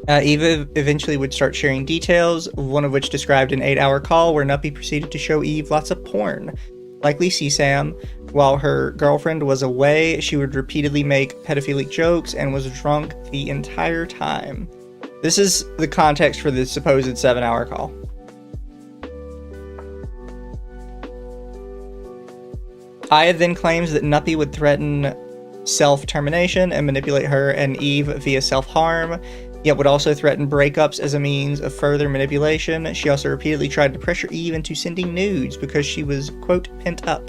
Eve eventually would start sharing details, one of which described an 8-hour call where Nuppy proceeded to show Eve lots of porn, likely CSAM. While her girlfriend was away, she would repeatedly make pedophilic jokes and was drunk the entire time. This is the context for the supposed 7-hour call. Aya then claims that Nuppy would threaten self-termination and manipulate her and Eve via self-harm, yet would also threaten breakups as a means of further manipulation. She also repeatedly tried to pressure Eve into sending nudes because she was, quote, pent up.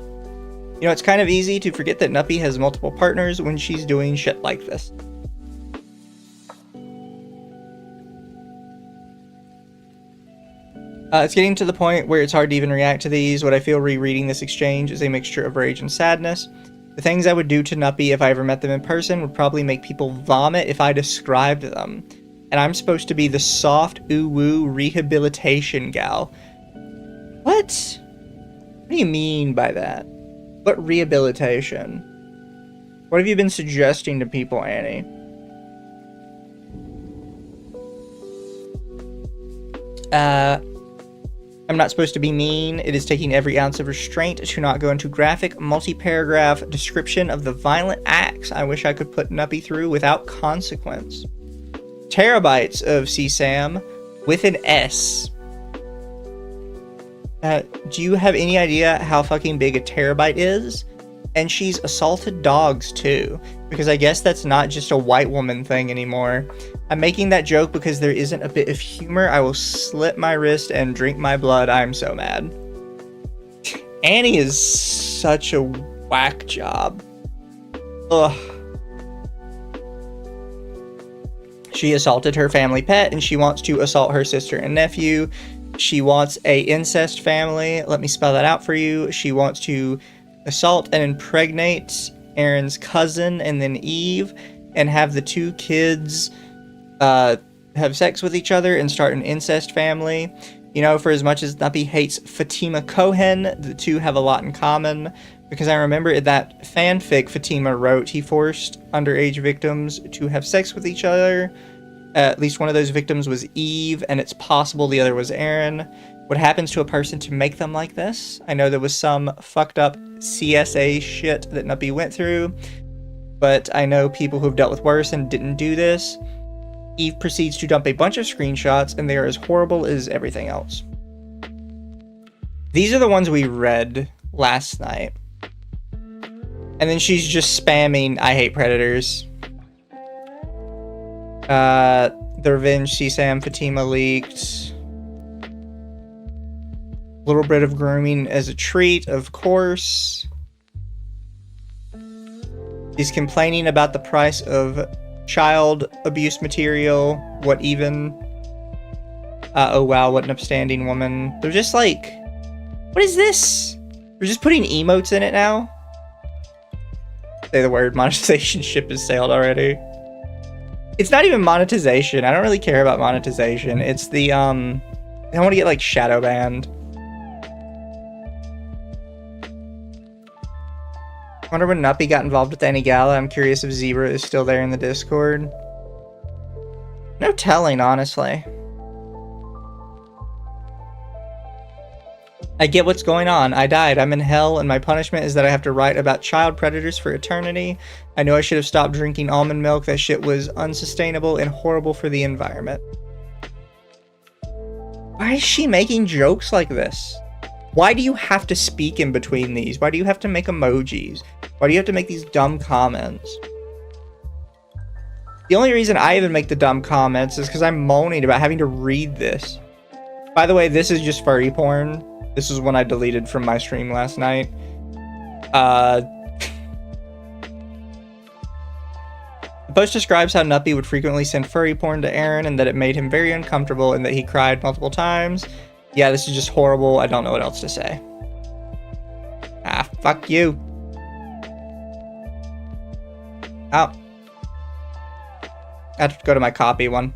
You know, it's kind of easy to forget that Nuppy has multiple partners when she's doing shit like this. It's getting to the point where it's hard to even react to these. What I feel rereading this exchange is a mixture of rage and sadness. The things I would do to Nuppy if I ever met them in person would probably make people vomit if I described them. And I'm supposed to be the soft, ooh-woo rehabilitation gal. What? What do you mean by that? What rehabilitation? What have you been suggesting to people, Annie? I'm not supposed to be mean. It is taking every ounce of restraint to not go into graphic, multi-paragraph description of the violent acts I wish I could put Nuppy through without consequence. Terabytes of CSAM with an S. Do you have any idea how fucking big a terabyte is? And she's assaulted dogs too, because I guess that's not just a white woman thing anymore. I'm making that joke because there isn't a bit of humor. I will slit my wrist and drink my blood. I'm so mad. Annie is such a whack job. Ugh. She assaulted her family pet and she wants to assault her sister and nephew. She wants a incest family. Let me spell that out for you. She wants to assault and impregnate Aaron's cousin and then Eve and have the two kids have sex with each other and start an incest family. You know, for as much as Nuppy hates Fatima Cohen, the two have a lot in common, because I remember in that fanfic Fatima wrote, he forced underage victims to have sex with each other. At least one of those victims was Eve, and it's possible the other was Aaron. What happens to a person to make them like this? I know there was some fucked up CSA shit that Nuppy went through, but I know people who've dealt with worse and didn't do this. Eve proceeds to dump a bunch of screenshots, and they are as horrible as everything else. These are the ones we read last night. And then she's just spamming, I hate predators. The Revenge CSAM Fatima leaked. little bit of grooming as a treat, of course. He's complaining about the price of child abuse material. What even? Oh wow, what an upstanding woman. They're just like, what is this? They're just putting emotes in it now? Say the word, monetization ship has sailed already. It's not even monetization. I don't really care about monetization. It's the, I want to get like shadow banned. Wonder when Nuppy got involved with any Galla. I'm curious if Zebra is still there in the Discord. No telling, honestly. I get what's going on. I died. I'm in hell, and my punishment is that I have to write about child predators for eternity. I know I should have stopped drinking almond milk. That shit was unsustainable and horrible for the environment. Why is she making jokes like this? Why do you have to speak in between these? Why do you have to make emojis? Why do you have to make these dumb comments? The only reason I even make the dumb comments is because I'm moaning about having to read this. By the way, this is just furry porn. This is one I deleted from my stream last night. The post describes how Nuppy would frequently send furry porn to Aaron and that it made him very uncomfortable and that he cried multiple times. Yeah, this is just horrible. I don't know what else to say. Ah, fuck you. Oh. I have to go to my copy one.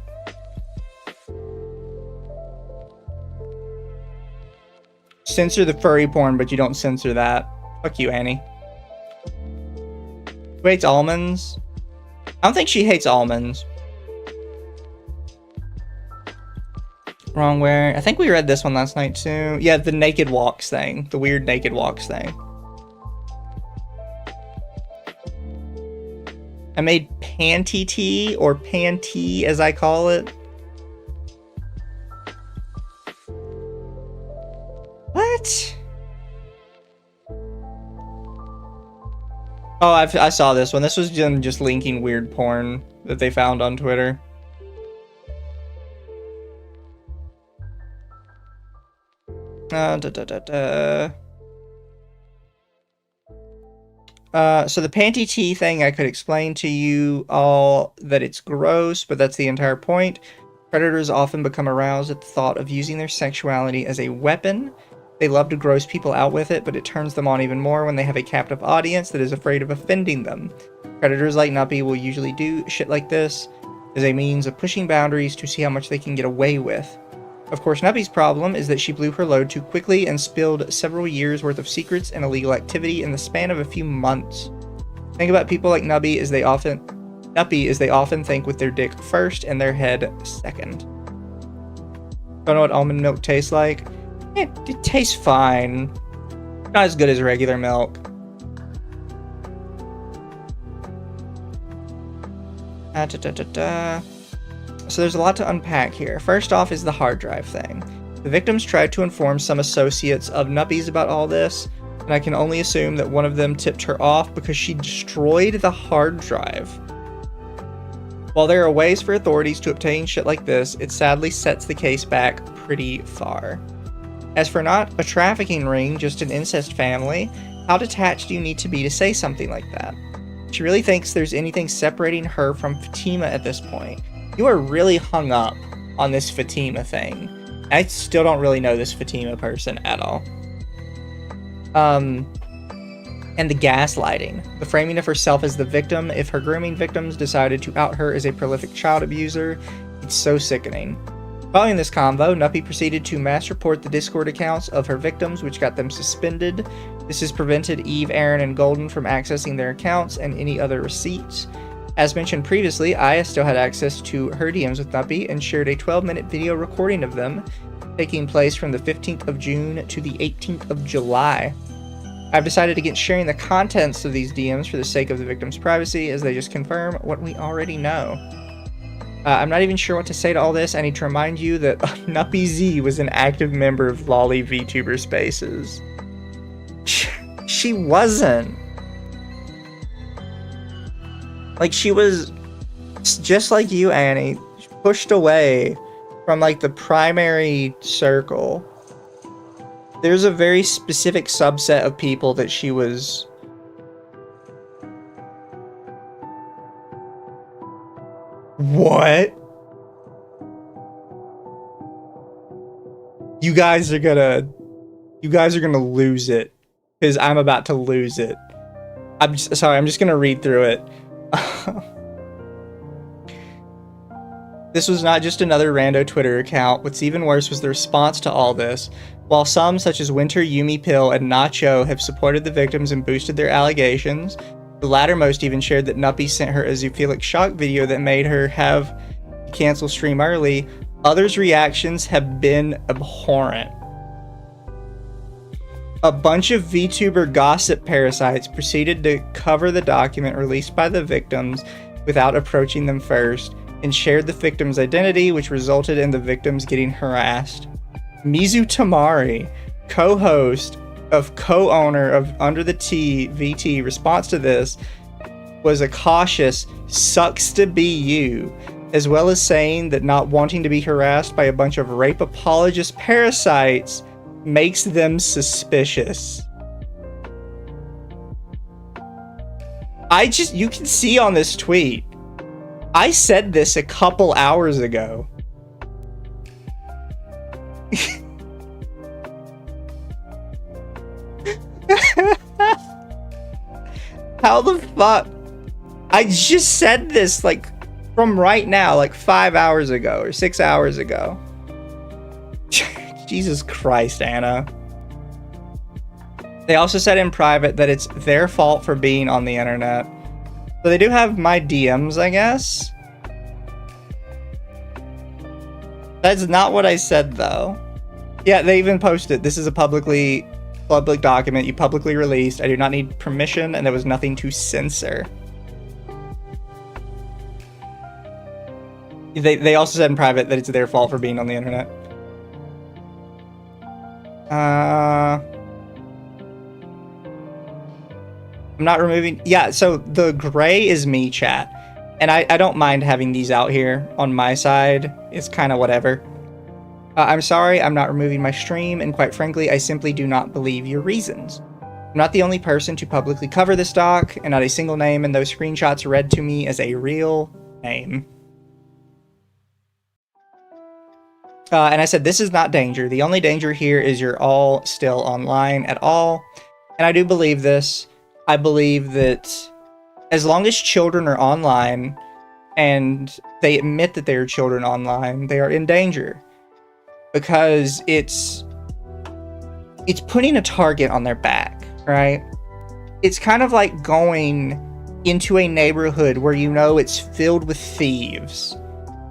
Censor the furry porn, but you don't censor that. Fuck you, Annie. Who hates almonds? I don't think she hates almonds. Wrong where? I think we read this one last night too. Yeah, the naked walks thing. The weird naked walks thing. I made panty tea, or panty as I call it. What? Oh, I saw this one. This was just linking weird porn that they found on Twitter. So the panty tea thing, I could explain to you all that it's gross, but that's the entire point. Predators often become aroused at the thought of using their sexuality as a weapon. They love to gross people out with it, but it turns them on even more when they have a captive audience that is afraid of offending them. Predators like Nuppy will usually do shit like this as a means of pushing boundaries to see how much they can get away with. Of course, Nuppy's problem is that she blew her load too quickly and spilled several years worth of secrets and illegal activity in the span of a few months. Think about people like Nuppy as they often think with their dick first and their head second. Don't know what almond milk tastes like? It tastes fine. Not as good as regular milk. So there's a lot to unpack here. First off is the hard drive thing. The victims tried to inform some associates of Nuppy's about all this, and I can only assume that one of them tipped her off because she destroyed the hard drive. While there are ways for authorities to obtain shit like this, it sadly sets the case back pretty far. As for not a trafficking ring, just an incest family, how detached do you need to be to say something like that? She really thinks there's anything separating her from Fatima at this point. You are really hung up on this Fatima thing. I still don't really know this Fatima person at all. And the gaslighting. The framing of herself as the victim if her grooming victims decided to out her as a prolific child abuser. It's so sickening. Following this convo, Nuppy proceeded to mass report the Discord accounts of her victims, which got them suspended. This has prevented Eve, Aaron, and Golden from accessing their accounts and any other receipts. As mentioned previously, Aya still had access to her DMs with Nuppy and shared a 12-minute video recording of them, taking place from the 15th of June to the 18th of July. I've decided against sharing the contents of these DMs for the sake of the victim's privacy, as they just confirm what we already know. I'm not even sure what to say to all this. I need to remind you that NuppyZ was an active member of Lolly VTuber Spaces. She wasn't. Like, she was just like you, Annie, pushed away from, like, the primary circle there's a very specific subset of people that she was... What? You guys are gonna lose it, because I'm about to lose it. I'm just gonna read through it. This was not just another rando Twitter account. What's even worse was the response to all this. While some, such as Winter, Yumi Pill, and Nacho, have supported the victims and boosted their allegations, the lattermost even shared that Nuppy sent her a zoophilic shock video that made her have to cancel stream early. Others' reactions have been abhorrent. A bunch of VTuber gossip parasites proceeded to cover the document released by the victims without approaching them first, and shared the victim's identity, which resulted in the victims getting harassed. Mizutamari, co-host of co-owner of Under the Tea VT, response to this was a cautious "sucks to be you," as well as saying that not wanting to be harassed by a bunch of rape apologist parasites makes them suspicious. You can see on this tweet, I said this a couple hours ago. How the fuck? I just said this like from right now, like 5 hours ago or 6 hours ago. Jesus Christ, Anna. They also said in private that it's their fault for being on the internet. So they do have my DMs, I guess. That's not what I said, though. Yeah, they even posted, this is a public document you publicly released. I do not need permission, and there was nothing to censor. They also said in private that it's their fault for being on the internet. I'm not removing... Yeah, so the gray is me, chat. And I don't mind having these out here on my side. It's kind of whatever. I'm sorry, I'm not removing my stream, and quite frankly, I simply do not believe your reasons. I'm not the only person to publicly cover this doc, and not a single name in those screenshots read to me as a real name. And I said, this is not danger. The only danger here is you're all still online at all. And I do believe this. I believe that as long as children are online and they admit that they are children online, they are in danger. Because it's putting a target on their back, right? It's kind of like going into a neighborhood where you know it's filled with thieves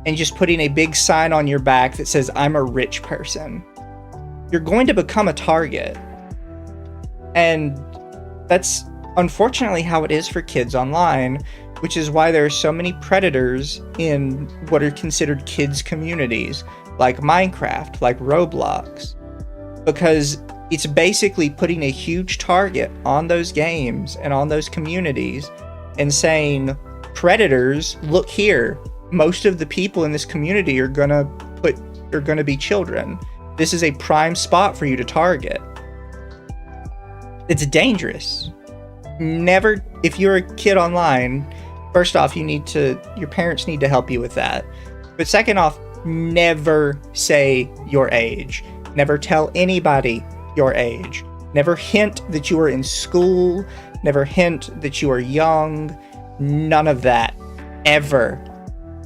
and just putting a big sign on your back that says, I'm a rich person. You're going to become a target. And that's unfortunately how it is for kids online, which is why there are so many predators in what are considered kids communities, like Minecraft, like Roblox, because it's basically putting a huge target on those games and on those communities and saying, predators, look here. Most of the people in this community are gonna be children. This is a prime spot for you to target. It's dangerous. Never, if you're a kid online, first off, your parents need to help you with that. But second off, never say your age. Never tell anybody your age. Never hint that you are in school. Never hint that you are young. None of that. Ever.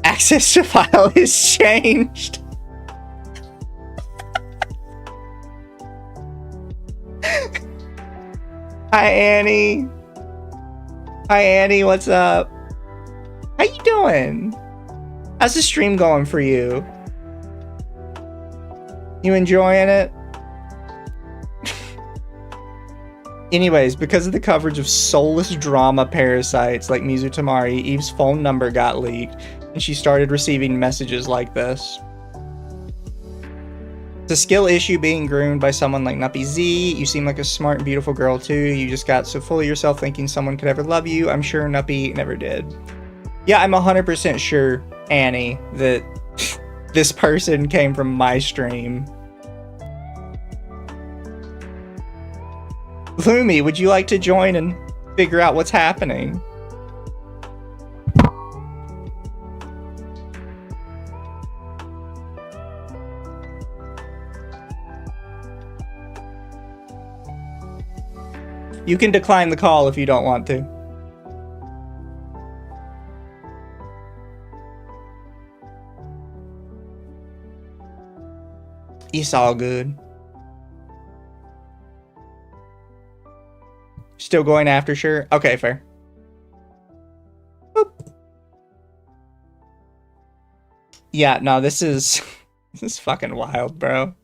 Access to file is changed. Hi, Annie. Hi, Annie. What's up? How you doing? How's the stream going for you? You enjoying it? Anyways, because of the coverage of soulless drama parasites like Mizutamari, Eve's phone number got leaked, and she started receiving messages like this. It's a skill issue being groomed by someone like NuppyZ. You seem like a smart and beautiful girl too. You just got so full of yourself thinking someone could ever love you. I'm sure Nuppy never did. Yeah, I'm 100% sure, Annie, that this person came from my stream. Lumi, would you like to join and figure out what's happening? You can decline the call if you don't want to. It's all good. Still going after sure? Okay, fair. Boop. Yeah, no, this is fucking wild, bro.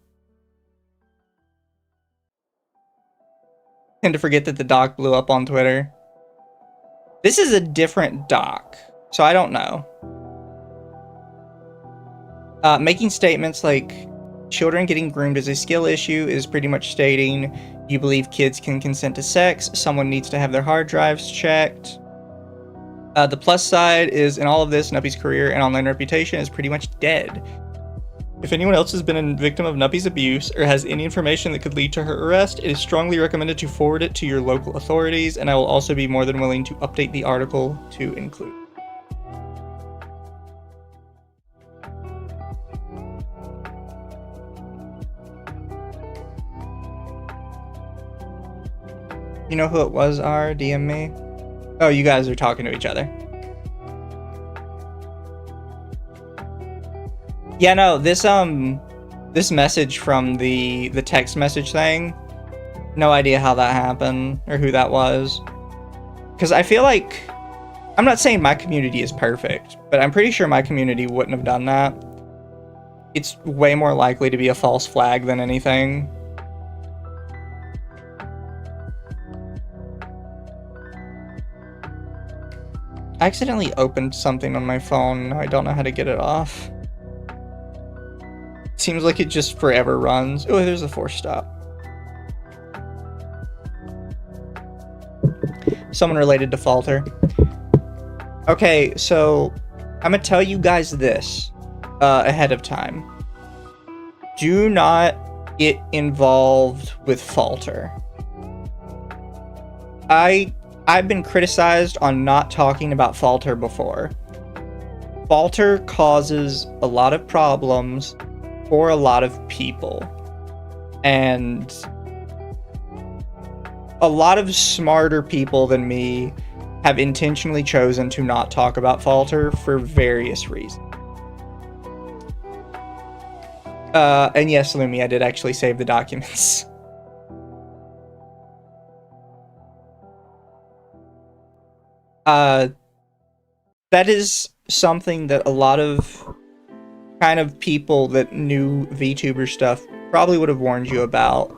Tend to forget that the doc blew up on Twitter. This is a different doc, so I don't know. Making statements like children getting groomed is a skill issue is pretty much stating you believe kids can consent to sex, someone needs to have their hard drives checked. The plus side is in all of this, NuppyZ's career and online reputation is pretty much dead. If anyone else has been a victim of NuppyZ's abuse or has any information that could lead to her arrest, it is strongly recommended to forward it to your local authorities, and I will also be more than willing to update the article to include. You know who it was, R? DM me? Oh, you guys are talking to each other. Yeah, no, this message from the text message thing, no idea how that happened or who that was. Because I feel like, I'm not saying my community is perfect, but I'm pretty sure my community wouldn't have done that. It's way more likely to be a false flag than anything. I accidentally opened something on my phone. Now I don't know how to get it off. Seems like it just forever runs. Oh, there's a force stop. Someone related to Falter. Okay, so I'm gonna tell you guys this ahead of time. Do not get involved with Falter. I've been criticized on not talking about Falter before. Falter causes a lot of problems for a lot of people. And a lot of smarter people than me have intentionally chosen to not talk about Falter for various reasons. And yes, Lumi, I did actually save the documents. That is something that a lot of kind of people that knew VTuber stuff probably would have warned you about,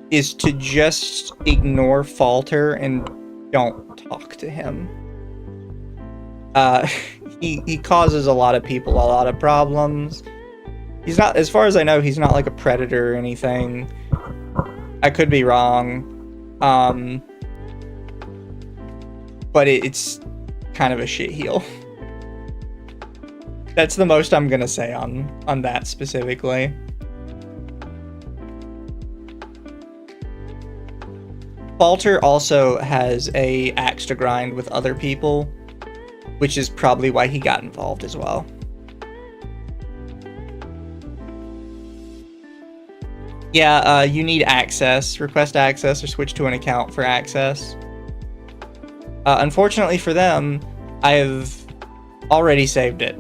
is to just ignore Falter and don't talk to him. He causes a lot of people a lot of problems. He's not, as far as I know, he's not like a predator or anything. I could be wrong. But it's kind of a shitheel. That's the most I'm gonna say on that specifically. Falter also has a axe to grind with other people, which is probably why he got involved as well. Yeah, you need access. Request access or switch to an account for access. Unfortunately for them, I have already saved it.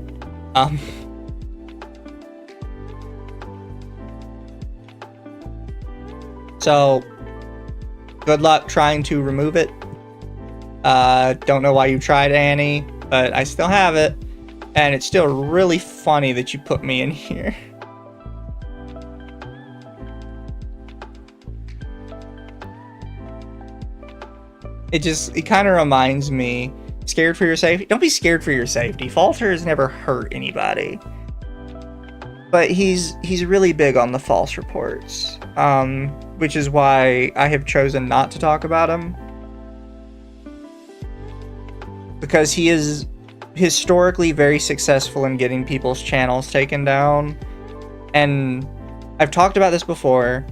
So, good luck trying to remove it. Don't know why you tried, Annie, but I still have it. And it's still really funny that you put me in here. It kind of reminds me, scared for your safety? Don't be scared for your safety. Falter has never hurt anybody. But he's really big on the false reports, which is why I have chosen not to talk about him. Because he is historically very successful in getting people's channels taken down. And I've talked about this before.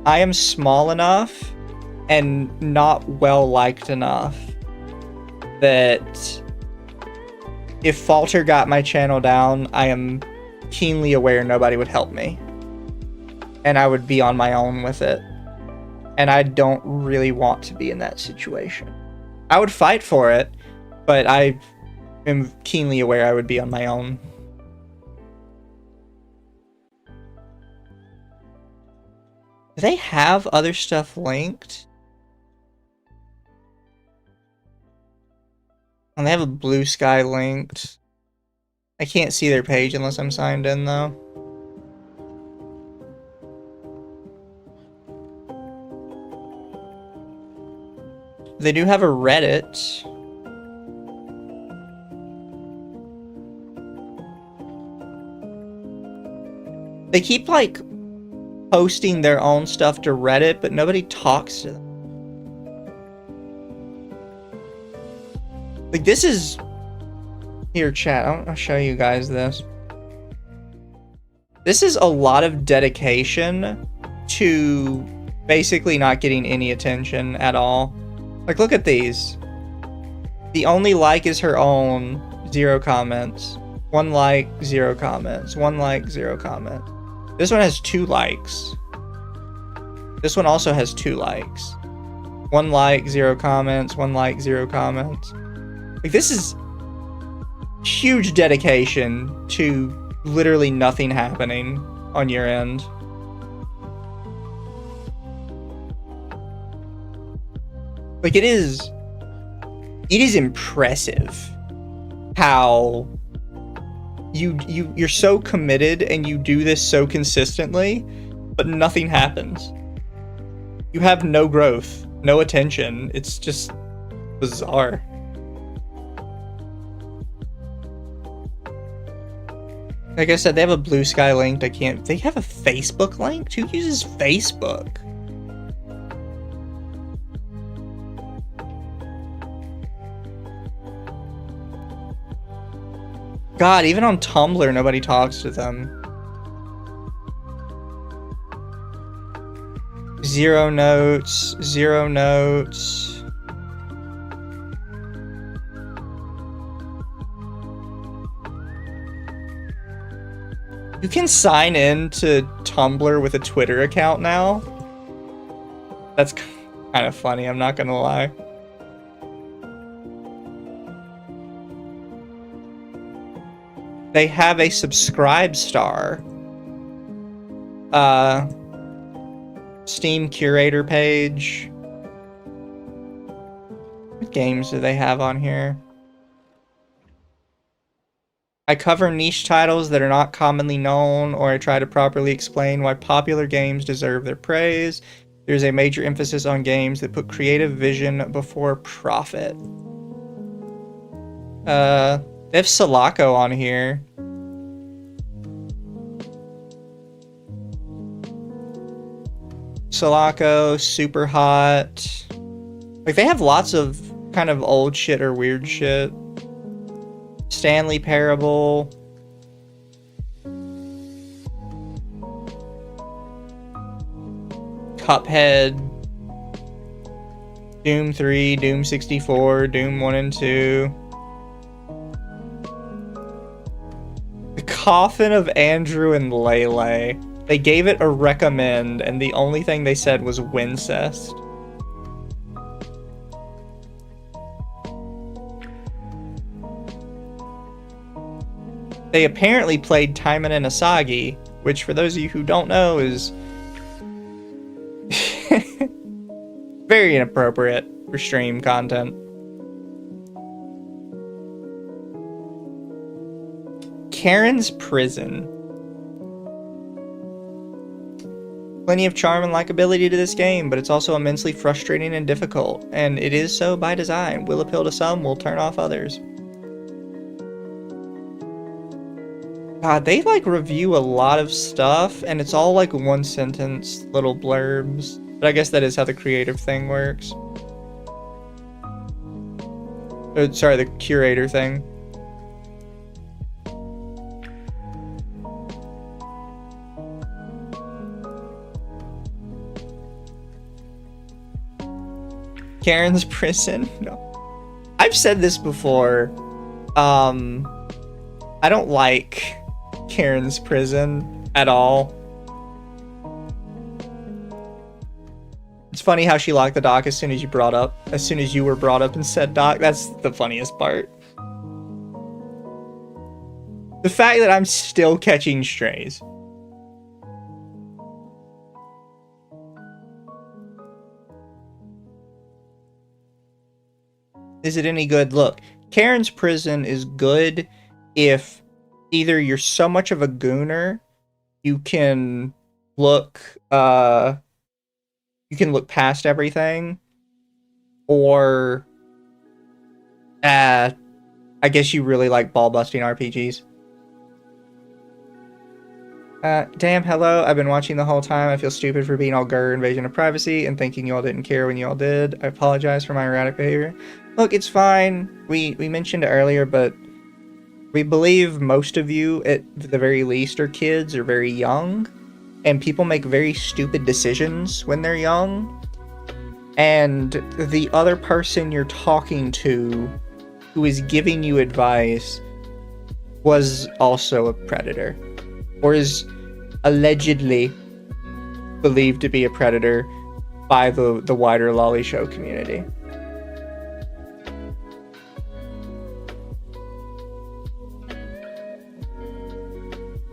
I am small enough and not well liked enough that if Falter got my channel down, I am keenly aware nobody would help me. And I would be on my own with it. And I don't really want to be in that situation. I would fight for it, but I am keenly aware I would be on my own. Do they have other stuff linked? And they have a Blue Sky linked. I can't see their page unless I'm signed in, though. They do have a Reddit. They keep, like, posting their own stuff to Reddit, but nobody talks to them. Like, this is... Here, chat, I'll show you guys this. This is a lot of dedication to basically not getting any attention at all. Like, look at these. The only like is her own, 0 comments. 1 like, 0 comments. 1 like, 0 comments. This one has 2 likes. This one also has 2 likes. 1 like, 0 comments. 1 like, 0 comments. Like, this is huge dedication to literally nothing happening on your end. Like, it is impressive how you're so committed and you do this so consistently, but nothing happens. You have no growth, no attention. It's just bizarre. Like I said, they have a Blue Sky linked. They have a Facebook linked? Who uses Facebook? God, even on Tumblr, nobody talks to them. 0 notes, 0 notes. You can sign in to Tumblr with a Twitter account now. That's kind of funny, I'm not gonna lie. They have a subscribe star. Steam curator page. What games do they have on here? I cover niche titles that are not commonly known, or I try to properly explain why popular games deserve their praise. There's a major emphasis on games that put creative vision before profit. They have Sulaco on here. Sulaco, Super Hot. Like, they have lots of kind of old shit or weird shit. Stanley Parable. Cuphead. Doom 3, Doom 64, Doom 1 and 2. The Coffin of Andrew and Lele. They gave it a recommend, and the only thing they said was Wincest. They apparently played Taiman and Asagi, which, for those of you who don't know, is very inappropriate for stream content. Karen's Prison. Plenty of charm and likability to this game, but it's also immensely frustrating and difficult, and it is so by design. Will appeal to some, will turn off others. God, they like review a lot of stuff, and it's all like 1 sentence little blurbs. But I guess that is how the creative thing works. Sorry, the curator thing. Karen's prison? No. I've said this before. I don't like Karen's prison at all. It's funny how she locked the dock as soon as you were brought up and said dock. That's the funniest part. The fact that I'm still catching strays. Is it any good? Look, Karen's prison is good if either you're so much of a gooner you can look past everything, or I guess you really like ball busting RPGs. Damn, hello. I've been watching the whole time. I feel stupid for being all grr invasion of privacy and thinking you all didn't care when you all did. I apologize for my erratic behavior. Look, it's fine. We mentioned it earlier, but we believe most of you, at the very least, are kids or very young, and people make very stupid decisions when they're young. And the other person you're talking to, who is giving you advice, was also a predator, or is allegedly believed to be a predator by the wider Lolly Show community.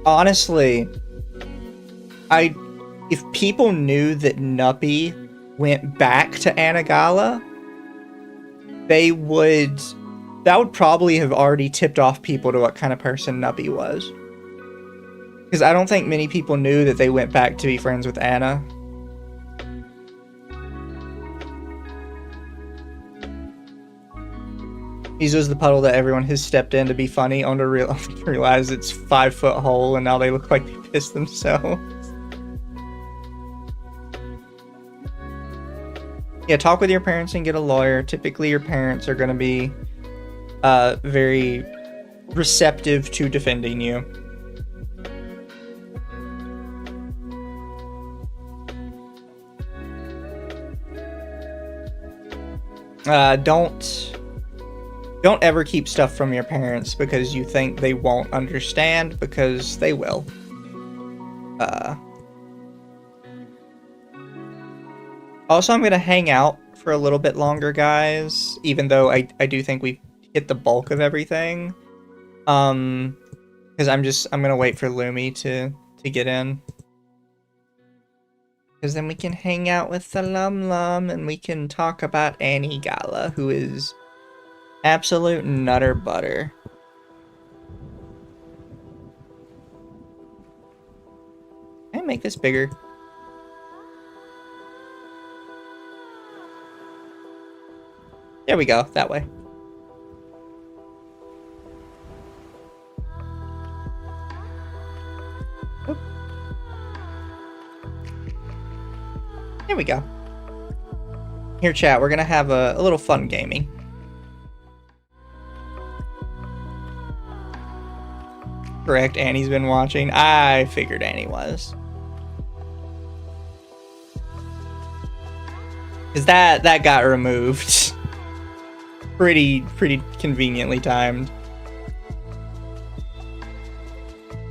Honestly, if people knew that Nuppy went back to Galla, that would probably have already tipped off people to what kind of person Nuppy was. Because I don't think many people knew that they went back to be friends with Anna. Mizu's the puddle that everyone has stepped in to be funny, only to realize it's 5-foot hole and now they look like they pissed themselves. Yeah, talk with your parents and get a lawyer. Typically your parents are going to be very receptive to defending you. Don't ever keep stuff from your parents because you think they won't understand, because they will. Also, I'm gonna hang out for a little bit longer, guys, even though I do think we've hit the bulk of everything. Because I'm gonna wait for Lumi to get in. Because then we can hang out with the Lum Lum and we can talk about Annie Galla, who is absolute nutter butter. Can I make this bigger? There we go, that way. Oop. There we go. Here, chat, we're gonna have a little fun gaming. Correct, Annie's been watching. I figured Annie was. Because that got removed. Pretty conveniently timed.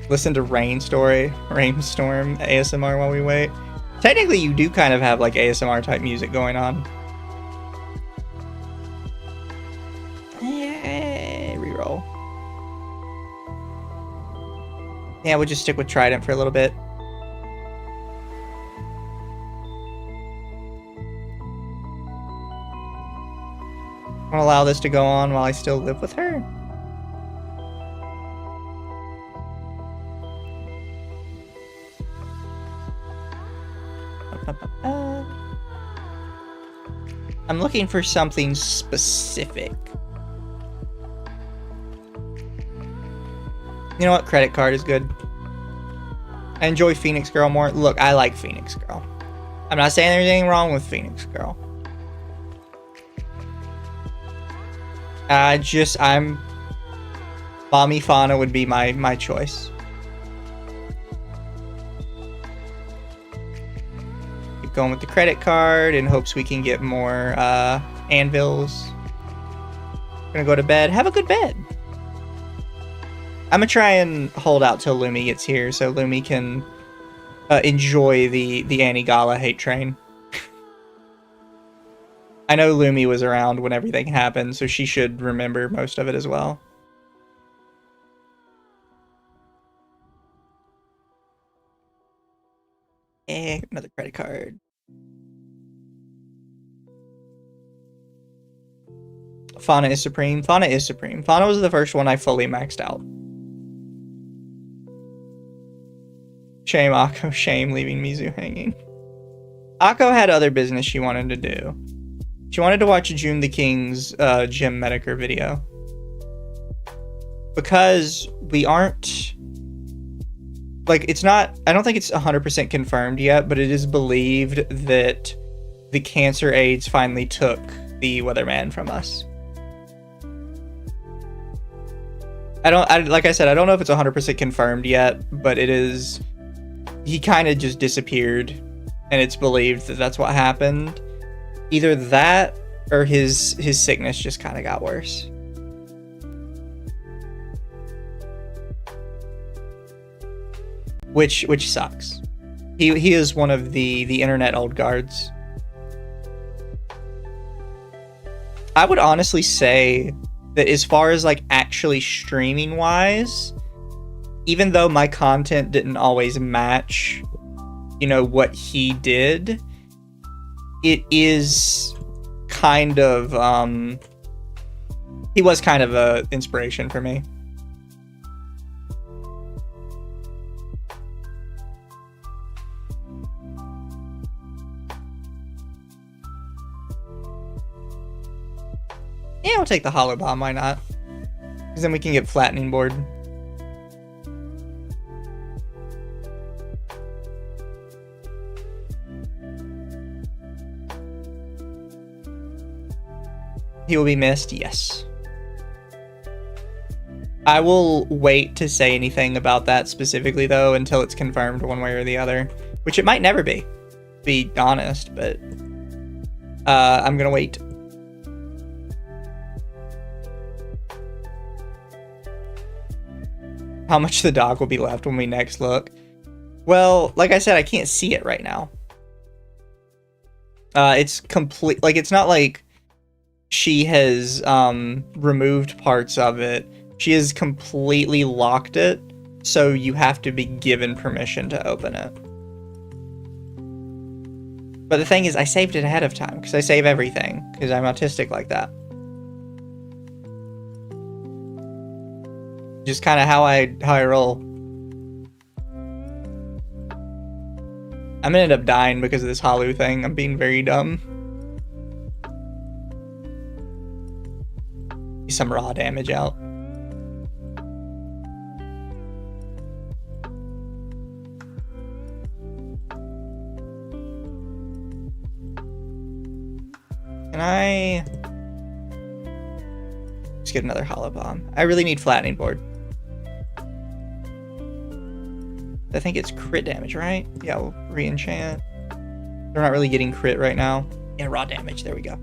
Listen to Rainstorm ASMR while we wait. Technically, you do kind of have like ASMR type music going on. Reroll. Yeah, we'll just stick with Trident for a little bit. I'll allow this to go on while I still live with her. I'm looking for something specific. You know what? Credit card is good. I enjoy Phoenix Girl more. Look, I like Phoenix Girl. I'm not saying there's anything wrong with Phoenix Girl. Mommy Fauna would be my choice. Keep going with the credit card in hopes we can get more anvils. Gonna go to bed. Have a good bed. I'm gonna try and hold out till Lumi gets here so Lumi can enjoy the anti-Galla hate train. I know Lumi was around when everything happened, so she should remember most of it as well. Another credit card. Fauna is supreme. Fauna is supreme. Fauna was the first one I fully maxed out. Shame, Akko. Shame leaving Mizu hanging. Akko had other business she wanted to do. She wanted to watch June the King's Gym Medicare video. Because we aren't... Like, it's not... I don't think it's 100% confirmed yet, but it is believed that the cancer AIDS finally took the weatherman from us. Like I said, I don't know if it's 100% confirmed yet, but it is... He kind of just disappeared, and it's believed that that's what happened. Either that, or his sickness just kind of got worse. Which sucks. He is one of the internet old guards. I would honestly say that as far as like actually streaming wise, even though my content didn't always match, you know, what he did, it is kind of he was kind of a inspiration for me. Yeah, we'll take the hollow bomb, why not? Because then we can get flattening board. He will be missed, yes. I will wait to say anything about that specifically, though, until it's confirmed one way or the other. Which it might never be, to be honest, but I'm gonna wait. How much the dog will be left when we next look? Well, like I said, I can't see it right now. It's complete, like, it's not like she has removed parts of it. She has completely locked it, so you have to be given permission to open it. But the thing is, I saved it ahead of time, because I save everything, because I'm autistic like that. Just kind of how I roll. I'm gonna end up dying because of this Halu thing. I'm being very dumb. Some raw damage out. Can I just get another hollow bomb? I really need flattening board. I think it's crit damage, right? Yeah, we'll re-enchant. They're not really getting crit right now. Yeah, raw damage. There we go.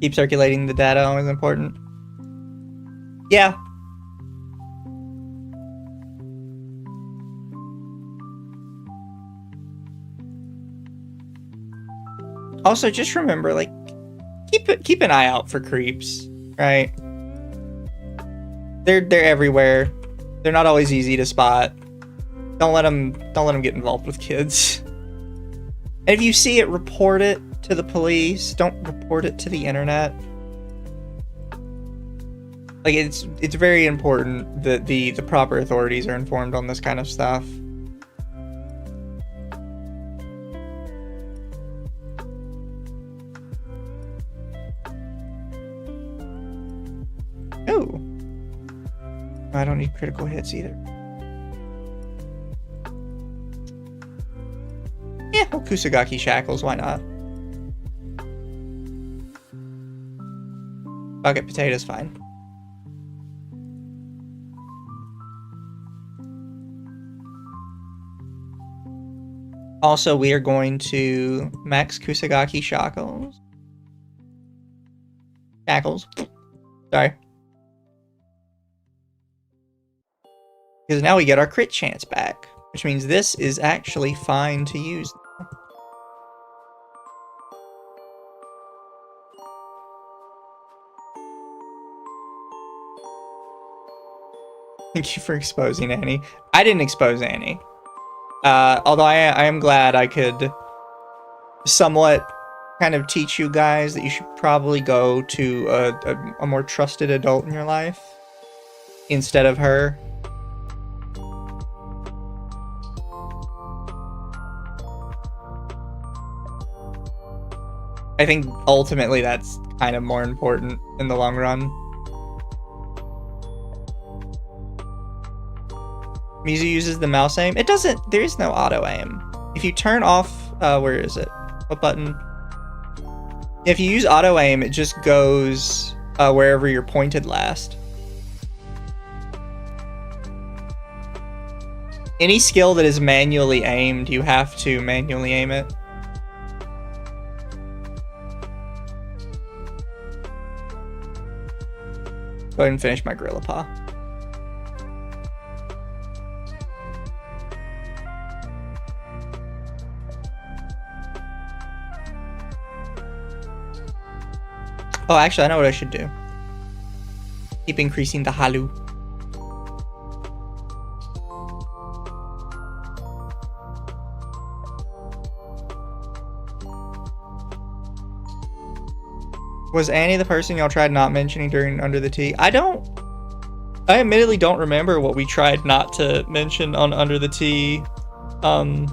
Keep circulating the data, always important. Yeah. Also, just remember, like, keep an eye out for creeps, right? They're everywhere. They're not always easy to spot. Don't let them get involved with kids. And if you see it, report it to the police. Don't report it to the internet. Like, it's very important that the proper authorities are informed on this kind of stuff. Oh. I don't need critical hits either. Yeah, well, Kusagaki Shackles, why not? Bucket potato's fine. Also, we are going to max Kusagaki shackles. Shackles. Sorry. Because now we get our crit chance back, which means this is actually fine to use. Thank you for exposing Annie. I didn't expose Annie. Although I am glad I could somewhat kind of teach you guys that you should probably go to a more trusted adult in your life instead of her. I think ultimately that's kind of more important in the long run. Mizu uses the mouse aim. It doesn't, there is no auto aim. If you turn off, where is it? What button? If you use auto aim, it just goes wherever you're pointed last. Any skill that is manually aimed, you have to manually aim it. Go ahead and finish my Gorilla Paw. Oh, actually, I know what I should do. Keep increasing the halu. Was Annie the person y'all tried not mentioning during Under the Tea? I admittedly don't remember what we tried not to mention on Under the Tea. Oh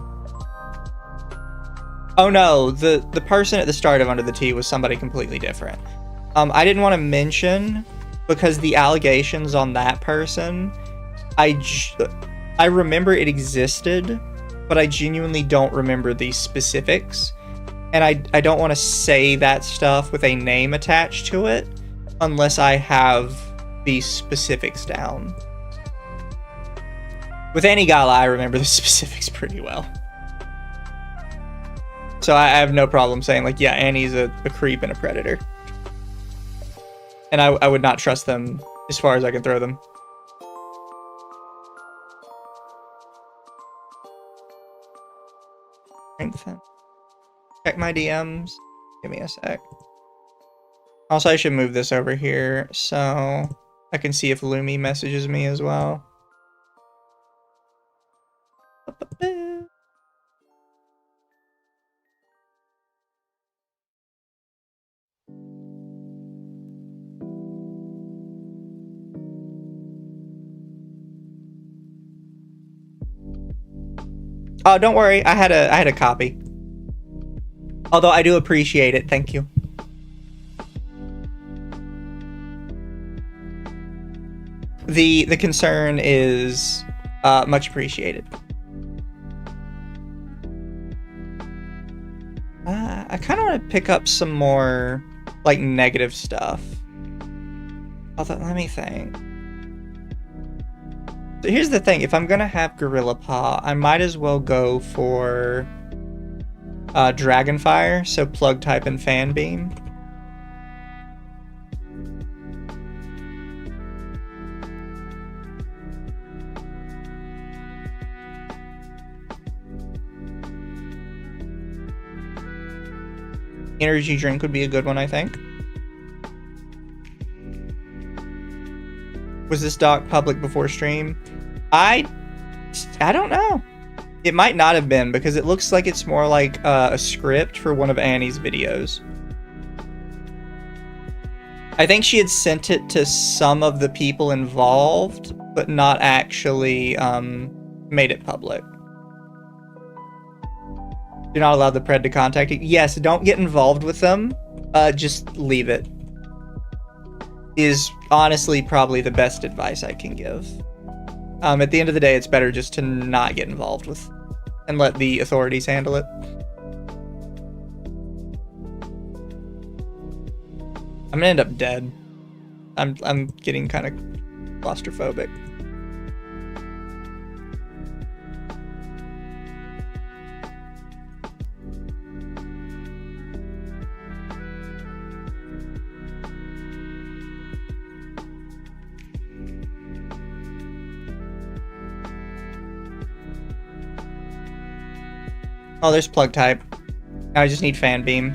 no, the person at the start of Under the Tea was somebody completely different. I didn't want to mention because the allegations on that person, I remember it existed, but I genuinely don't remember the specifics. And I don't want to say that stuff with a name attached to it unless I have the specifics down. With any Galla, I remember the specifics pretty well. So I have no problem saying, like, yeah, Annie's a creep and a predator. And I would not trust them as far as I can throw them. Check my DMs. Give me a sec. Also, I should move this over here so I can see if Lumi messages me as well. Oh, don't worry. I had a copy. Although I do appreciate it. Thank you. The concern is much appreciated. I kind of want to pick up some more like negative stuff. Although, let me think. So here's the thing, if I'm gonna have Gorilla Paw, I might as well go for Dragonfire, so Plug type and Fan Beam. Energy drink would be a good one, I think. Was this doc public before stream? I don't know. It might not have been because it looks like it's more like a script for one of Annie's videos. I think she had sent it to some of the people involved, but not actually made it public. You're not allowed the pred to contact you. Yes, don't get involved with them. Just leave it. Is honestly probably the best advice I can give. At the end of the day, it's better just to not get involved with and let the authorities handle it. I'm gonna end up dead. I'm getting kind of claustrophobic. Oh, there's plug type. Now I just need fan beam.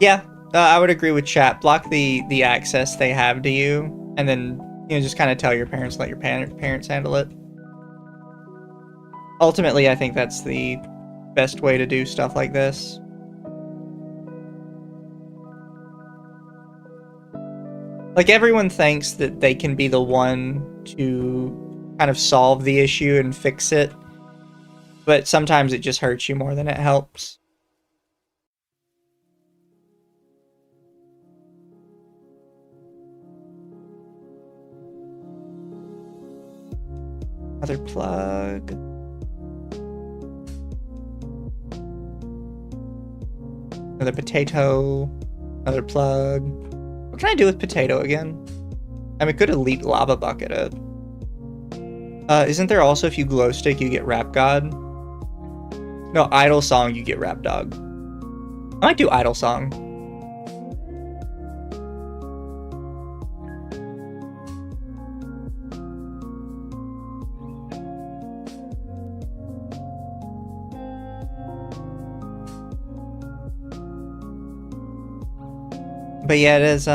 Yeah, I would agree with chat. Block the access they have to you, and then just kind of tell your parents, let your parents handle it. Ultimately, I think that's the best way to do stuff like this. Like, everyone thinks that they can be the one to kind of solve the issue and fix it, but sometimes it just hurts you more than it helps. Another plug. Another potato. Another plug. What can I do with potato again? I mean, could elite lava bucket it. Isn't there also, if you glow stick, you get rap god? No, idle song, you get rap dog. I might do idle song. But yeah, it is,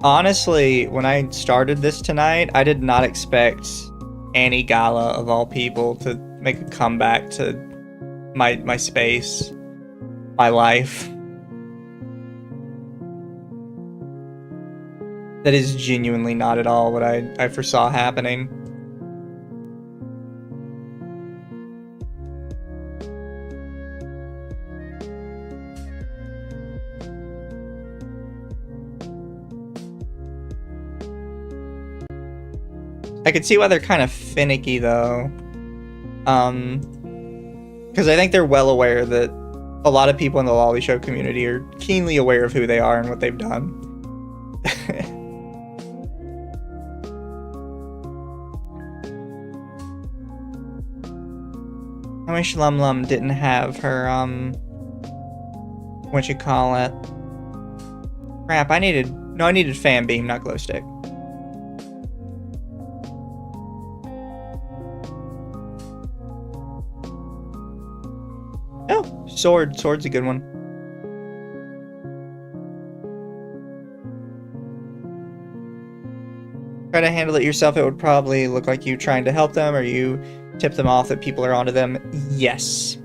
honestly, when I started this tonight, I did not expect Annie Galla, of all people, to make a comeback to my space, my life. That is genuinely not at all what I foresaw happening. I could see why they're kind of finicky, though. Because I think they're well aware that a lot of people in the Lolly Show community are keenly aware of who they are and what they've done. I wish Lum Lum didn't have her, what you call it? Crap, I needed fan beam, not glow stick. Oh, sword. Sword's a good one. Try to handle it yourself, it would probably look like you trying to help them, or you tip them off that people are onto them. Yes.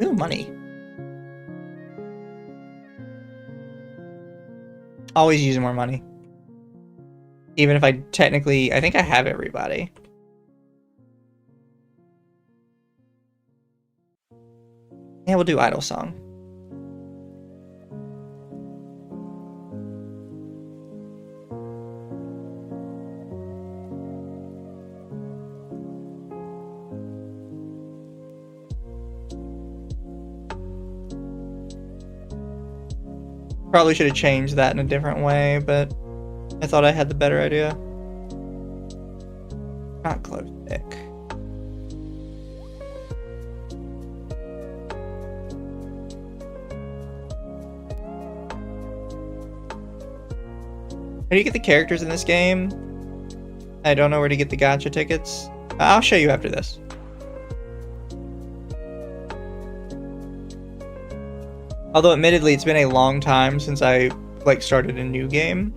Ooh, money. Always using more money. Even if I think I have everybody. Yeah, we'll do idle song. Probably should have changed that in a different way, but I thought I had the better idea. Not close stick. How do you get the characters in this game? I don't know where to get the gacha tickets. I'll show you after this. Although admittedly, it's been a long time since I started a new game,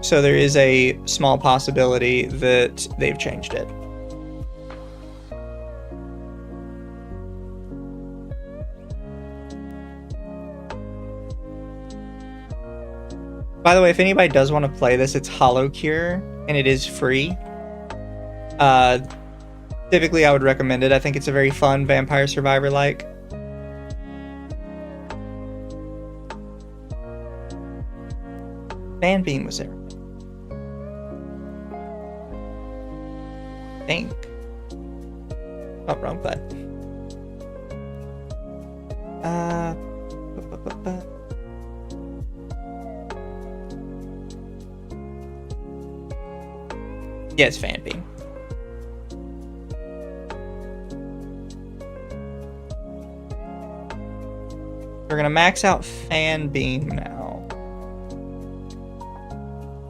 so there is a small possibility that they've changed it. By the way, if anybody does want to play this, it's Hollow Cure, and it is free. Typically, I would recommend it. I think it's a very fun Vampire Survivor-like. Fan beam was there. Think. Oh, wrong button. Yeah, it's fan beam. We're gonna max out fan beam now.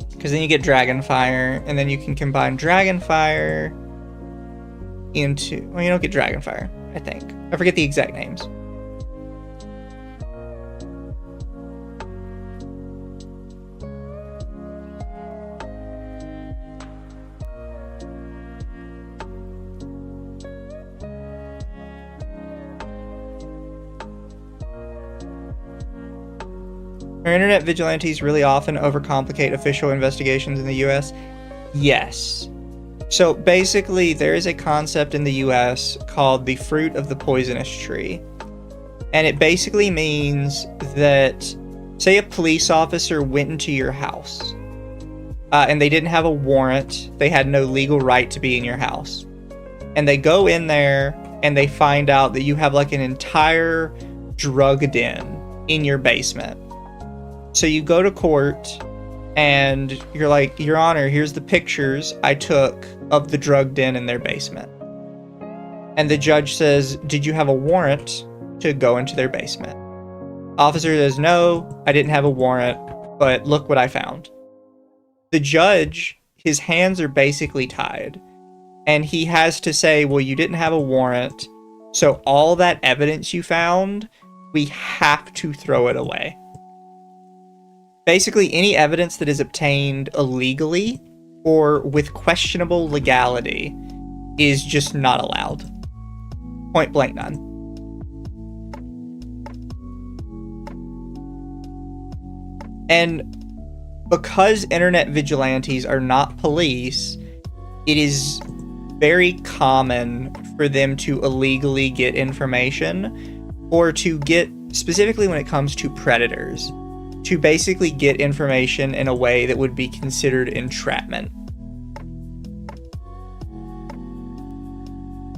Because then you get Dragonfire, and then you can combine Dragonfire into... Well, you don't get Dragonfire, I think. I forget the exact names. Are internet vigilantes really often overcomplicate official investigations in the US? Yes. So basically, there is a concept in the US called the fruit of the poisonous tree. And it basically means that, say a police officer went into your house, and they didn't have a warrant, they had no legal right to be in your house. And they go in there, and they find out that you have like an entire drug den in your basement. So you go to court and you're like, Your Honor, here's the pictures I took of the drug den in their basement. And the judge says, did you have a warrant to go into their basement? Officer says, no, I didn't have a warrant, but look what I found. The judge, his hands are basically tied. And he has to say, well, you didn't have a warrant, so all that evidence you found, we have to throw it away. Basically, any evidence that is obtained illegally or with questionable legality is just not allowed. Point blank none. And because internet vigilantes are not police, it is very common for them to illegally get information, or to get, specifically when it comes to predators, to basically get information in a way that would be considered entrapment.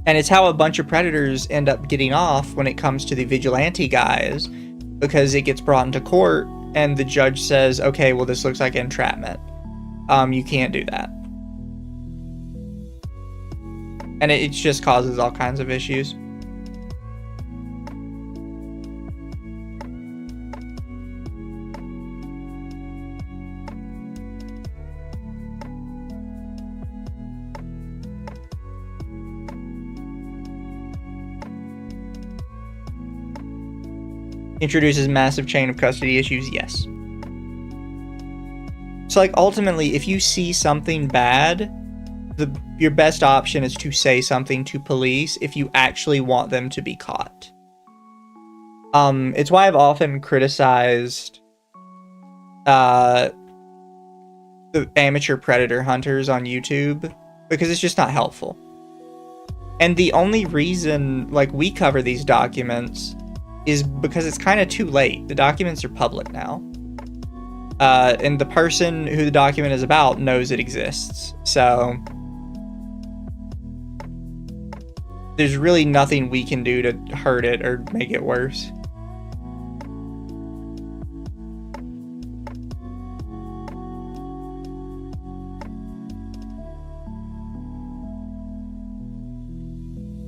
And it's how a bunch of predators end up getting off when it comes to the vigilante guys, because it gets brought into court and the judge says, okay, well, this looks like entrapment. You can't do that. And it just causes all kinds of issues. Introduces massive chain of custody issues, yes. So, like, ultimately, if you see something bad, your best option is to say something to police if you actually want them to be caught. It's why I've often criticized the amateur predator hunters on YouTube, because it's just not helpful. And the only reason, like, we cover these documents is because it's kind of too late. The documents are public now. And the person who the document is about knows it exists. So there's really nothing we can do to hurt it or make it worse.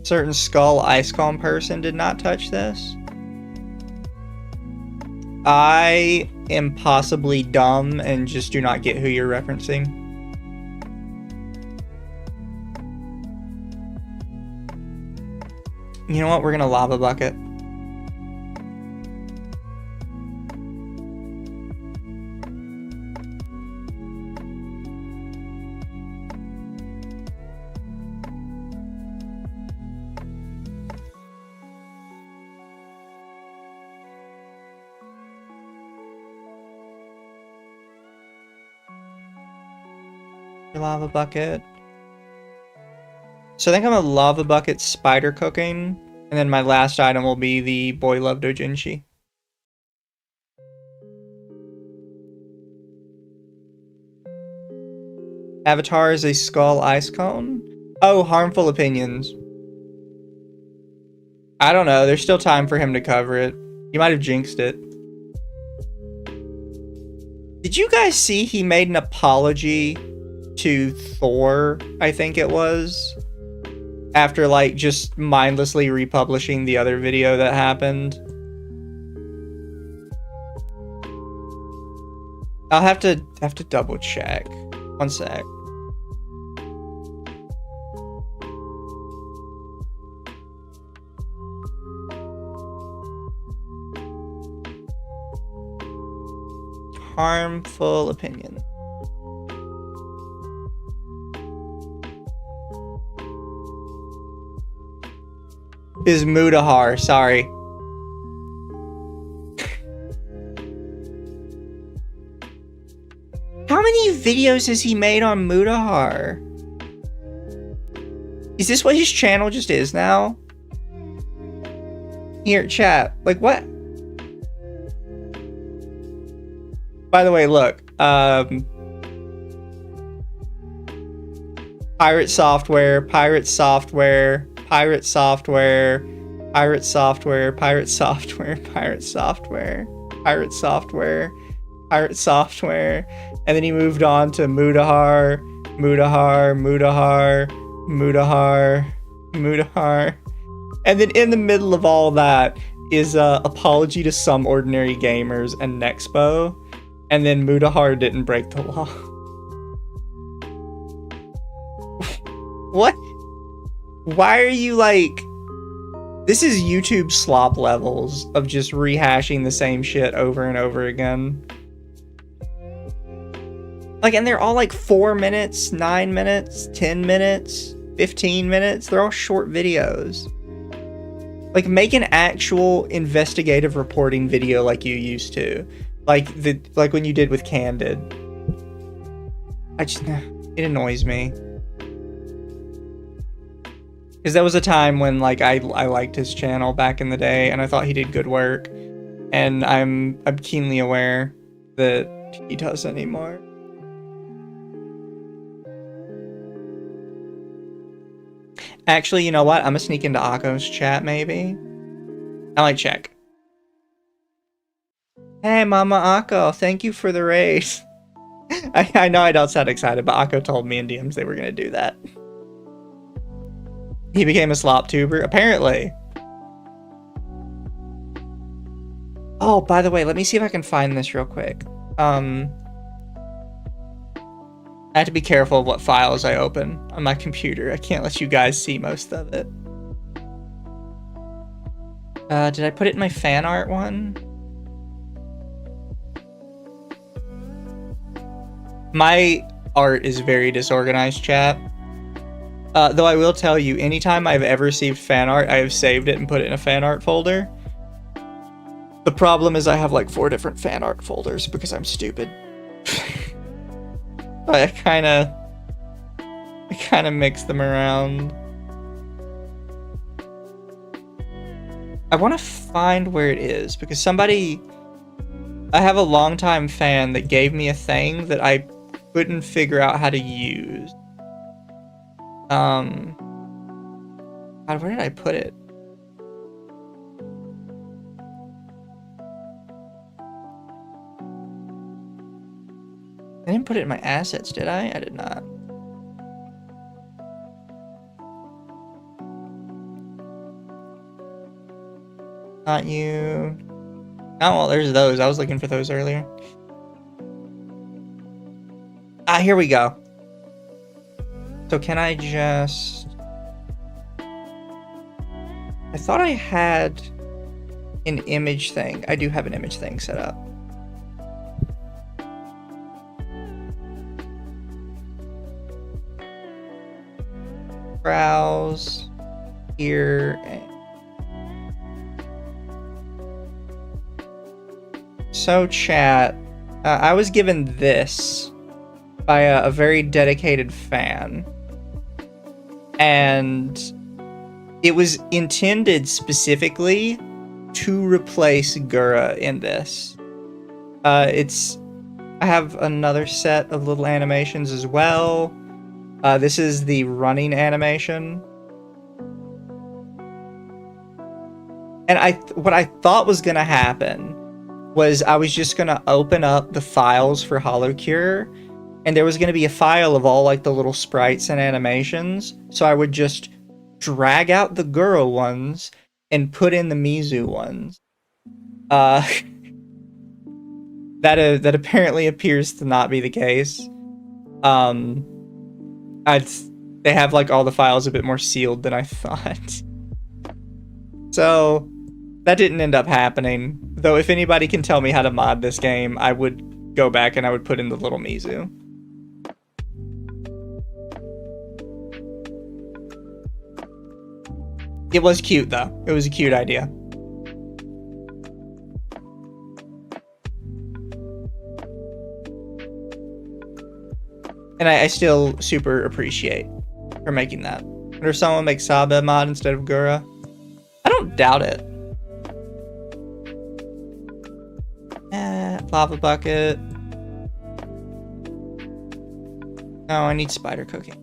Certain Skull Icecalm person did not touch this. I am possibly dumb and just do not get who you're referencing. You know what? We're gonna lava bucket. Lava bucket. So I think I'm a lava bucket spider cooking, and then my last item will be the boy love dojinshi. Avatar is a skull ice cone? Oh, harmful opinions. I don't know. There's still time for him to cover it. You might have jinxed it. Did you guys see he made an apology to Thor, I think it was? After, like, just mindlessly republishing the other video that happened? I'll have to double check. One sec. Harmful opinion. Is Mutahar, sorry. How many videos has he made on Mutahar? Is this what his channel just is now? Here, chat. Like, what? By the way, look. Pirate software, pirate software, pirate software, pirate software, pirate software, pirate software, pirate software, pirate software. And then he moved on to Mutahar, Mutahar, Mutahar, Mutahar, Mutahar. And then in the middle of all that is Apology to Some Ordinary Gamers and Nexpo. And then Mutahar didn't break the law. What? Why are you like... This is YouTube slop levels of just rehashing the same shit over and over again. Like, and they're all like 4 minutes, 9 minutes, 10 minutes, 15 minutes. They're all short videos. Like, make an actual investigative reporting video like you used to. Like when you did with Candid. It annoys me. Because there was a time when like I liked his channel back in the day and I thought he did good work. And I'm keenly aware that he doesn't anymore. Actually, you know what? I'm gonna sneak into Akko's chat maybe. I might check. Hey, Mama Akko, thank you for the race. I know I don't sound excited, but Akko told me in DMs they were going to do that. He became a slop tuber, apparently. Oh, by the way, let me see if I can find this real quick. I have to be careful of what files I open on my computer. I can't let you guys see most of it. Did I put it in my fan art one? My art is very disorganized, chat. Though I will tell you, anytime I've ever received fan art, I have saved it and put it in a fan art folder. The problem is I have like 4 different fan art folders because I'm stupid. But I kind of mix them around. I want to find where it is because somebody... I have a longtime fan that gave me a thing that I couldn't figure out how to use. God, where did I put it? I didn't put it in my assets, did I? I did not. Not you. Oh, well, there's those. I was looking for those earlier. Ah, here we go. So can I just... I thought I had an image thing. I do have an image thing set up. Browse here and... So chat, I was given this by a very dedicated fan, and it was intended specifically to replace Gura in this. It's I have another set of little animations as well. This is the running animation. And what I thought was gonna happen was I was just gonna open up the files for HoloCure, and there was gonna be a file of all like the little sprites and animations. So I would just drag out the Gura ones and put in the Mizu ones. That apparently appears to not be the case. They have like all the files a bit more sealed than I thought. So that didn't end up happening. Though if anybody can tell me how to mod this game, I would go back and I would put in the little Mizu. It was cute though. It was a cute idea. And I still super appreciate for making that. Or someone make Saba mod instead of Gura. I don't doubt it. Lava bucket. Oh, I need spider cooking.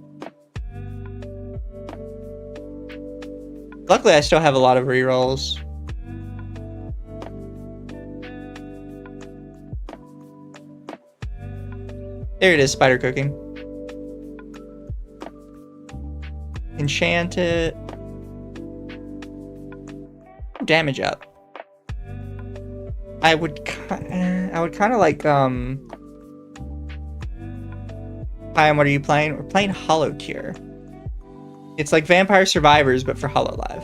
Luckily, I still have a lot of rerolls. There it is, spider cooking. Enchant it. Damage up. I would kind of like, Hi, what are you playing? We're playing HoloCure. It's like Vampire Survivors, but for HoloLive.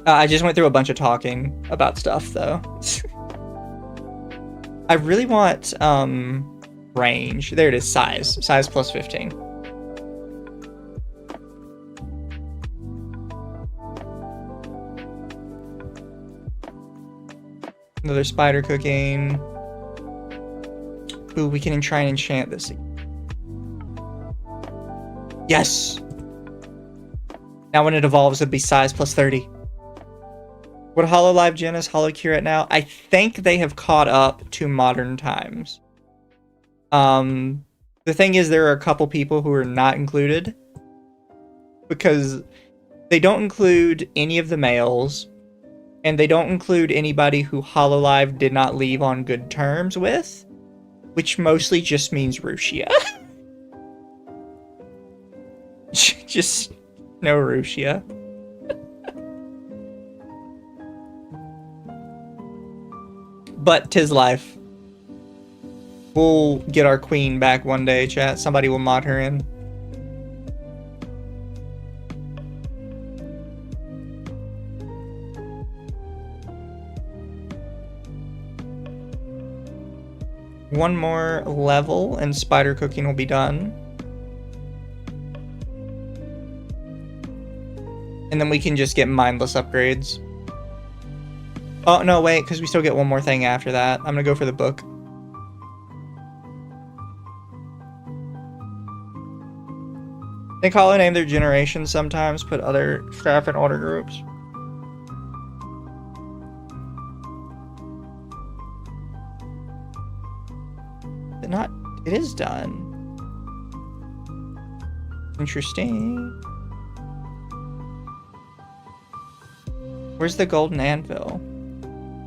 I just went through a bunch of talking about stuff, though. I really want, range. There it is, size. Size plus 15. Another spider cooking. Ooh, we can try and enchant this. Yes! Now when it evolves, it'll be size plus 30. What HoloLive gen is HoloCure at now? I think they have caught up to modern times. The thing is, there are a couple people who are not included. Because they don't include any of the males. And they don't include anybody who HoloLive did not leave on good terms with. Which mostly just means Rushia. Just no Rushia. But 'tis life. We'll get our queen back one day, chat. Somebody will mod her in. One more level and spider cooking will be done. And then we can just get mindless upgrades. Oh, no, wait, because we still get one more thing after that. I'm gonna go for the book. They call it name their generation sometimes, put other staff in order groups. It is done. Interesting. Where's the golden anvil?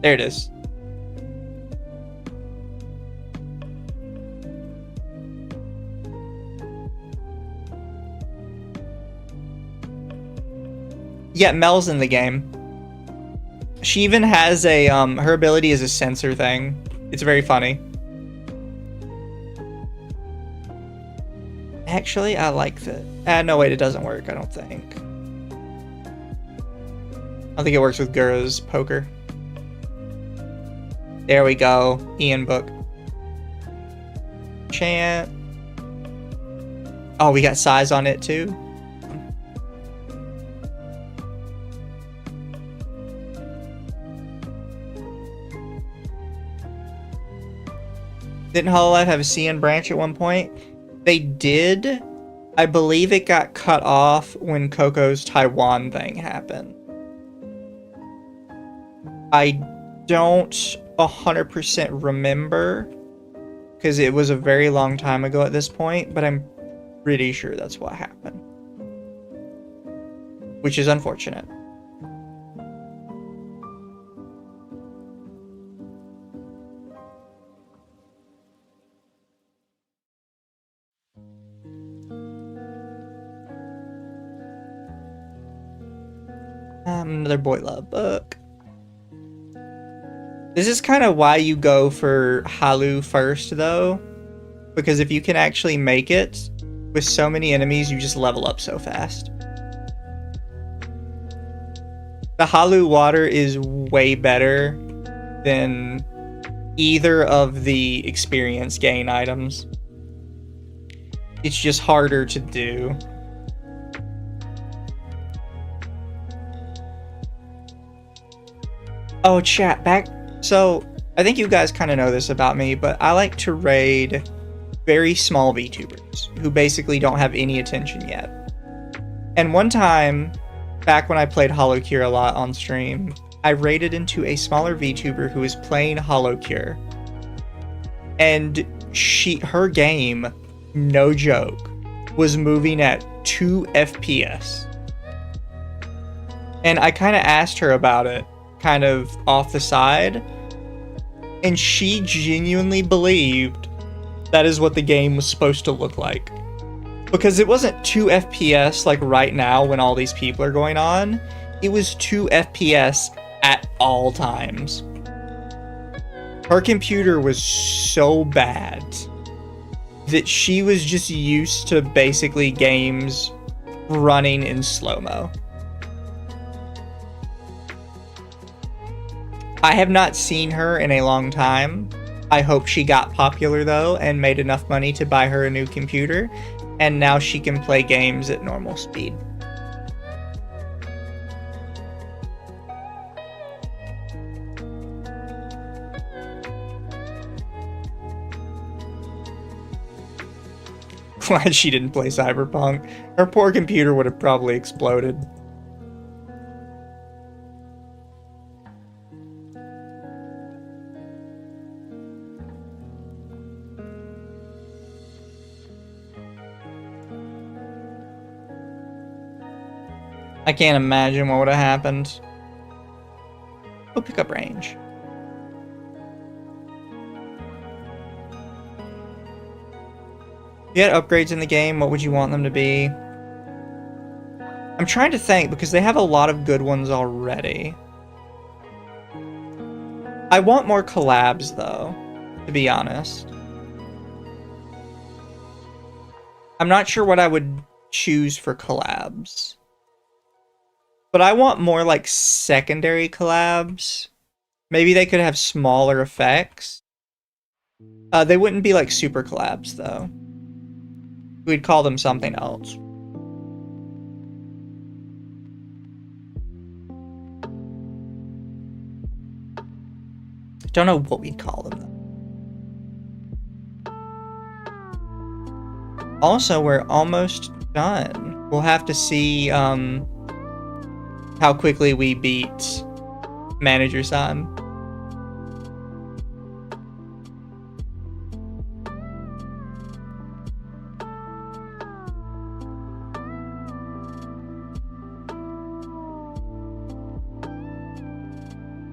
There it is. Yeah, Mel's in the game. She even has a, her ability is a sensor thing. It's very funny. Actually, I like that. No, wait, it doesn't work, I don't think. I think it works with Gura's poker. There we go. Ian book. Chant. Oh, we got size on it too. Didn't HoloLive have a CN branch at one point? They did. I believe it got cut off when Coco's Taiwan thing happened. I don't 100% remember, because it was a very long time ago at this point, but I'm pretty sure that's what happened. Which is unfortunate. Another boy love book. This is kind of why you go for Halu first, though. Because if you can actually make it, with so many enemies, you just level up so fast. The Halu water is way better than either of the experience gain items. It's just harder to do. Oh, chat, back. So, I think you guys kind of know this about me, but I like to raid very small VTubers who basically don't have any attention yet. And one time, back when I played HoloCure a lot on stream, I raided into a smaller VTuber who was playing HoloCure. And her game, no joke, was moving at 2 FPS. And I kind of asked her about it, kind of off the side, and she genuinely believed that is what the game was supposed to look like. Because it wasn't 2 FPS like right now when all these people are going on, it was 2 FPS at all times. Her computer was so bad that she was just used to basically games running in slow-mo. I have not seen her in a long time. I hope she got popular though and made enough money to buy her a new computer, and now she can play games at normal speed. Glad she didn't play Cyberpunk. Her poor computer would have probably exploded. I can't imagine what would have happened. Oh, pickup range. If you had upgrades in the game, what would you want them to be? I'm trying to think, because they have a lot of good ones already. I want more collabs, though, to be honest. I'm not sure what I would choose for collabs. But I want more, like, secondary collabs. Maybe they could have smaller effects. They wouldn't be, like, super collabs, though. We'd call them something else. Don't know what we'd call them, though. Also, we're almost done. We'll have to see, how quickly we beat Manager-san.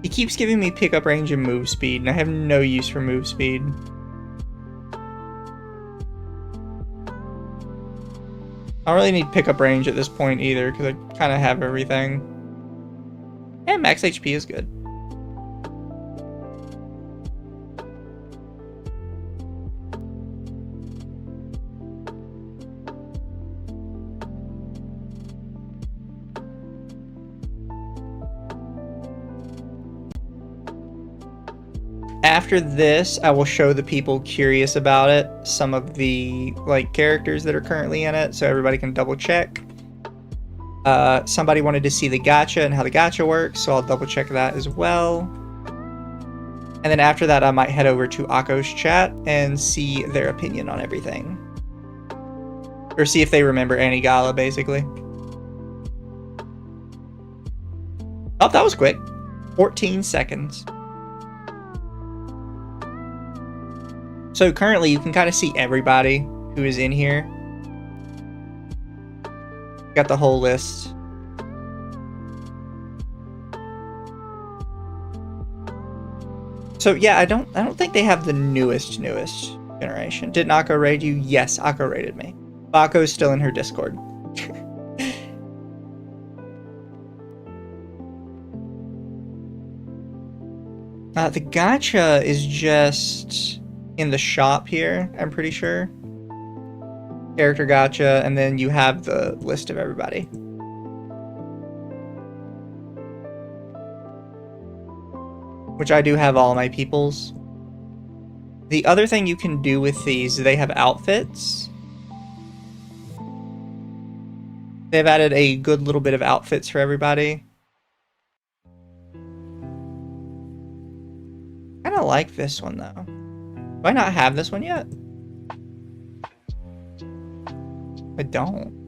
He keeps giving me pickup range and move speed, and I have no use for move speed. I don't really need pickup range at this point either, because I kind of have everything. And max HP is good. After this, I will show the people curious about it some of the characters that are currently in it, so everybody can double check. Somebody wanted to see the gacha and how the gacha works, so I'll double check that as well. And then after that, I might head over to Akko's chat and see their opinion on everything. Or see if they remember any Galla, basically. Oh, that was quick. 14 seconds. So currently you can kind of see everybody who is in here. Got the whole list. So yeah, I don't think they have the newest generation. Did Akko raid you? Yes, Akko raided me. Bako's still in her Discord. The gacha is just in the shop here, I'm pretty sure. Character gacha, and then you have the list of everybody. Which I do have all my peoples. The other thing you can do with these, they have outfits. They've added a good little bit of outfits for everybody. I kind of like this one though. Do I not have this one yet? I don't.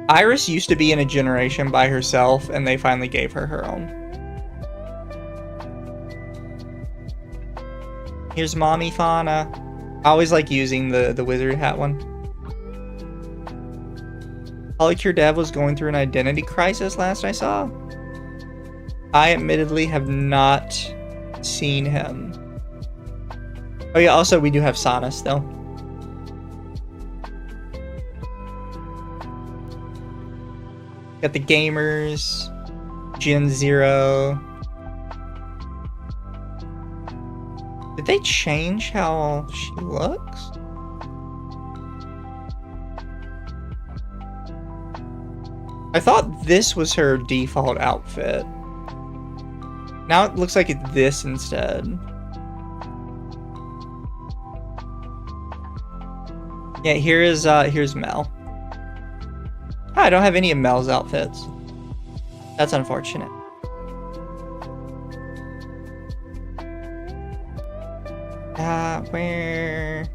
Iris used to be in a generation by herself, and they finally gave her her own. Here's Mommy Fauna. I always like using the wizard hat one. Polycure Dev was going through an identity crisis last I saw. I admittedly have not seen him. Oh yeah, also we do have Sana still. Got the gamers, Gen 0. Did they change how she looks? I thought this was her default outfit. Now it looks like it's this instead. Yeah, here's Mel. Oh, I don't have any of Mel's outfits. That's unfortunate. Where?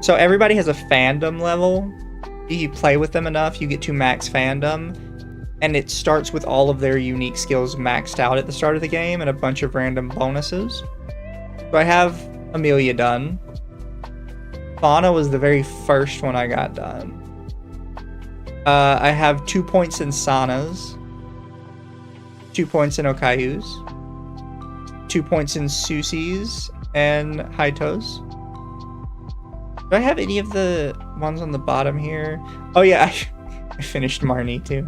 So everybody has a fandom level. If you play with them enough, you get to max fandom. And it starts with all of their unique skills maxed out at the start of the game and a bunch of random bonuses. So I have Amelia done. Fauna was the very first one I got done. I have 2 points in Sana's, 2 points in Okayu's, 2 points in Susie's and Haito's. Do I have any of the ones on the bottom here? Oh yeah, I finished Marnie too.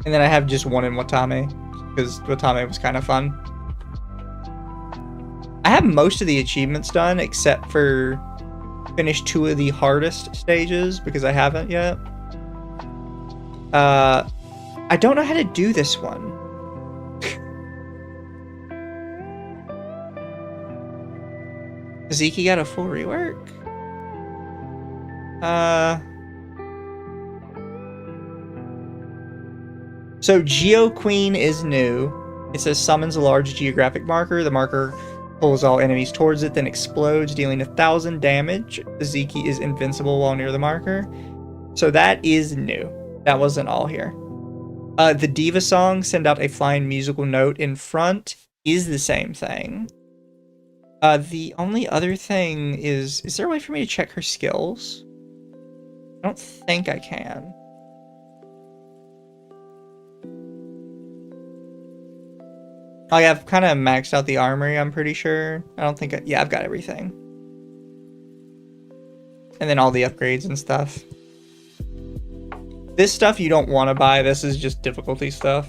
And then I have just one in Watame, because Watame was kind of fun. I have most of the achievements done, except for finish 2 of the hardest stages, because I haven't yet. I don't know how to do this one. Zeke got a full rework? So Geo Queen is new. It says summons a large geographic marker. The marker pulls all enemies towards it, then explodes, dealing 1,000 damage. Zeke is invincible while near the marker. So that is new. That wasn't all here. The Diva song, send out a flying musical note in front, is the same thing. The only other thing is there a way for me to check her skills? I don't think I can. Oh yeah, I've kind of maxed out the armory, I'm pretty sure. I don't think yeah, I've got everything. And then all the upgrades and stuff. This stuff you don't want to buy, this is just difficulty stuff.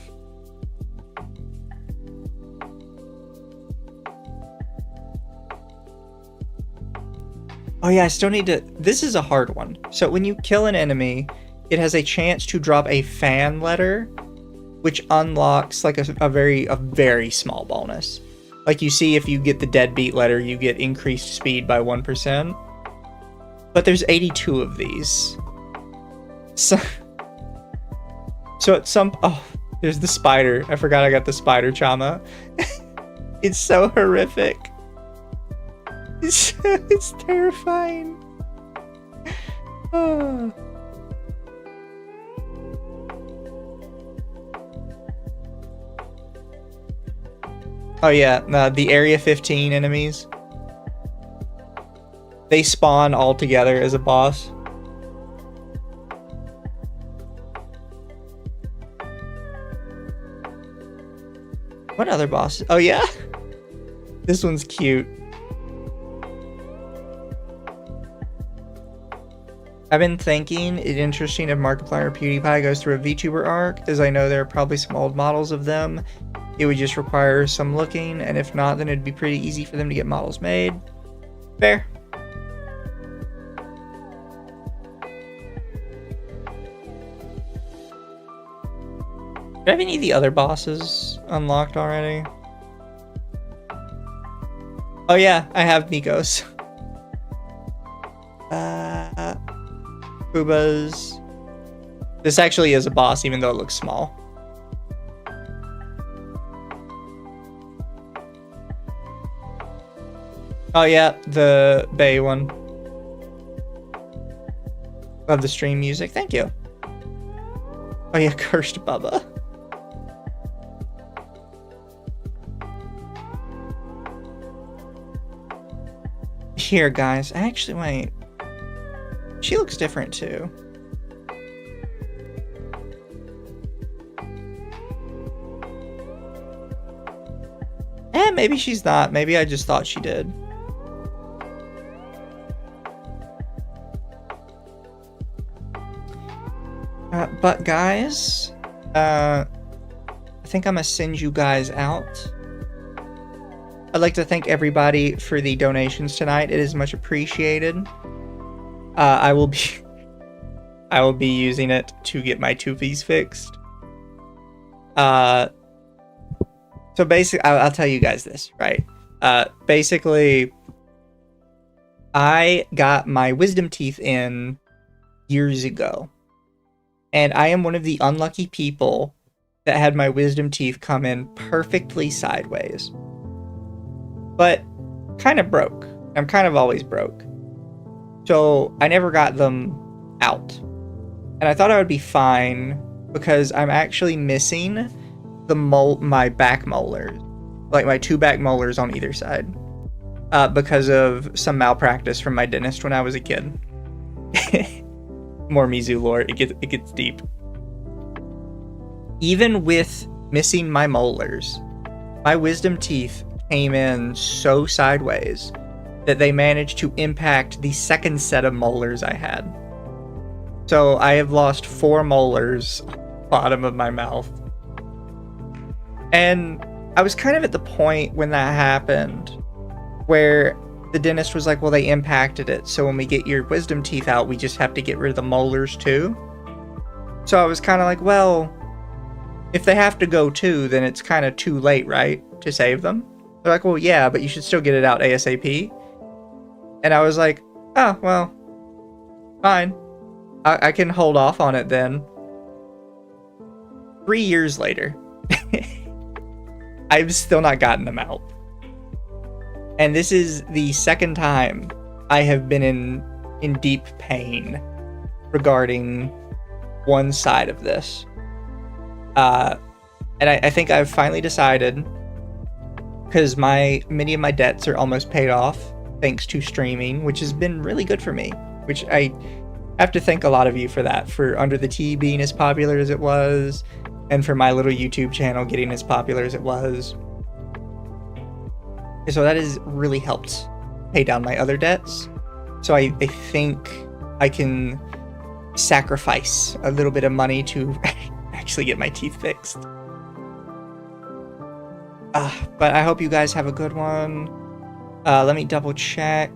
Oh yeah, I still need to... This is a hard one. So when you kill an enemy, it has a chance to drop a fan letter, which unlocks like a very small bonus. Like you see, if you get the deadbeat letter, you get increased speed by 1%. But there's 82 of these. So at some... Oh, there's the spider. I forgot I got the spider chama. It's so horrific. It's terrifying. Oh. Oh yeah, the Area 15 enemies. They spawn all together as a boss. What other bosses? Oh yeah? This one's cute. I've been thinking it interesting if Markiplier or PewDiePie goes through a VTuber arc, as I know there are probably some old models of them. It would just require some looking, and if not, then it'd be pretty easy for them to get models made. Fair. Do I have any of the other bosses unlocked already? Oh yeah, I have Nikos. Booba's. This actually is a boss, even though it looks small. Oh yeah, the Bay one. Love the stream music, thank you. Oh yeah, Cursed Bubba. Here, guys, actually, wait. She looks different, too. Maybe she's not. Maybe I just thought she did. But, guys, I think I'm gonna send you guys out. I'd like to thank everybody for the donations tonight. It is much appreciated. I will be using it to get my toofies fixed. So basically, I'll tell you guys this, right? Basically, I got my wisdom teeth in years ago, and I am one of the unlucky people that had my wisdom teeth come in perfectly sideways. But kind of broke. I'm kind of always broke. So I never got them out. And I thought I would be fine because I'm actually missing my back molars. Like my 2 back molars on either side. Because of some malpractice from my dentist when I was a kid. More Mizu lore. It gets deep. Even with missing my molars, my wisdom teeth came in so sideways that they managed to impact the second set of molars I had. So I have lost 4 molars bottom of my mouth. And I was kind of at the point when that happened where the dentist was like, well, they impacted it, so when we get your wisdom teeth out, we just have to get rid of the molars too. So I was kind of like, well, if they have to go too, then it's kind of too late, right, to save them? They're like, well, yeah, but you should still get it out ASAP. And I was like, oh, well, fine. I can hold off on it then. 3 years later, I've still not gotten them out. And this is the second time I have been in deep pain regarding one side of this. And I think I've finally decided, because many of my debts are almost paid off thanks to streaming, which has been really good for me, which I have to thank a lot of you for that, for Under the Tea being as popular as it was, and for my little YouTube channel getting as popular as it was. So that has really helped pay down my other debts. So I think I can sacrifice a little bit of money to actually get my teeth fixed. But I hope you guys have a good one. Let me double check.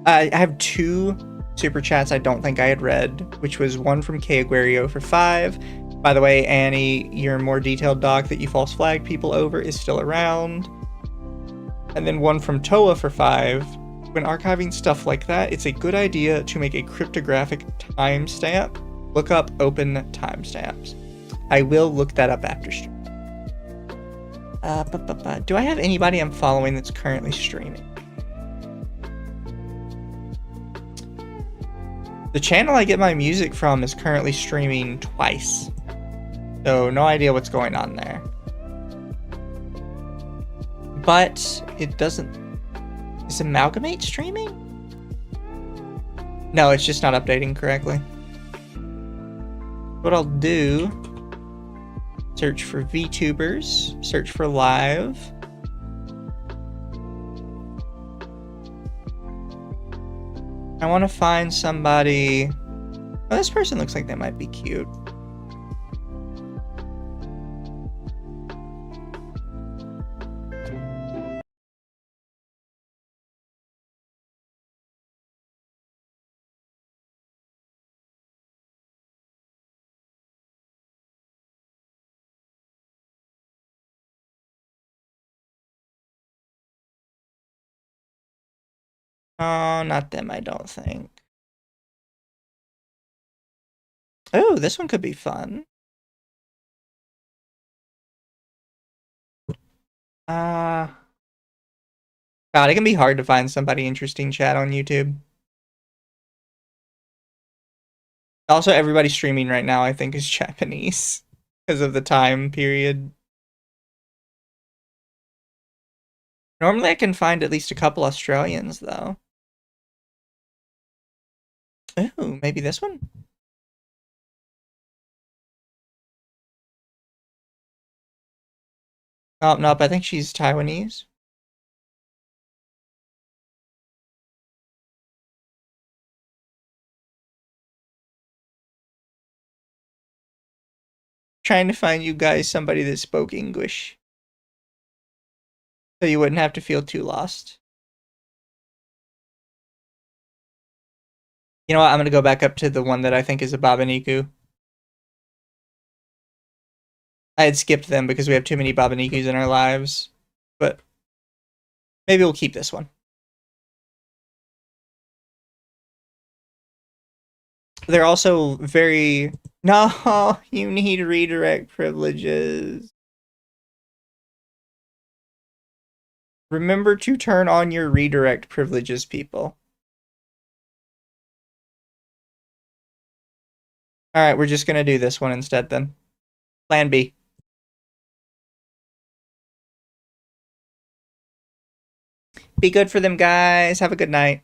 I have 2 super chats I don't think I had read, which was one from K Aguario for 5. By the way, Annie, your more detailed doc that you false flagged people over is still around. And then one from Toa for 5. When archiving stuff like that, it's a good idea to make a cryptographic timestamp. Look up open timestamps. I will look that up after stream. Do I have anybody I'm following that's currently streaming? The channel I get my music from is currently streaming twice. So no idea what's going on there. But it doesn't... Is Amalgamate streaming? No, it's just not updating correctly. What I'll do... Search for VTubers. Search for live. I want to find somebody... Oh, this person looks like they might be cute. Oh, not them, I don't think. Oh, this one could be fun. God, it can be hard to find somebody interesting chat on YouTube. Also, everybody streaming right now, I think, is Japanese because of the time period. Normally, I can find at least a couple Australians, though. Ooh, maybe this one? Oh, nope, I think she's Taiwanese. Trying to find you guys somebody that spoke English. So you wouldn't have to feel too lost. You know what, I'm gonna go back up to the one that I think is a Babaniku. I had skipped them because we have too many Babanikus in our lives. But maybe we'll keep this one. They're also very... No, you need redirect privileges. Remember to turn on your redirect privileges, people. Alright, we're just gonna do this one instead then. Plan B. Be good for them, guys. Have a good night.